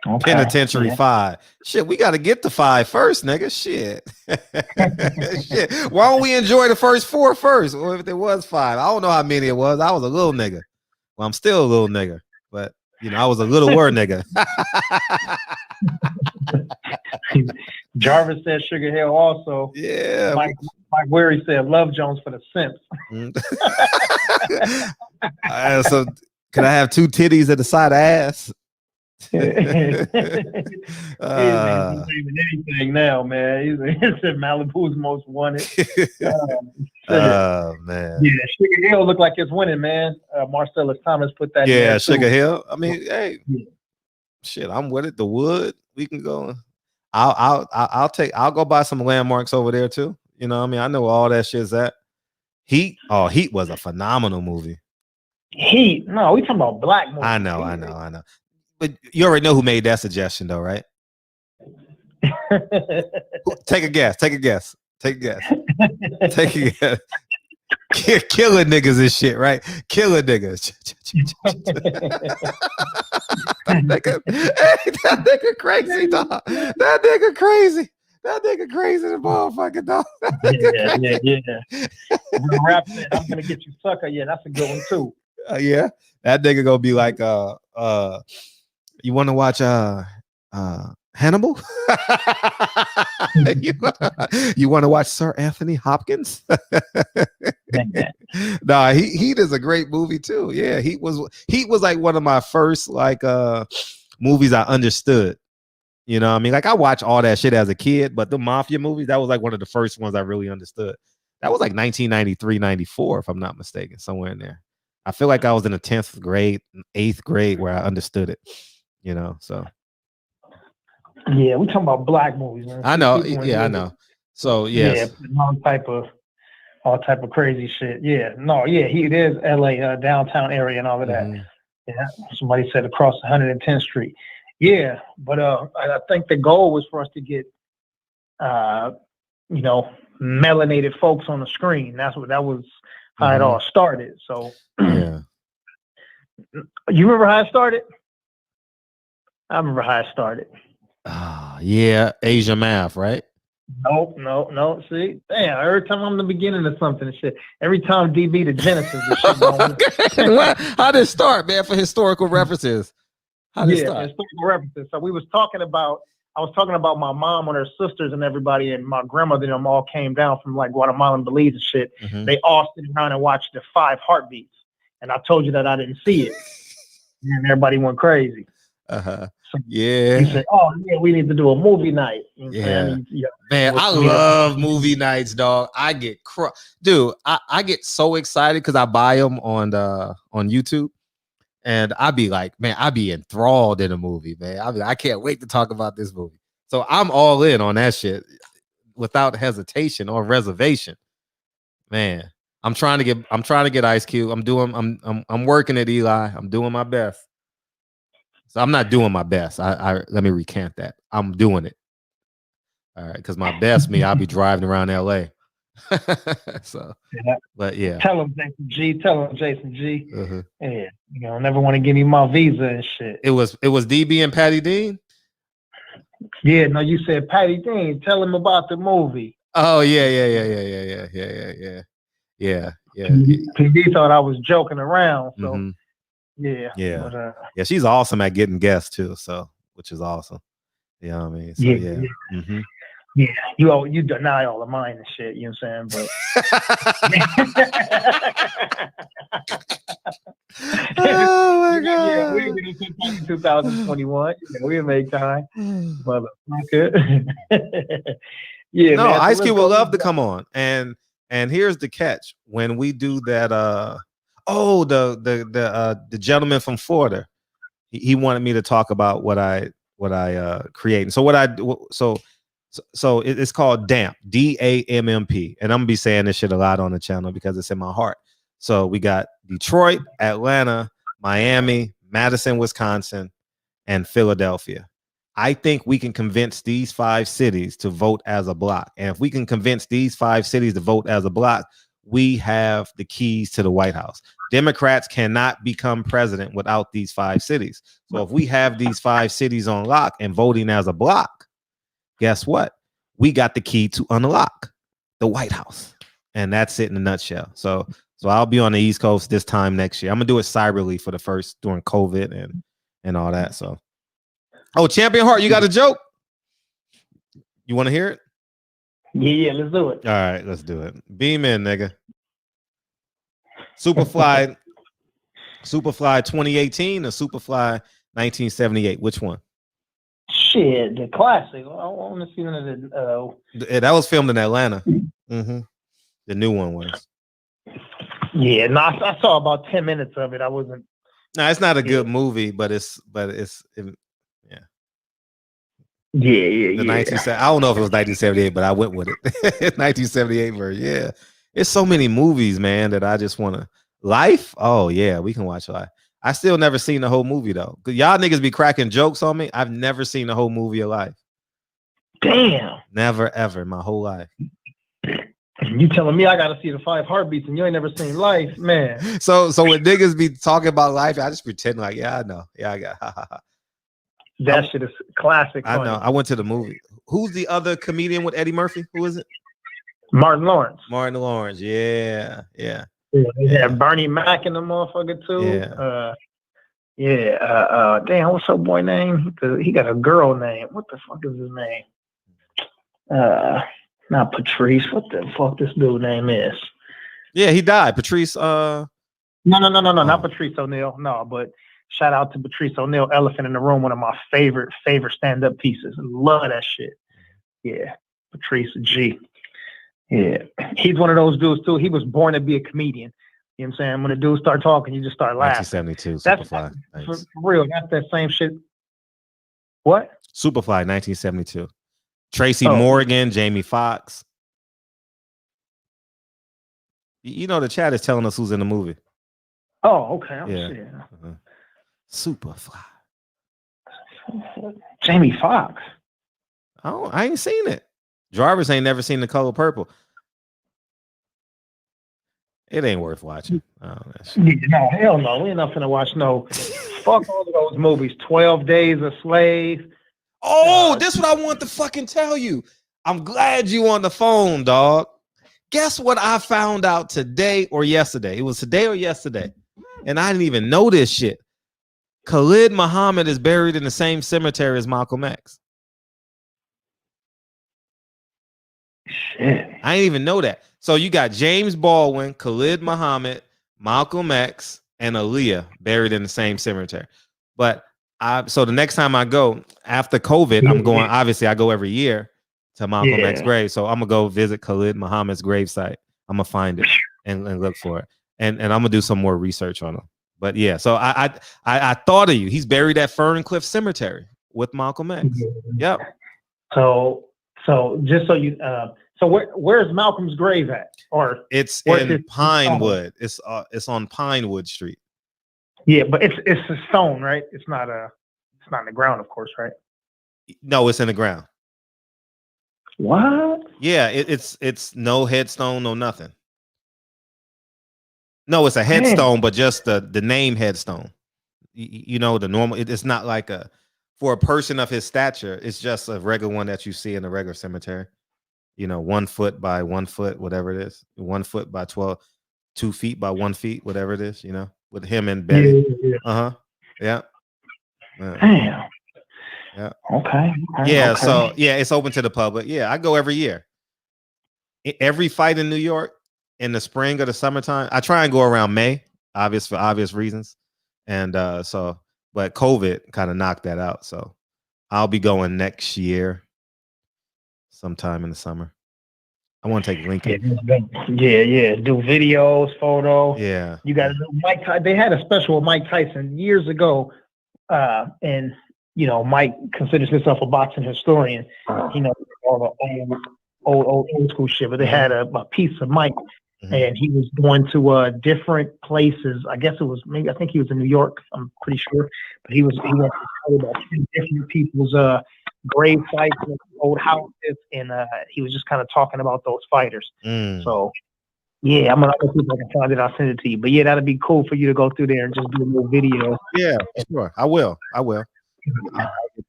Okay. Penitentiary 5. Shit, we got to get to 5 first, nigga. Shit. Shit. Why don't we enjoy the first 4 first? Or if there was 5, I don't know how many it was. I was a little nigga. Well, I'm still a little nigga, but I was a little word nigga. Jarvis said Sugar Hill also. Yeah. Mike Weary said Love Jones for the Simps. So can I have 2 titties at the side of ass? He's naming anything now, man. He said Malibu's most wanted. Man. Yeah, Sugar Hill looked like it's winning, man. Marcellus Thomas put that. Yeah, in Sugar Hill. I mean, hey, shit, I'm with it. The Wood, we can go. I'll go buy some landmarks over there too. You know what I mean? I know all that shit's at. Heat was a phenomenal movie. Heat? No, we talking about black movies. I know. But you already know who made that suggestion, though, right? Take a guess. Killing niggas and shit, right? Killing niggas. That nigga crazy, dog. That nigga crazy. The motherfucker, dog. Yeah. Rap said, I'm gonna get you, sucker. Yeah, that's a good one too. Yeah, that nigga gonna be like, you want to watch Hannibal? You want to watch Sir Anthony Hopkins? Nah, Heat is a great movie too. Yeah, Heat was like one of my first movies I understood. You know what I mean? Like I watched all that shit as a kid, but the mafia movies, that was like one of the first ones I really understood. That was like 1993, 94, if I'm not mistaken, somewhere in there. I feel like I was in the 10th grade, 8th grade where I understood it. So yeah, we talking about black movies, man. I know, I know. So yes, all type of crazy shit. Yeah, no, yeah, Heat is LA downtown area and all of that. Yeah, somebody said across 110th Street. Yeah, but I think the goal was for us to get melanated folks on the screen. That was how it all started. So yeah, you remember how it started? I remember how it started. Yeah, Asia Math, right? No. See, damn, every time I'm the beginning of something and shit. Every time DB the Genesis and shit. How did it start, man? For historical references. How did it start? Historical references. So I was talking about my mom and her sisters and everybody, and my grandmother and them all came down from like Guatemala and Belize and shit. They all sit around and watched the 5 Heartbeats. And I told you that I didn't see it. And everybody went crazy. Yeah. He said, "Oh yeah, we need to do a movie night." Man, I love movie nights, dog. I get I get so excited because I buy them on YouTube, and I be like, man, I be enthralled in a movie, man. I can't wait to talk about this movie. So I'm all in on that shit without hesitation or reservation, man. I'm trying to get Ice Cube. I'm working at Eli. I'm doing my best. So I'm not doing my best. I let me recant that. I'm doing it. All right, because my best me, I'll be driving around LA. So, Yeah. but yeah. Tell him Jason G. Tell him Jason G. Uh-huh. Yeah, you know, never want to give me my visa and shit. It was DB and Patty Dean. Yeah, no, you said Patty Dean. Tell him about the movie. Oh yeah. PD thought I was joking around, so Mhm. yeah. Yeah. But, yeah, she's awesome at getting guests too, so which is awesome. You know what I mean? So yeah. Mhm. Yeah, you deny all of mine and shit, you know what I'm saying? But oh my god. Yeah, we're gonna in 2021. We'll make time. Motherfucker. Yeah, no, man. So Ice let's Cube go. would love to come on. And here's the catch. When we do that the gentleman from Florida, he wanted me to talk about what I create. And so it's called DAMP, DAMMP. And I'm gonna be saying this shit a lot on the channel because it's in my heart. So we got Detroit, Atlanta, Miami, Madison, Wisconsin, and Philadelphia. I think we can convince these 5 cities to vote as a block. And if we can convince these 5 cities to vote as a block, we have the keys to the White House. Democrats cannot become president without these 5 cities. So if we have these 5 cities on lock and voting as a block, guess what? We got the key to unlock the White House. And that's it in a nutshell. So I'll be on the East Coast this time next year. I'm gonna do it cyberly for the first during COVID and all that. So, Champion Heart, you got a joke? You want to hear it? Yeah, let's do it. All right, let's do it. Beam in, nigga. Superfly 2018 or Superfly 1978? Which one? Shit, the classic. I want to see one of the. That was filmed in Atlanta. Mm-hmm. The new one was. Yeah, no, I saw about 10 minutes of it. I wasn't. No, it's not a good movie, but it's Yeah. 1970. I don't know if it was 1978, but I went with it. 1978 version. Yeah. It's so many movies, man, that I just want to. Life? Oh yeah, we can watch Life. I still never seen the whole movie though. Y'all niggas be cracking jokes on me. I've never seen the whole movie of Life. Damn. Never ever in my whole life. You telling me I gotta see the 5 heartbeats and you ain't never seen Life, man. So when niggas be talking about Life, I just pretend like, yeah, I know. Yeah, I got that shit is classic. I know. I went to the movie. Who's the other comedian with Eddie Murphy? Who is it? Martin Lawrence. Martin Lawrence. Yeah. Yeah, Bernie Mac and the motherfucker too. Yeah. Damn, what's her boy name? He got a girl name. What the fuck is his name? Not Patrice. What the fuck this dude name is? Yeah, he died. Patrice. No, not Patrice O'Neal. No, but shout out to Patrice O'Neal, Elephant in the Room, one of my favorite stand-up pieces. Love that shit. Yeah, Patrice G. Yeah, he's one of those dudes too. He was born to be a comedian. You know what I'm saying? When the dudes start talking, you just start laughing. 1972. That's Superfly. for real. That's that same shit. What? Superfly, 1972. Tracy Morgan, Jamie Foxx. You know the chat is telling us who's in the movie. Oh, okay. Superfly. Jamie Foxx. I ain't seen it. Jarvis ain't never seen The Color Purple. It ain't worth watching. No, hell no. We ain't not finna watch no. Fuck all of those movies. 12 Days a Slave. This is what I want to fucking tell you. I'm glad you on the phone, dog. Guess what I found out today or yesterday? It was today or yesterday. And I didn't even know this shit. Khalid Muhammad is buried in the same cemetery as Malcolm X. Shit. I didn't even know that. So you got James Baldwin, Khalid Muhammad, Malcolm X, and Aaliyah buried in the same cemetery. But so the next time I go after COVID, I'm going. Obviously, I go every year to Malcolm X grave. So I'm gonna go visit Khalid Muhammad's gravesite. I'm gonna find it and look for it, and I'm gonna do some more research on him. But yeah, so I thought of you. He's buried at Ferncliff Cemetery with Malcolm X. Yep. So just so you so where's Malcolm's grave at? Or it's in Pinewood. It's on Pinewood Street. Yeah, but it's a stone, right? It's not in the ground, of course, right? No, it's in the ground. What? Yeah, it's no headstone, no nothing. No, it's a headstone, but just the name headstone. You know, the normal. It's not like for a person of his stature. It's just a regular one that you see in a regular cemetery. You know, 1 foot by 1 foot, whatever it is. 1 foot by 12, 2 feet by 1 feet, whatever it is. You know, with him and Betty. Yeah. Yeah. Damn. Yeah. Okay. Yeah. Okay. So yeah, it's open to the public. Yeah, I go every year. Every fight in New York in the spring or the summertime. I try and go around May, for obvious reasons. And but COVID kind of knocked that out. So I'll be going next year, sometime in the summer. I want to take Lincoln. Yeah. Do videos, photos. Yeah. You got to do Mike. They had a special with Mike Tyson years ago, and you know Mike considers himself a boxing historian. He knows all the old school shit. But they had a piece of Mike, and he was going to different places. I guess it was I think he was in New York. I'm pretty sure, but he went to tell about 10 different people's grave sites and old houses, and he was just kind of talking about those fighters. So yeah, I'm gonna see if I can find it. I'll send it to you. But yeah, that'd be cool for you to go through there and just do a little video. Yeah, sure. I will.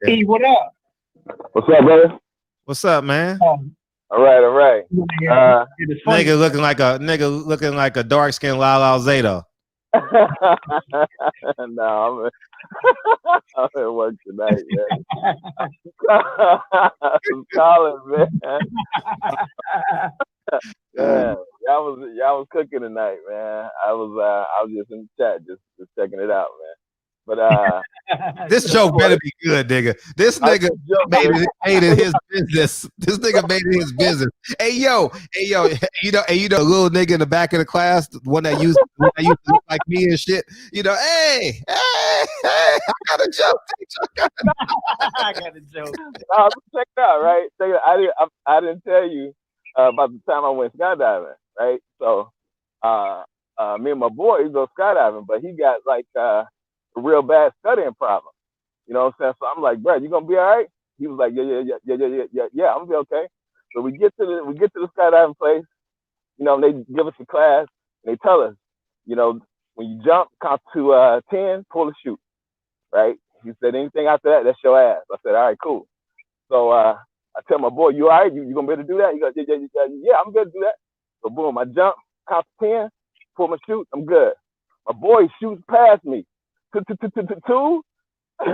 Hey, what up? What's up, brother? What's up, man? All right. Nigga looking like a dark skinned Lala Zato. No, I'm at work tonight, man. I'm calling, man. Yeah, y'all was cooking tonight, man. I was just in the chat, just checking it out, man. But this joke better be good, nigga. This nigga made it his business. This nigga made it his business. Hey yo, you know the little nigga in the back of the class, the one that used to look like me and shit. You know, hey, I got a joke. I got a joke. Check it out, right? Check it out. I didn't tell you about the time I went skydiving, right? So, me and my boy, he go skydiving, but he got like a real bad studying problem. You know what I'm saying? So I'm like, bro, you gonna be all right? He was like, yeah, I'm gonna be okay. So we get to the skydiving place. You know, they give us a class. And they tell us, you know, when you jump, count to 10, pull the chute, right? He said, anything after that, that's your ass. I said, all right, cool. So I tell my boy, you all right? You gonna be able to do that? He goes, yeah, I'm good to do that. So boom, I jump, count to 10, pull my chute, I'm good. My boy shoots past me. Two. I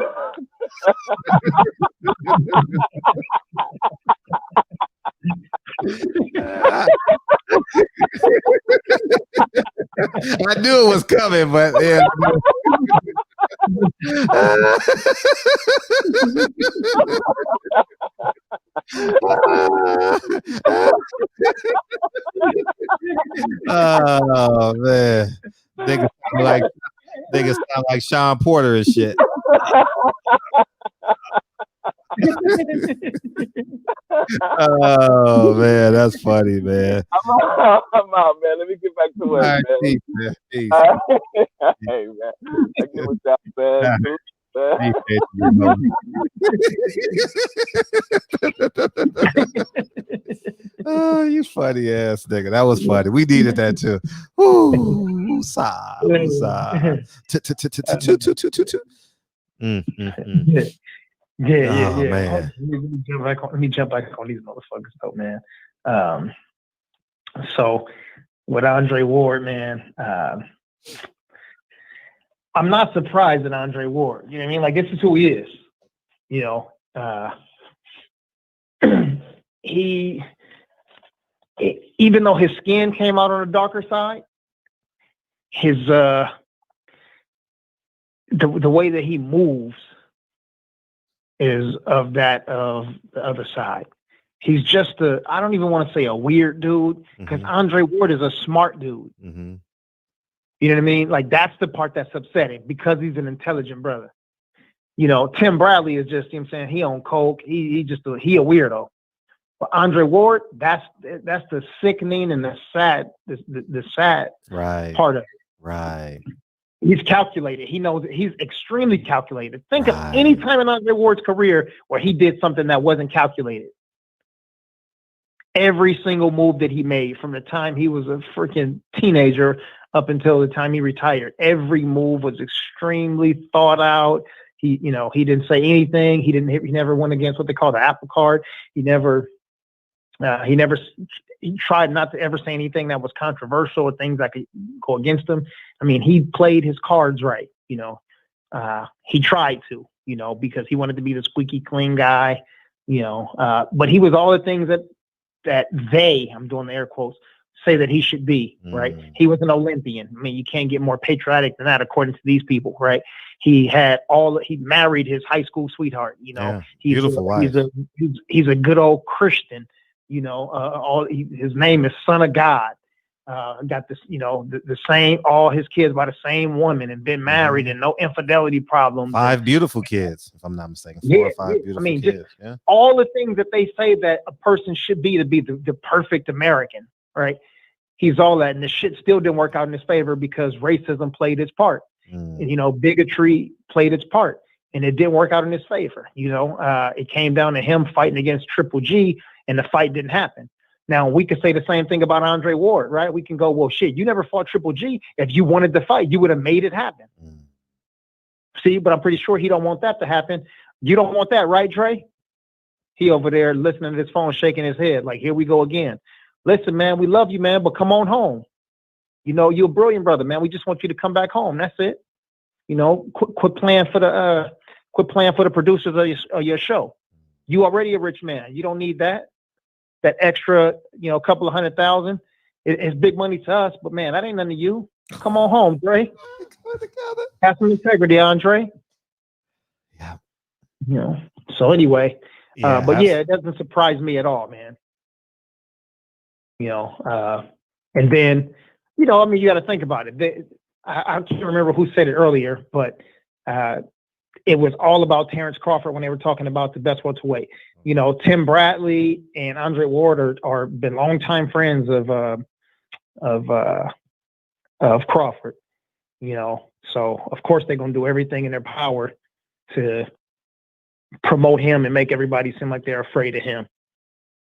knew it was coming, but yeah. Oh man, niggas sound like Sean Porter and shit. Oh man, that's funny, man. I'm out, man. Let me get back to work, right, man. Peace. Hey, man. I get with y'all, man. Oh, you funny ass nigga. That was funny. We needed that too. Ooh, sigh. Yeah. Man. Let me jump back on these motherfuckers, though, man. So with Andre Ward, man, I'm not surprised at Andre Ward. You know what I mean? Like, this is who he is. You know, even though his skin came out on the darker side, his the way that he moves is of the other side. He's just I don't even want to say a weird dude, because Andre Ward is a smart dude. Mm-hmm. You know what I mean? Like, that's the part that's upsetting, because he's an intelligent brother. You know, Tim Bradley is just, you know what I'm saying, he on coke. He a weirdo. But Andre Ward, that's the sickening and the sad right. part of it. Right. He's calculated. He knows that he's extremely calculated. Think of any time in Andre Ward's career where he did something that wasn't calculated. Every single move that he made from the time he was a freaking teenager up until the time he retired, every move was extremely thought out. He didn't say anything. He never went against what they call the apple cart. He tried not to ever say anything that was controversial or things that could go against him. I mean, he played his cards right. He tried to, because he wanted to be the squeaky clean guy, but he was all the things that they, I'm doing the air quotes, say that he should be, right? He was an Olympian. I mean, you can't get more patriotic than that, according to these people, right? He married his high school sweetheart, beautiful wife. He's a good old Christian, his name is Son of God. Got this, the same, all his kids by the same woman and been married and no infidelity problems. 5 beautiful kids, if I'm not mistaken. 4 or 5 beautiful kids. Yeah. All the things that they say that a person should be to be the perfect American, right? He's all that, and the shit still didn't work out in his favor because racism played its part. And, bigotry played its part, and it didn't work out in his favor. It came down to him fighting against Triple G, and the fight didn't happen. Now, we could say the same thing about Andre Ward, right? We can go, well, shit, you never fought Triple G. If you wanted to fight, you would have made it happen. See, but I'm pretty sure he don't want that to happen. You don't want that, right, Dre? He over there listening to his phone, shaking his head like, here we go again. Listen, man, we love you, man, but come on home. You're a brilliant brother, man. We just want you to come back home. That's it. Quit playing for the producers of your show. You already a rich man. You don't need that extra, couple of $100,000. It's big money to us, but man, that ain't nothing to you. Come on home, Dre. Have some integrity, Andre. Yeah. So anyway, it doesn't surprise me at all, man. And then, you got to think about it. I can't remember who said it earlier, but it was all about Terence Crawford when they were talking about the best welterweight. Tim Bradley and Andre Ward are been longtime friends of Crawford. So of course they're gonna do everything in their power to promote him and make everybody seem like they're afraid of him.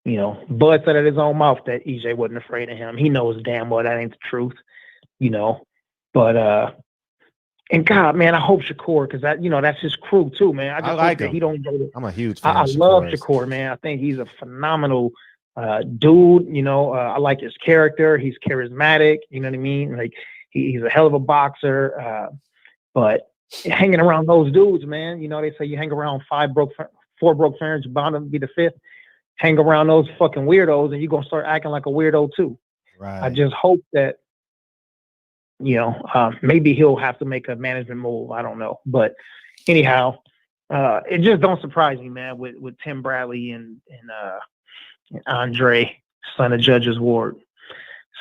Bud said at his own mouth that EJ wasn't afraid of him. He knows damn well that ain't the truth. But and God, man, I hope Shakur, because that's his crew too, man. I just like that him. he don't go to. I'm a huge fan. I love Shakur, man. I think he's a phenomenal dude. I like his character. He's charismatic. You know what I mean? Like he's a hell of a boxer. But hanging around those dudes, man. They say you hang around 4 broke friends, you're bound to be the 5th. Hang around those fucking weirdos, and you're gonna start acting like a weirdo too. Right. I just hope that. Maybe he'll have to make a management move. I don't know. But anyhow, it just don't surprise me, man, with Tim Bradley and Andre, son of Judge's Ward,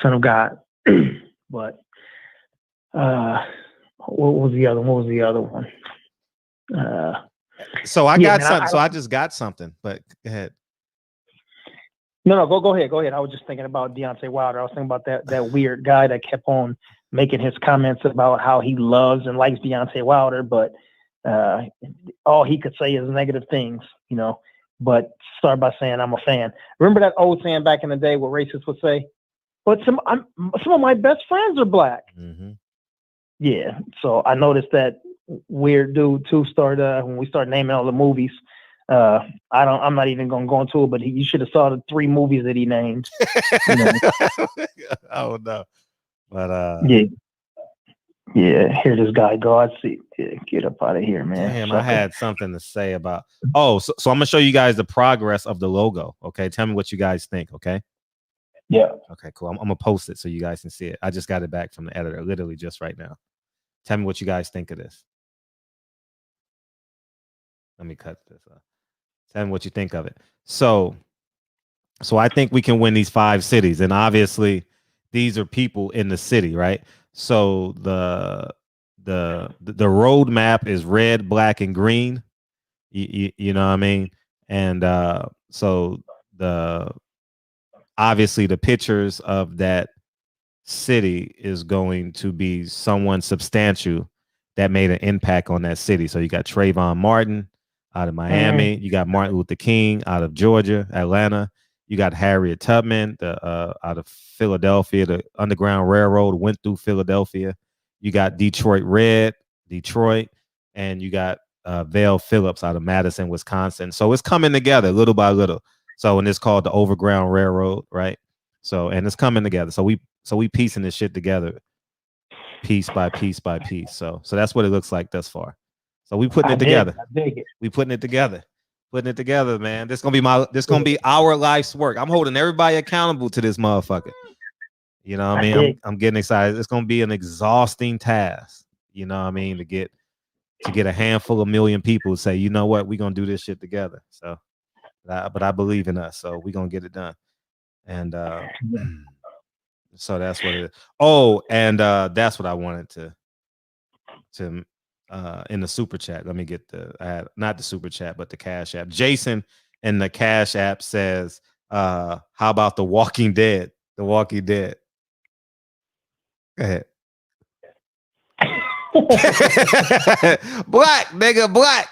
son of God. But what was the other one? So I got something. So I just got something, but go ahead. No, go ahead. I was just thinking about Deontay Wilder. I was thinking about that weird guy that kept on making his comments about how he loves and likes Deontay Wilder, but all he could say is negative things, but start by saying I'm a fan. Remember that old saying back in the day what racists would say? But some of my best friends are black. Mm-hmm. Yeah. So I noticed that weird dude too started when we started naming all the movies. I'm not even gonna go into it, but you should have saw the 3 movies that he named. Oh no. But here this guy go. I see. Yeah, get up out of here, man. Damn, I had something to say about. So I'm gonna show you guys the progress of the logo. Okay, tell me what you guys think. Okay. Yeah. Okay, cool. I'm gonna post it so you guys can see it. I just got it back from the editor, literally just right now. Tell me what you guys think of this. Let me cut this up. Tell me what you think of it. So I think we can win these 5 cities, and obviously these are people in the city, right? So the roadmap is red, black, and green. You know what I mean? And so obviously the pictures of that city is going to be someone substantial that made an impact on that city. So you got Trayvon Martin out of Miami. You got Martin Luther King out of Georgia, Atlanta. You got Harriet Tubman, out of Philadelphia. The Underground Railroad went through Philadelphia. You got Detroit Red, Detroit, and you got Vale Phillips out of Madison, Wisconsin. So it's coming together little by little. So, and it's called the Overground Railroad, right? So, and it's coming together. So we piecing this shit together, piece by piece by piece. So that's what it looks like thus far. So we putting it together. I dig it. We putting it together. Putting it together, man. This gonna be our life's work. I'm holding everybody accountable to this motherfucker. You know what I mean? I'm getting excited. It's gonna be an exhausting task. You know what I mean? To get a handful of million people to say, you know what, we're gonna do this shit together. So, but I believe in us, so we're gonna get it done. And so that's what it is. Oh, and that's what I wanted to in the super chat. Let me get not the super chat, but the Cash App. Jason in the Cash App says, how about The Walking Dead? The Walking Dead. Go ahead. Black nigga. Black.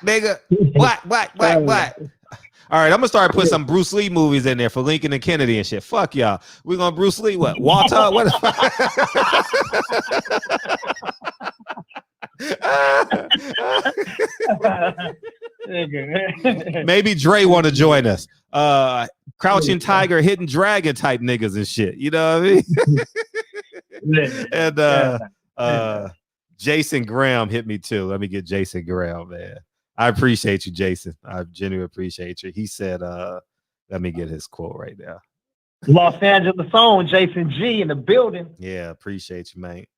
All right, I'm gonna start putting some Bruce Lee movies in there for Lincoln and Kennedy and shit. Fuck y'all. We're gonna Bruce Lee what? Walter? What? Maybe Dre want to join us. Crouching Tiger, Hidden Dragon type niggas and shit. You know what I mean? And Jason Graham hit me too. Let me get Jason Graham, man. I appreciate you, Jason. I genuinely appreciate you. He said, let me get his quote right now. Los Angeles own Jason G in the building. Yeah, appreciate you, mate.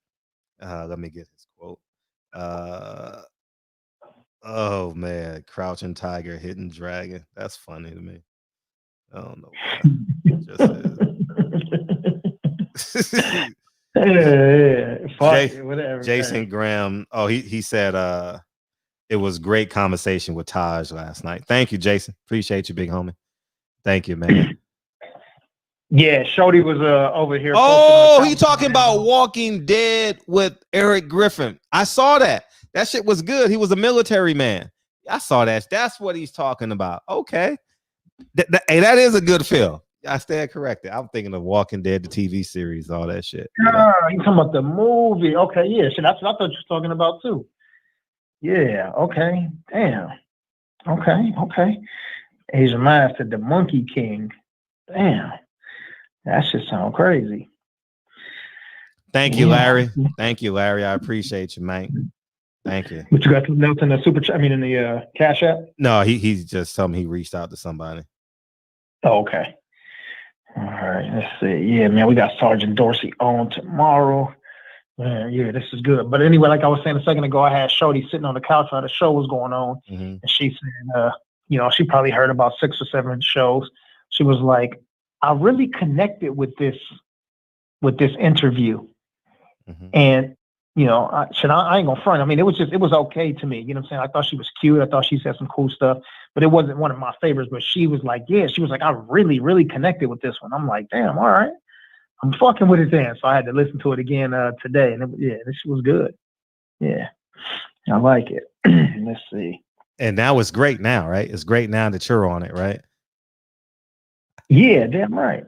Let me get his quote. Oh man, Crouching Tiger, Hidden Dragon. That's funny to me. I don't know why. Whatever. Jason Graham. Oh, he said it was great conversation with Taj last night. Thank you, Jason. Appreciate you, big homie. Thank you, man. Yeah, Shorty was over here. Oh, he talking about Walking Dead with Eric Griffin. I saw that. That shit was good. He was a military man. I saw that. That's what he's talking about. Okay. Hey, that is a good film. I stand corrected. I'm thinking of Walking Dead, the TV series, all that shit. You talking about the movie? Okay, yeah, shit. That's what I thought you were talking about too. Yeah. Okay. Damn. Okay. Asian Man said the Monkey King. Damn. That shit sound crazy. Thank you, Larry. Thank you, Larry. I appreciate you, man. Thank you. But you got some notes in the super chat? I mean, in the Cash App? No, he just told me he reached out to somebody. Oh, okay. All right. Let's see. Yeah, man, we got Sergeant Dorsey on tomorrow. Man, yeah, this is good. But anyway, like I was saying a second ago, I had Shorty sitting on the couch while the show was going on, and she said, she probably heard about 6 or 7 shows. She was like, I really connected with this interview, and I ain't gonna front. I mean, it was okay to me. You know what I'm saying? I thought she was cute. I thought she said some cool stuff, but it wasn't one of my favorites. But she was like, I really, really connected with this one. I'm like, damn, all right, I'm fucking with it then. So I had to listen to it again today, and this was good. Yeah, I like it. Let's see. And now it's great now, right? It's great now that you're on it, right? Yeah, damn right.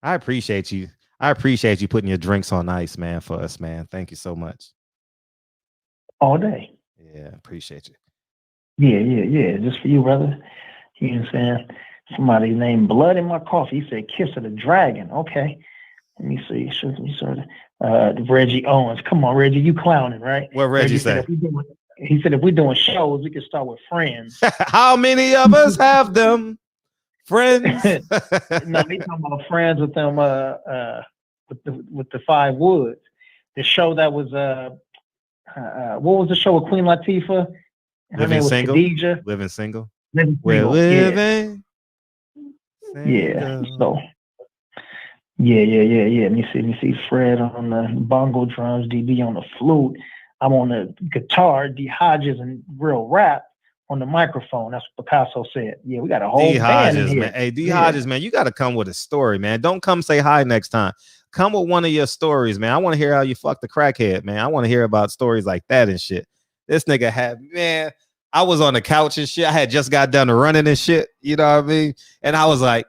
I appreciate you. I appreciate you putting your drinks on ice, man, for us, man. Thank you so much. All day. Yeah, appreciate you. Yeah. Just for you, brother. You know what I'm saying? Somebody named Blood in My Coffee. He said, Kiss of the Dragon. Okay. Let me see. Reggie Owens. Come on, Reggie. You clowning, right? What Reggie said? He said, if we're doing shows, we can start with friends. How many of us have them? Friends? No, they talking about friends with them with the 5 Woods. The show that was what was the show with Queen Latifah? Living Single. Khadijah. Living Single. We're living. Yeah. So yeah. Let me see. Fred on the bongo drums, DB on the flute. I'm on the guitar, D Hodges and real rap on the microphone. That's what Picasso said. Yeah, we got a whole band in here. Man. Hey, D Hodges, man, you got to come with a story, man. Don't come say hi next time. Come with one of your stories, man. I want to hear how you fucked the crackhead, man. I want to hear about stories like that and shit. This nigga man, I was on the couch and shit. I had just got done running and shit. You know what I mean? And I was like,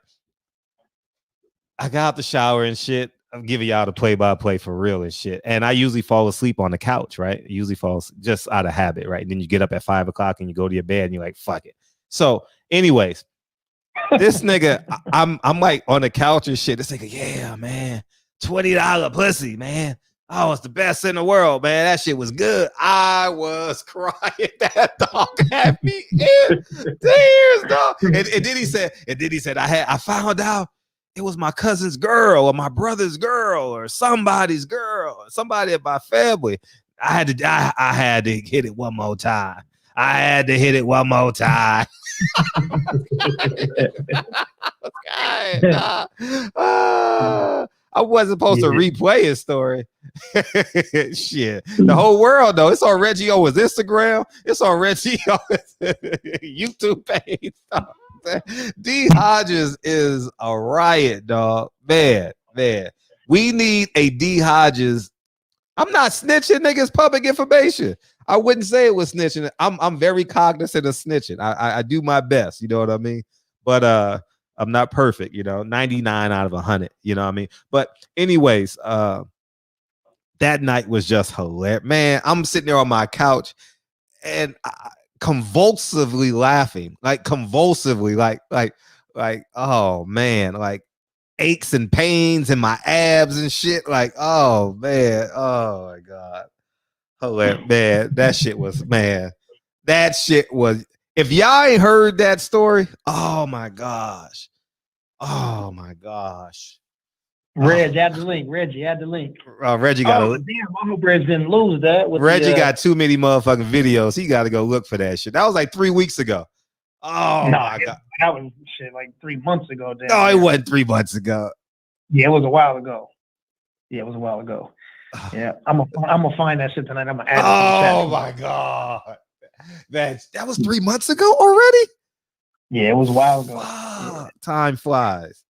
I got out the shower and shit. I'm giving y'all the play-by-play for real and shit. And I usually fall asleep on the couch, right? I usually fall just out of habit, right? And then you get up at 5 o'clock and you go to your bed and you're like, fuck it. So, anyways, this nigga, I'm like on the couch and shit. This nigga, yeah, man, $20 pussy, man. Oh, it's the best in the world, man. That shit was good. I was crying. That dog had me in tears, dog. And then he said, I found out it was my cousin's girl or my brother's girl or somebody's girl or somebody in my family. I had to hit it one more time. I wasn't supposed to replay his story. Shit. The whole world, though. It's on Reggie Owen's Instagram. It's on Reggie Owen's YouTube page. D Hodges is a riot, dog. Man. We need a D Hodges. I'm not snitching, niggas. Public information. I wouldn't say it was snitching. I'm very cognizant of snitching. I do my best. You know what I mean? But I'm not perfect. 99 out of 100. You know what I mean? But anyways, that night was just hilarious. Man, I'm sitting there on my couch and convulsively laughing, like oh man, like aches and pains in my abs and shit. Like, oh man, oh my god, hilarious, man. That shit was. If y'all ain't heard that story, oh my gosh. Reg, add the link. Reggie, add the link. Reggie got damn, I hope Reg didn't lose that. Reggie got too many motherfucking videos. He got to go look for that shit. That was like 3 weeks ago. Oh my god, that was shit like 3 months ago. Damn. No, it wasn't 3 months ago. Yeah, it was a while ago. Yeah, I'm gonna find that shit tonight. I'm gonna add it to the chat. Oh my god, that was 3 months ago already. Yeah, it was a while ago. Wow. Time flies.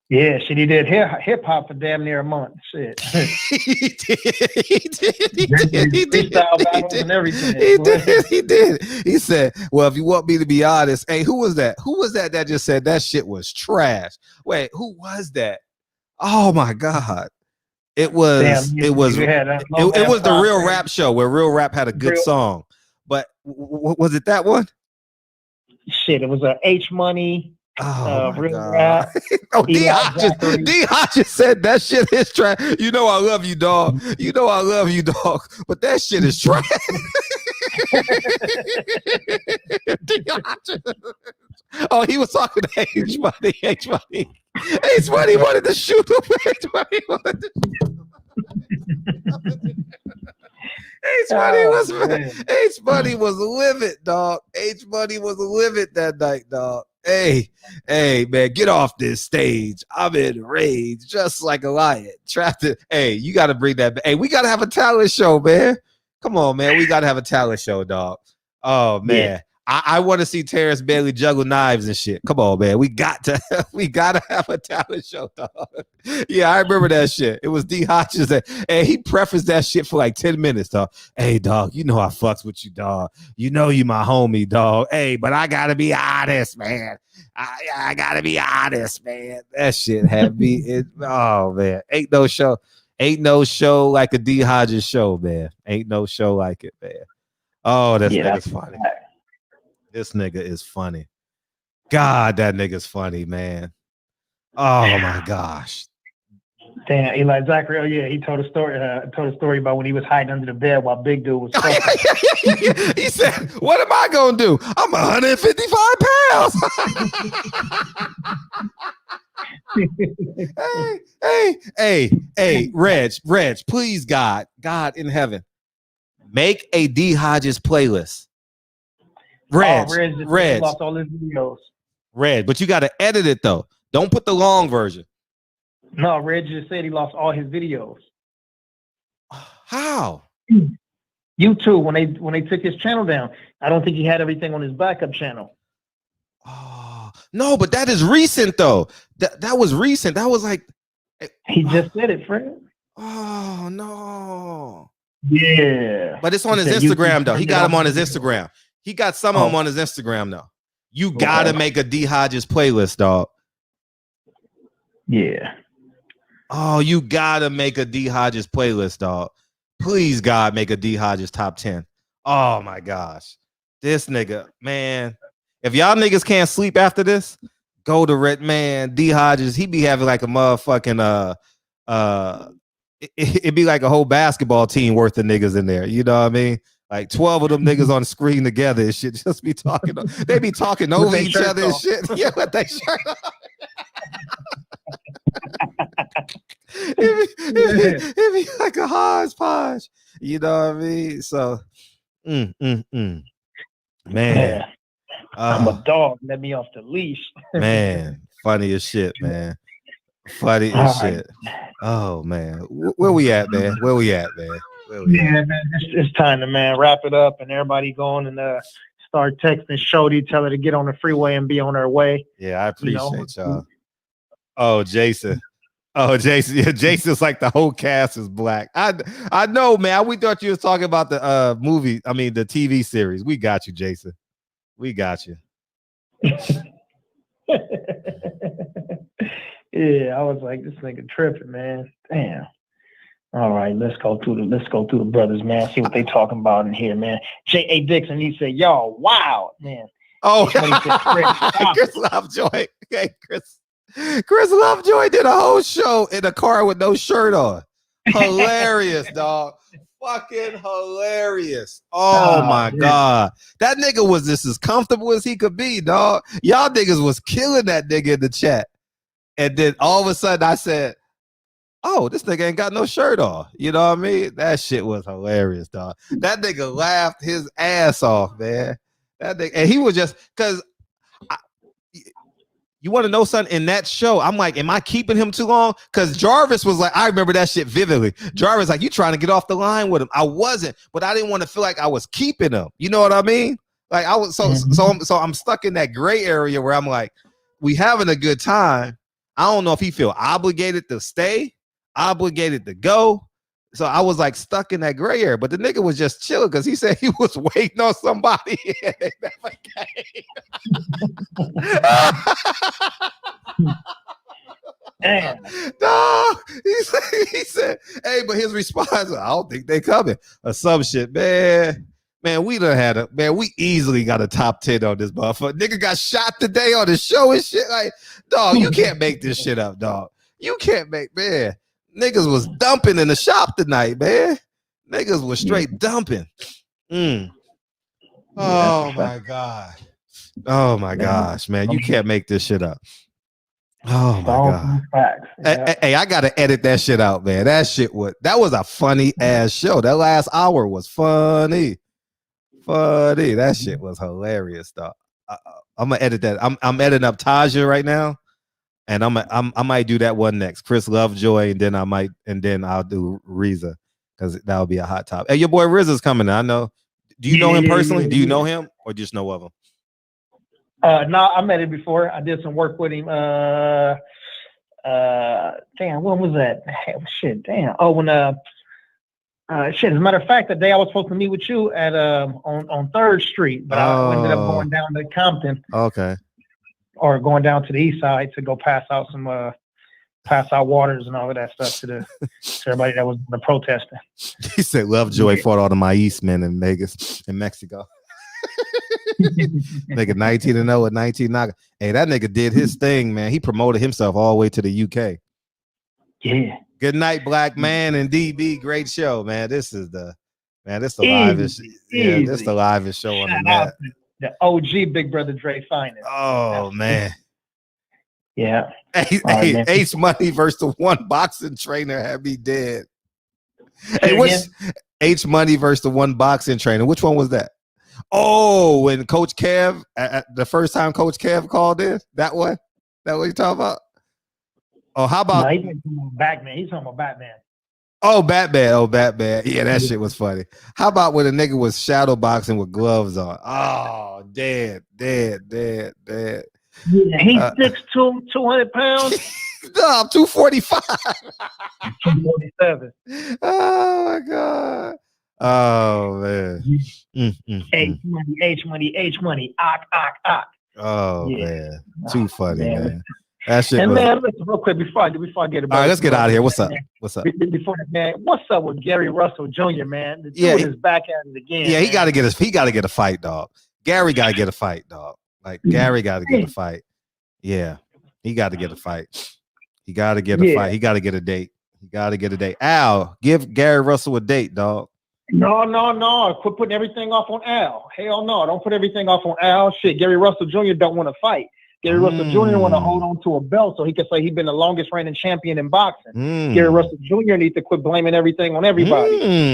Yeah, shit, he did hip hop for damn near a month. Shit. He did. He said, well, if you want me to be honest, hey, who was that that just said that shit was trash? Wait, who was that? Oh my god. It was the Real Rap show where Real Rap had a good song. But was it that one? Shit, it was a H Money. Real Rap. D Hodges said that shit is trash. I love you, dog. But that shit is trash. Oh, he was talking to H Money. H Money wanted to shoot him. H Money was livid, dog. H Money was livid that night, dog. Hey, man, get off this stage. I'm in rage, just like a lion. Trapped it. Hey, you got to bring that back. Hey, we got to have a talent show, man. Come on, man. We got to have a talent show, dog. Oh, man. Yeah. I want to see Terence Bailey juggle knives and shit. Come on, man. We got to have a talent show, dog. Yeah, I remember that shit. It was D Hodges and he prefaced that shit for like 10 minutes, dog. Hey, dog, I fucks with you, dog. You my homie, dog. Hey, but I gotta be honest, man. I gotta be honest, man. That shit had me. Oh man, ain't no show like a D Hodges show, man. Ain't no show like it, man. Oh, nigga's funny. This nigga is funny. God, that nigga's funny, man. Oh my gosh. Damn, Eli Zachary. Oh yeah, he told a story about when he was hiding under the bed while Big Dude was talking. He said, "What am I gonna do? I'm 155 pounds." Hey, Reg, please, God in heaven, make a D Hodges playlist. Reg lost all his videos. Reg, but you got to edit it though. Don't put the long version. No, Reg just said he lost all his videos. How? YouTube, when they took his channel down, I don't think he had everything on his backup channel. Oh no, but that is recent though. That was recent. That was like he just said it, Fred. Oh no. Yeah. But it's on his Instagram though. He got him on his Instagram. He got some of them on his Instagram though. You gotta make a D Hodges playlist, dog. Yeah. Oh, you gotta make a D Hodges playlist, dog. Please, God, make a D Hodges top 10. Oh my gosh. This nigga, man. If y'all niggas can't sleep after this, go to Red Man. D Hodges, he be having like a motherfucking it'd be like a whole basketball team worth of niggas in there. You know what I mean? Like 12 of them niggas on the screen together and shit. Just be talking. They be talking over each other and shit. Yeah, with they shirt on. It'd be like a hodgepodge. You know what I mean? So, man. I'm a dog. Let me off the leash. Man, funny as shit, man. Funny as shit. Oh man, where we at, man? Where we at, man? Man, it's time to wrap it up and everybody going and start texting Shorty, tell her to get on the freeway and be on her way. Yeah, I appreciate y'all. Oh, Jason. Oh, Jason. Yeah, Jason's like the whole cast is black. I know, man. We thought you was talking about the movie. I mean, the TV series. We got you, Jason. We got you. Yeah, I was like, this nigga tripping, man. Damn. All right, let's go through the brothers, man. See what they talking about in here, man. J.A. Dixon, he said, y'all, wow, man. Oh, Chris Lovejoy. Okay, Chris Lovejoy did a whole show in a car with no shirt on. Hilarious, dog. Fucking hilarious. Oh my God. That nigga was just as comfortable as he could be, dog. Y'all niggas was killing that nigga in the chat. And then all of a sudden I said, oh, this nigga ain't got no shirt on. You know what I mean? That shit was hilarious, dog. That nigga laughed his ass off, man. That nigga, and he was just, because you want to know something? In that show, I'm like, am I keeping him too long? Because Jarvis was like, I remember that shit vividly. Jarvis like, you trying to get off the line with him. I wasn't, but I didn't want to feel like I was keeping him. You know what I mean? Like I was, so I'm stuck in that gray area where I'm like, we having a good time. I don't know if he feel obligated to stay, obligated to go. So I was like stuck in that gray area, but the nigga was just chilling because he said he was waiting on somebody and they never came. Damn. No, he said, hey, but his response, I don't think they coming or some shit, man. Man, we done had we easily got a top 10 on this motherfucker. Nigga got shot today on the show and shit. Like, dog, you can't make this shit up, dog. You can't make, man. Niggas was dumping in the shop tonight, man. Niggas was straight dumping. Oh my God. Oh my gosh, man. You can't make this shit up. Oh my God. Hey, I gotta edit that shit out, man. That was a funny ass show. That last hour was funny. That shit was hilarious, though. I'm gonna edit that. I'm editing up Taja right now, and I might do that one next. Chris Lovejoy, and then I'll do Reza because that would be a hot topic. Hey, your boy Rizza's coming. I know. Do you know him personally? Do you know him or just know of him? No, I met him before. I did some work with him. Damn, when was that? Shit, damn. Oh, when shit. As a matter of fact, the day I was supposed to meet with you at on 3rd Street, but I ended up going down to Compton. Okay. Or going down to the east side to go pass out waters and all of that stuff to everybody that was protesting. He said Lovejoy fought all the Maíz men in Mexico. Nigga 19-0 at 19 knock. Hey, that nigga did his thing, man. He promoted himself all the way to the UK. Yeah. Good night, Black Man and DB. Great show, man. This is the livest. Yeah, this the livest show on the net. The OG Big Brother Dre finest. Oh man. Yeah. Hey, H Money versus the one boxing trainer had me dead. Hey, what's H Money versus the one boxing trainer? Which one was that? Oh, when Coach Kev, the first time Coach Kev called in, that one? That what you talking about? Oh, how about Batman? He's talking about Batman. Oh, Batman. Yeah, that shit was funny. How about when a nigga was shadow boxing with gloves on? Oh, dead. Yeah, he 6'2", 200 pounds. No, I'm 245. 247. Oh my God. Oh man. H money. Ock. Oh yeah. Man, too funny, man. That shit And was. man, listen, real quick before I get about. All right, let's get out of here. What's up? What's up? Before that, man, what's up with Gary Russell Jr., man? The Yeah, dude is back at it again. Yeah, he man. got to get he got to get a fight, dog. Gary got to get a fight, dog. Like Gary got to get a fight. Yeah, he got to get a fight. He got to get a fight. He got to get a date. He got to get a date. Al, give Gary Russell a date, dog. No. Quit putting everything off on Al. Hell no. Don't put everything off on Al. Shit, Gary Russell Jr. don't want to fight. Gary Russell Jr. want to hold on to a belt so he can say he's been the longest reigning champion in boxing. Gary Russell Jr. needs to quit blaming everything on everybody.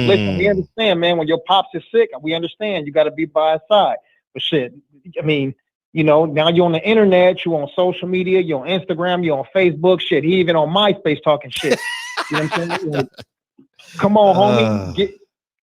Listen, we understand, man. When your pops is sick, we understand. You got to be by his side. But shit, I mean, you know, now you're on the internet, you're on social media, you're on Instagram, you're on Facebook. Shit, he even on MySpace talking shit. You know what I'm saying? Like, come on, homie, get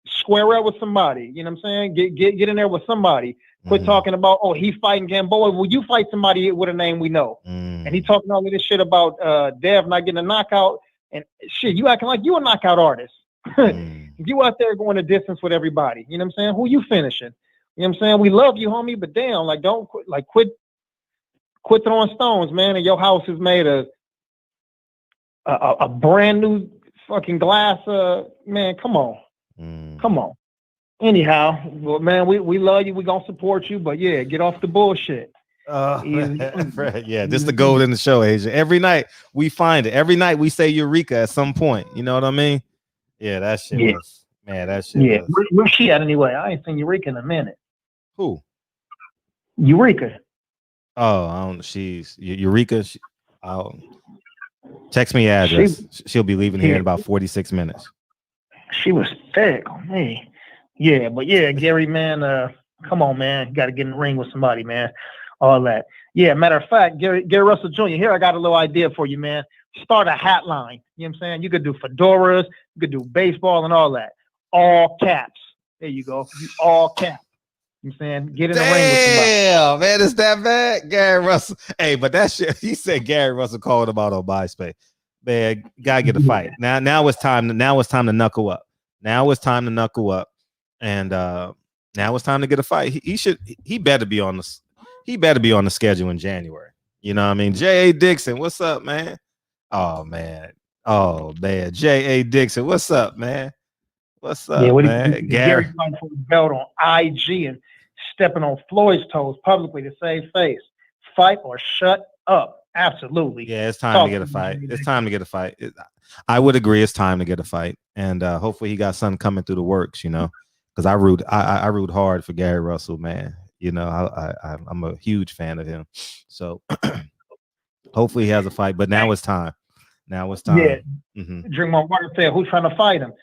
square up with somebody. You know what I'm saying? Get in there with somebody. Quit talking about, oh, he's fighting Gamboa. Will you fight somebody with a name we know? And he talking all of this shit about Dev not getting a knockout. And shit, you acting like you a knockout artist. You out there going the distance with everybody. You know what I'm saying? Who you finishing? You know what I'm saying? We love you, homie, but damn, like don't quit throwing stones, man. And your house is made of a brand new fucking glass. Man, come on. Come on. Anyhow, well, man, we love you. We gonna support you, but yeah, get off the bullshit. Yeah, this the gold in the show, Asia. Every night we find it. Every night we say Eureka at some point. You know what I mean? Yeah, that shit was, man, that shit was. Where's she at anyway? I ain't seen Eureka in a minute. Who? Eureka. Oh, I don't. She's Eureka. Text me address. She'll be leaving here in about 46 minutes. She was thick on me. Yeah, but yeah, Gary, man, come on, man. You got to get in the ring with somebody, man. All that. Yeah, matter of fact, Gary Russell Jr., here I got a little idea for you, man. Start a hat line. You know what I'm saying? You could do fedoras, you could do baseball and all that. All caps. There you go. All caps. You know what I'm saying? Get in the ring with somebody. Damn, man, it's that bad. Gary Russell. Hey, but that shit, he said Gary Russell called him out on MySpace. Man, gotta get a fight. Now it's time to knuckle up. Now it's time to knuckle up. And now it's time to get a fight. He better be on the schedule in January. You know what I mean? J.A. Dixon, what's up, man? Oh man. J.A. Dixon, what's up, man? What's up, man? Gary fighting for the belt on IG and stepping on Floyd's toes publicly to save face. Fight or shut up. Absolutely. Yeah, it's time to get a fight. It's time to get a fight. I would agree. It's time to get a fight, and hopefully he got something coming through the works. You know, because I root hard for Gary Russell, man. You know, I'm a huge fan of him. So hopefully he has a fight. But now it's time. Now it's time. Yeah. Drink my water. Say who's trying to fight him?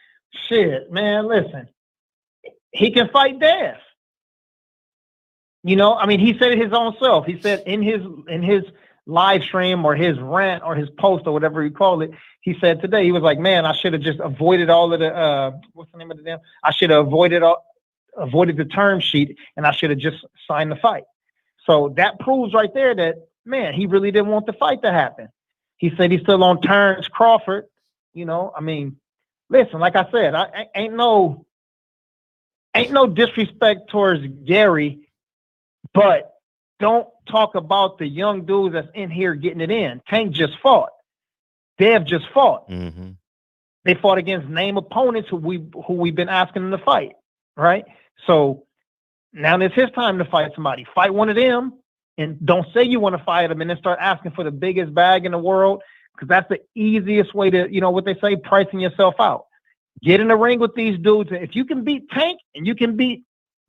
Shit, man. Listen, he can fight Death. You know, I mean, he said it his own self. He said in his live stream or his rant or his post or whatever you call it, he said today, he was like, man, I should have just avoided all of the what's the name of the damn? I should have avoided the term sheet and I should have just signed the fight. So that proves right there that, man, he really didn't want the fight to happen. He said he's still on Terence Crawford. You know, I mean, listen, like I said, I ain't no disrespect towards Gary, but don't talk about the young dudes that's in here getting it in. Tank just fought. Dev just fought. They fought against name opponents who we've been asking them to fight, right? So now it's his time to fight somebody. Fight one of them, and don't say you want to fight them and then start asking for the biggest bag in the world, because that's the easiest way to, you know what they say, pricing yourself out. Get in the ring with these dudes. If you can beat Tank and you can beat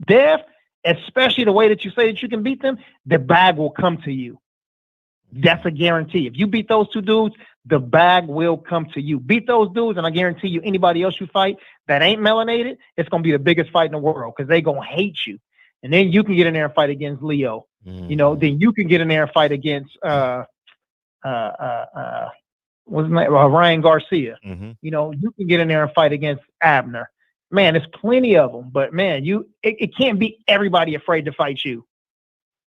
Dev, especially the way that you say that you can beat them, the bag will come to you. That's a guarantee. If you beat those two dudes, the bag will come to you. Beat those dudes, and I guarantee you, anybody else you fight that ain't melanated, it's going to be the biggest fight in the world because they going to hate you. And then you can get in there and fight against Leo. You know, then you can get in there and fight against what's his name? Ryan Garcia. You know, you can get in there and fight against Abner. Man, there's plenty of them, but man, it can't be everybody afraid to fight you.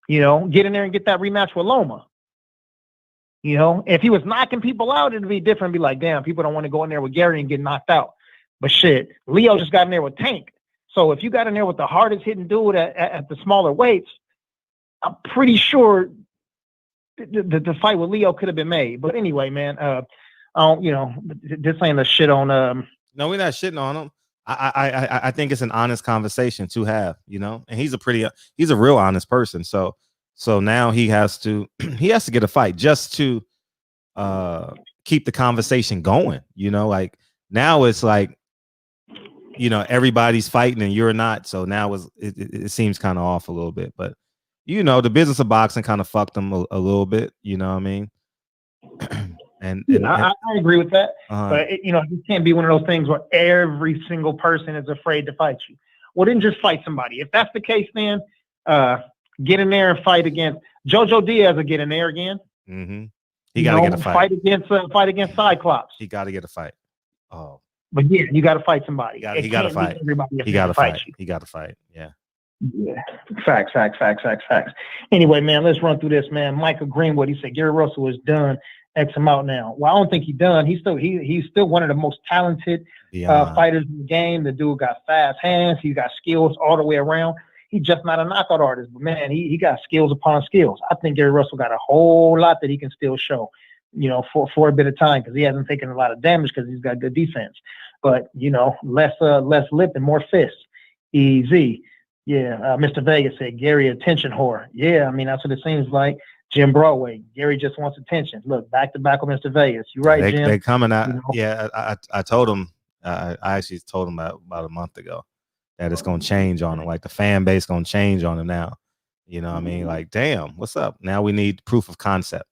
You know, get in there and get that rematch with Loma. You know, if he was knocking people out, it'd be different. Be like, damn, people don't want to go in there with Gary and get knocked out. But shit, Leo just got in there with Tank. So if you got in there with the hardest hitting dude at the smaller weights, I'm pretty sure the fight with Leo could have been made. But anyway, man, this ain't a shit on. No, we're not shitting on him. I think it's an honest conversation to have, and he's a real honest person. So now he has to get a fight just to keep the conversation going. Like now it's like, everybody's fighting and you're not. So now it seems kind of off a little bit, but the business of boxing kind of fucked them a little bit. You know what I mean? I agree with that, but it can't be one of those things where every single person is afraid to fight you. Well, then just fight somebody. If that's the case, then get in there and fight against JoJo Diaz. Or get in there again. Mm-hmm. He got to get a fight. Fight against Cyclops. He got to get a fight. Oh, but yeah, you got to fight somebody. He got to fight. He got to fight. He got to fight. Yeah. Yeah, facts. Anyway, man, let's run through this, man. Michael Greenwood, he said Gary Russell is done. X him out now. Well, I don't think he's done. He's still one of the most talented fighters in the game. The dude got fast hands. He's got skills all the way around. He's just not a knockout artist, but man, he got skills upon skills. I think Gary Russell got a whole lot that he can still show, for a bit of time, because he hasn't taken a lot of damage because he's got good defense. But less lip and more fists. Easy. Yeah, Mr. Vegas said Gary attention whore. Yeah, I mean that's what it seems like. Jim Broadway, Gary just wants attention. Look, back to back with Mr. Vegas. You're right, Jim. They're coming out. Yeah, I told him. I actually told him about a month ago that it's gonna change on him. Like the fan base gonna change on him now. You know what I mean? Like, damn, what's up? Now we need proof of concept.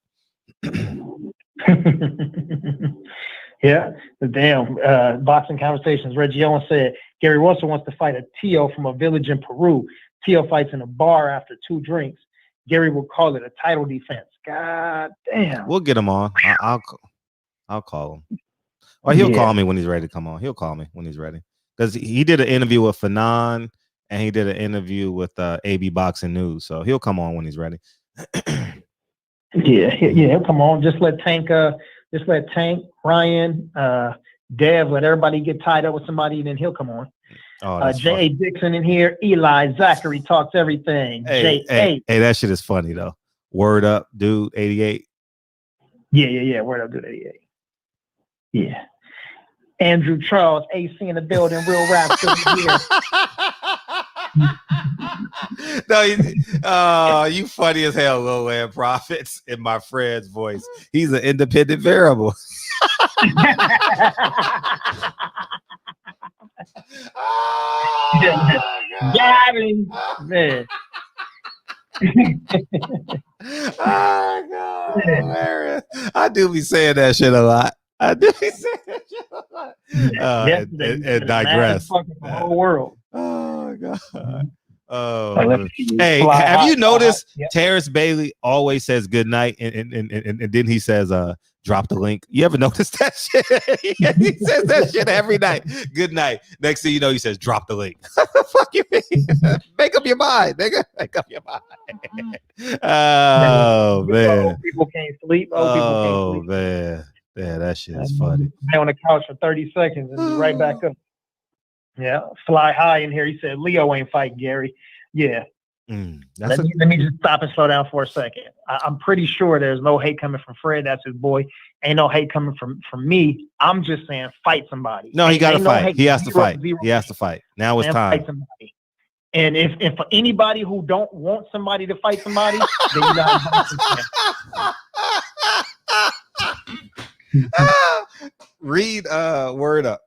Yeah, damn. Boxing Conversations. Reggie Owens said Gary Russell wants to fight a Tio from a village in Peru. Tio fights in a bar after 2 drinks. Gary will call it a title defense. God damn. We'll get him on. I'll call him. Or he'll call me when he's ready to come on. He'll call me when he's ready. Because he did an interview with Fanon and he did an interview with AB Boxing News. So he'll come on when he's ready. Yeah, he'll come on. Just let Tank, Ryan, Dev, let everybody get tied up with somebody, and then he'll come on. Oh, J.A. Dixon in here. Eli Zachary talks everything. Hey, that shit is funny though. Word up, dude. 88. Yeah. Word up, dude. 88. Yeah. Andrew Charles, AC in the building. Real rap here. No, you funny as hell, Lil Man Prophets, in my friend's voice. He's an independent variable. Got him, man. Oh God, hilarious. I do be saying that shit a lot. I do be saying that shit a lot. And digress. The whole world. Oh God. Oh, hey, have you noticed Terrence Bailey always says good night and then he says drop the link? You ever notice that shit? He says that shit every night. Good night. Next thing you know, he says drop the link. What the fuck you mean? Make up your mind, nigga. Make up your mind. Oh man. People can't sleep. Oh man. Yeah, that shit is funny. Lay on the couch for 30 seconds and be right back up. Yeah, fly high in here. He said Leo ain't fighting Gary. Yeah. Let me just stop and slow down for a second. I'm pretty sure there's no hate coming from Fred. That's his boy. Ain't no hate coming from me. I'm just saying fight somebody. No, he got to fight. He has to fight. He has to fight. Now it's time. Fight somebody. And if for anybody who don't want somebody to fight somebody, then you got read word up.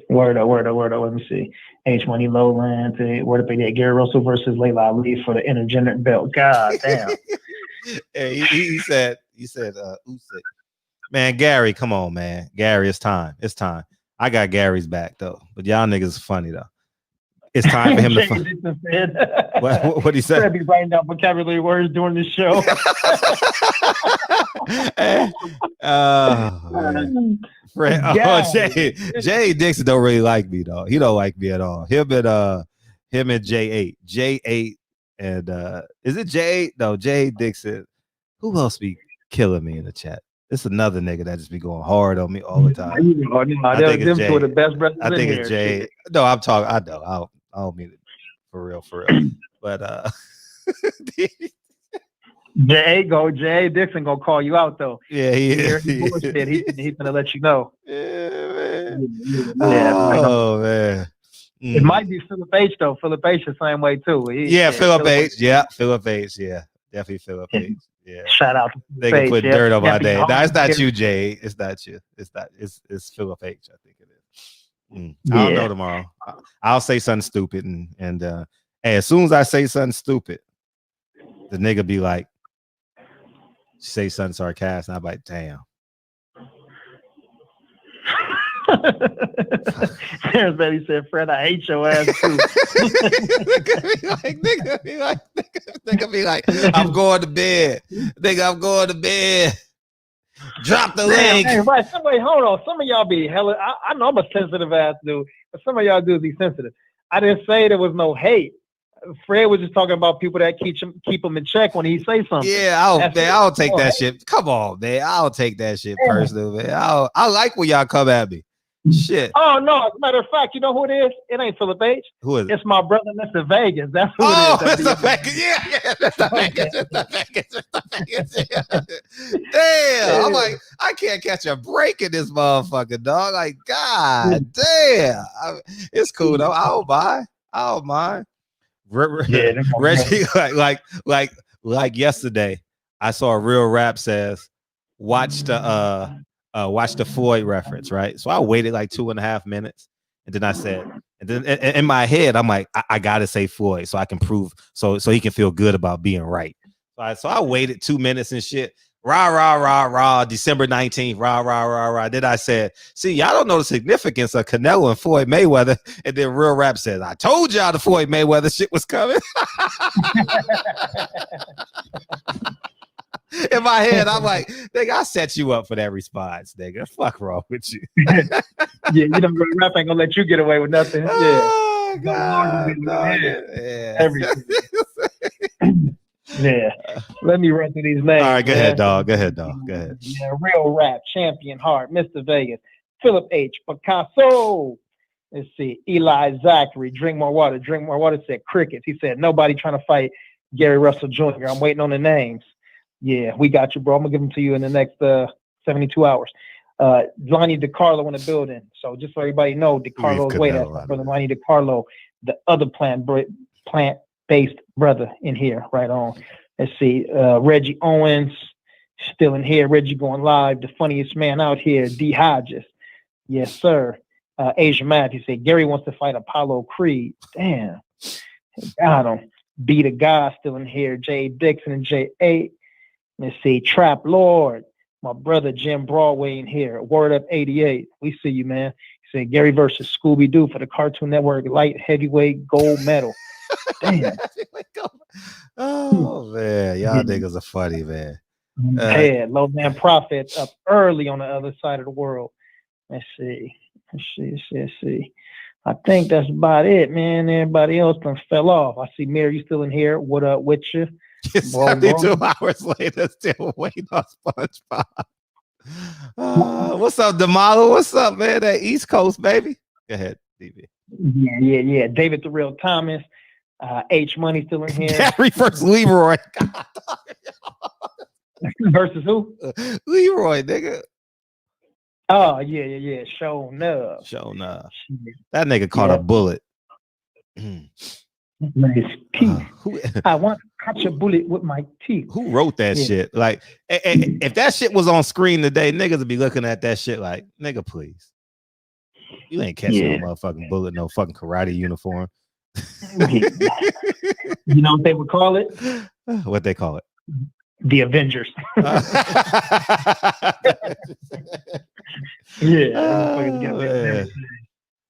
Word up. Let me see. H-Money Lowland. Word up. Gary Russell versus Layla Ali for the intergender belt. God damn. Hey, he said, Usyk. Man, Gary, come on, man. Gary, it's time. It's time. I got Gary's back though, but y'all niggas funny though. It's time for him to fight. What he said? I'd be writing down vocabulary words during the show. Jay Dixon don't really like me though. He don't like me at all. Him and J8, and is it J8? No, Jay Dixon. Who else be killing me in the chat? It's another nigga that just be going hard on me all the time. I think it's Jay. The best I think it's Jay. No, I'm talking. I know. I don't mean it for real. But J.A. Dixon gonna call you out though. Yeah, he is. Bullshit. He's gonna let you know. Yeah, man. Yeah. Oh man. It might be Philip H though. Philip H the same way too. Philip H. Yeah, Philip H. Yeah, definitely Philip H. Yeah. Shout out to They Philip can H. put dirt on my Definitely name. No, it's not hard. you, Jay. It's not you. It's Philip H. I think it is. I don't know tomorrow. I'll say something stupid and hey, as soon as I say something stupid, the nigga be like, say something sarcastic, and I'm like, damn. Terence Betty said, Fred, I hate your ass too. Nigga be like, I'm going to bed. Nigga, I'm going to bed. Drop the leg. Hey, right. Somebody, hold on. Some of y'all be hella. I know I'm a sensitive ass dude, but some of y'all dudes be sensitive. I didn't say there was no hate. Fred was just talking about people that keep him in check when he say something. Yeah, I'll take that shit. Come on, man. I'll take that shit personal, man. I like when y'all come at me. Shit. Oh no! As a matter of fact, you know who it is? It ain't Philip H. Who is it? It's my brother, Mr. Vegas. That's who it is. Mr. Vegas. Yeah, Mr. Vegas. Mr. Vegas. Yeah. Damn. I'm like, I can't catch a break in this motherfucker, dog. Like, God damn. It's cool though. I don't mind. Reggie, like yesterday, I saw a real rap says, watch the Floyd reference, right? So I waited like 2.5 minutes, and then I said, and then in my head, I'm like, I gotta say Floyd so I can prove, so he can feel good about being right. So I waited 2 minutes and shit. Rah, rah, rah, rah, December 19th, rah, rah, rah, rah. Then I said, see, y'all don't know the significance of Canelo and Floyd Mayweather. And then Real Rap says, I told y'all the Floyd Mayweather shit was coming. In my head, I'm like, nigga, I set you up for that response, nigga. Fuck wrong with you. Yeah, you know, Real Rap ain't gonna let you get away with nothing. Oh, God. Everything. Yeah, let me run through these names. All right, go ahead, dog. Go ahead. Yeah, Real Rap, Champion Heart, Mr. Vegas, Philip H. Picasso. Let's see, Eli Zachary, Drink More Water. Drink More Water said crickets. He said nobody trying to fight Gary Russell Jr. I'm waiting on the names. Yeah, we got you, bro. I'm gonna give them to you in the next 72 hours. Lonnie DiCarlo in the building. So just so everybody know, DiCarlo's way. That's my brother Lonnie DiCarlo, the other plant-based brother in here, right on. Let's see, Reggie Owens still in here. Reggie going live, the funniest man out here, D Hodges. Yes, sir. Asia Matthews said Gary wants to fight Apollo Creed. Damn, got him. B the guy still in here. Jay Dixon and J8. Let's see, Trap Lord, my brother Jim Broadway in here. Word Up 88. We see you, man. He said Gary versus Scooby Doo for the Cartoon Network light heavyweight gold medal. Damn. Oh man, y'all niggas are funny, man. Low man Prophet up early on the other side of the world. Let's see. I think that's about it, man. Everybody else done fell off. I see Mary, you still in here. What up with you? 72 hours later, still waiting on SpongeBob. What's up, Damalo? What's up, man? That East Coast, baby. Go ahead, DB. Yeah. David the Real Thomas. H Money still in here. Gary versus Leroy. Versus who? Leroy, nigga. Oh, yeah. Showing up. That nigga caught a bullet. Nice teeth. I want to catch a bullet with my teeth. Who wrote that shit? Like, if that shit was on screen today, niggas would be looking at that shit like, nigga, please. You ain't catching no motherfucking bullet, no fucking karate uniform. You know what they would call it? What they call it? The Avengers.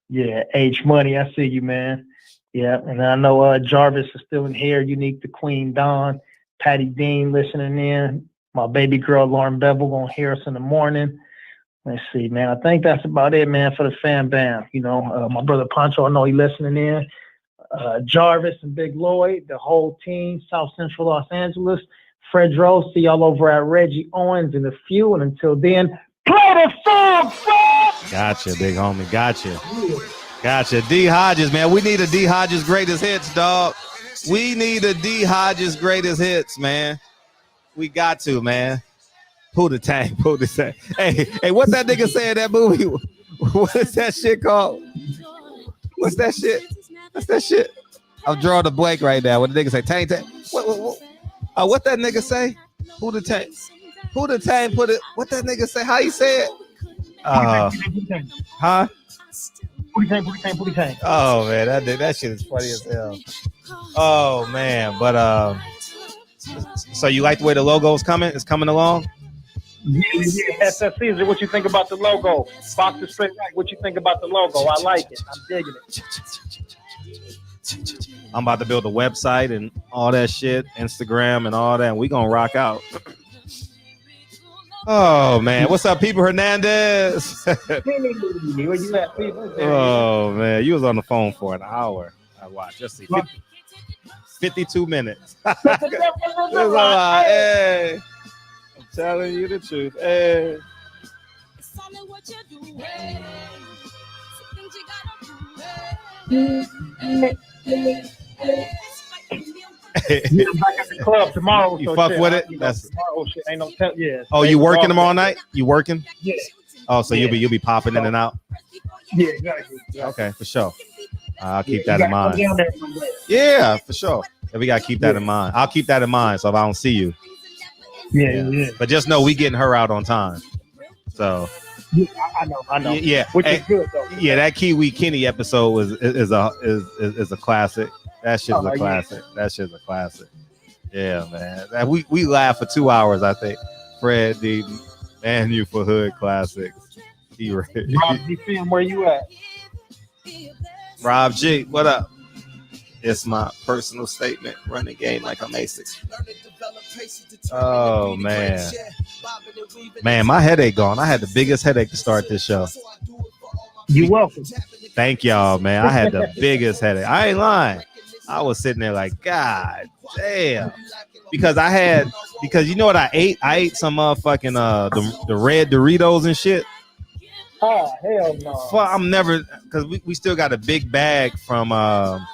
Yeah, H Money, I see you, man. Yeah, and I know Jarvis is still in here. Unique to Queen Dawn, Patty Dean listening in. My baby girl Lauren Bevel gonna hear us in the morning. Let's see, man. I think that's about it, man, for the fan bam. You know, my brother Poncho, I know he listening in. Jarvis and Big Lloyd, the whole team, South Central Los Angeles. Fred Rose, see y'all over at Reggie Owens in a few. And until then, play the song, Fred! Gotcha, big homie. Gotcha. D Hodges, man. We need a D Hodges greatest hits, dog. We need a D Hodges greatest hits, man. We got to, man. Pull the tank. Hey, what's that nigga say in that movie? What is that shit called? What's that shit? I'm drawing a blank right now. What the nigga say? Tank. What that nigga say? Pull the tank. What that nigga say? How you say it? Huh? Booty tank. Oh man, that shit is funny as hell. Oh man, but so you like the way the logo is coming? It's coming along. Yeah. SSC, what you think about the logo? Boxer Straight Right. What you think about the logo? I like it. I'm digging it. I'm about to build a website and all that shit, Instagram and all that. And we gonna rock out. Oh man, what's up, people? Hernandez? Where you at, people? Oh man, you was on the phone for an hour. I watched. Let's see, 52 minutes. That's a lot. Hey, I'm telling you the truth. Hey. Yeah, I'm back at the club tomorrow. You fuck with it? That's tomorrow. Shit ain't no tell. Yeah. Oh, you working tomorrow night? You working? Yeah. Oh, so you'll be popping in and out. Yeah, exactly. Okay, for sure. I'll keep that in mind. Yeah, for sure. Yeah, we gotta keep that in mind. I'll keep that in mind. So if I don't see you, yeah. But just know we getting her out on time. So. Yeah, I know. Yeah, which is good though. Yeah, that Kiwi Kenny episode is a classic. That shit's a classic. Yeah. That shit's a classic. Yeah, man. We laughed for 2 hours. I think Fred D. Man, you for hood classics. Rob G, where you at? Rob G, what up? It's my personal statement. Run the game like I'm ASIC. Oh man, my headache gone. I had the biggest headache to start this show. You welcome. Thank y'all, man. I had the biggest headache. I ain't lying. I was sitting there like, God damn, because you know what I ate? I ate some motherfucking the red Doritos and shit. Oh hell no. Well, I'm never, because we still got a big bag from I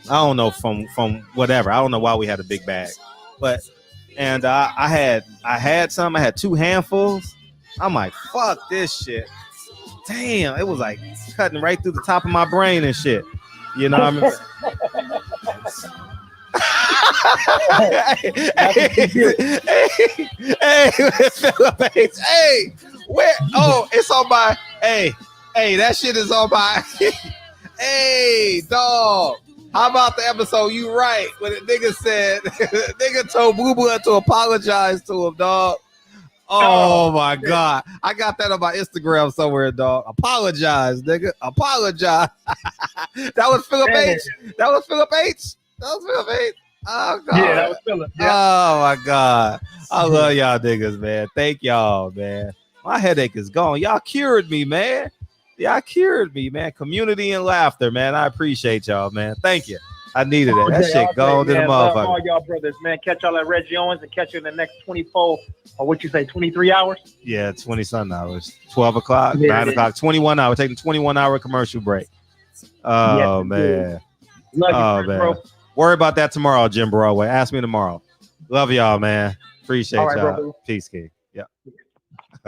don't know, from whatever. I don't know why we had a big bag, but I had 2 handfuls. I'm like, fuck this shit. Damn, it was like cutting right through the top of my brain and shit. You know what I mean? Hey, where? Oh, it's on my. Hey, that shit is on my. Hey, dog. How about the episode? You right when the nigga said, nigga told Boo Boo to apologize to him, dog. Oh my God. I got that on my Instagram somewhere, dog. Apologize, nigga. Apologize. That was Philip H. Oh God. Yeah, that was Philip. Yeah. Oh my God. I love y'all niggas, man. Thank y'all, man. My headache is gone. Y'all cured me, man. Community and laughter, man. I appreciate y'all, man. Thank you. I needed it. That shit gone to the motherfucker. All y'all brothers, man. Catch y'all at Reggie Owens and catch you in the next 24 or what you say, 23 hours? Yeah, 20-something hours. 12 o'clock, 9 o'clock, 21 hours. Taking 21-hour commercial break. Oh, man. Love you, bro. Worry about that tomorrow, Jim Broadway. Ask me tomorrow. Love y'all, man. Appreciate y'all. Bro. Peace, King. Yeah.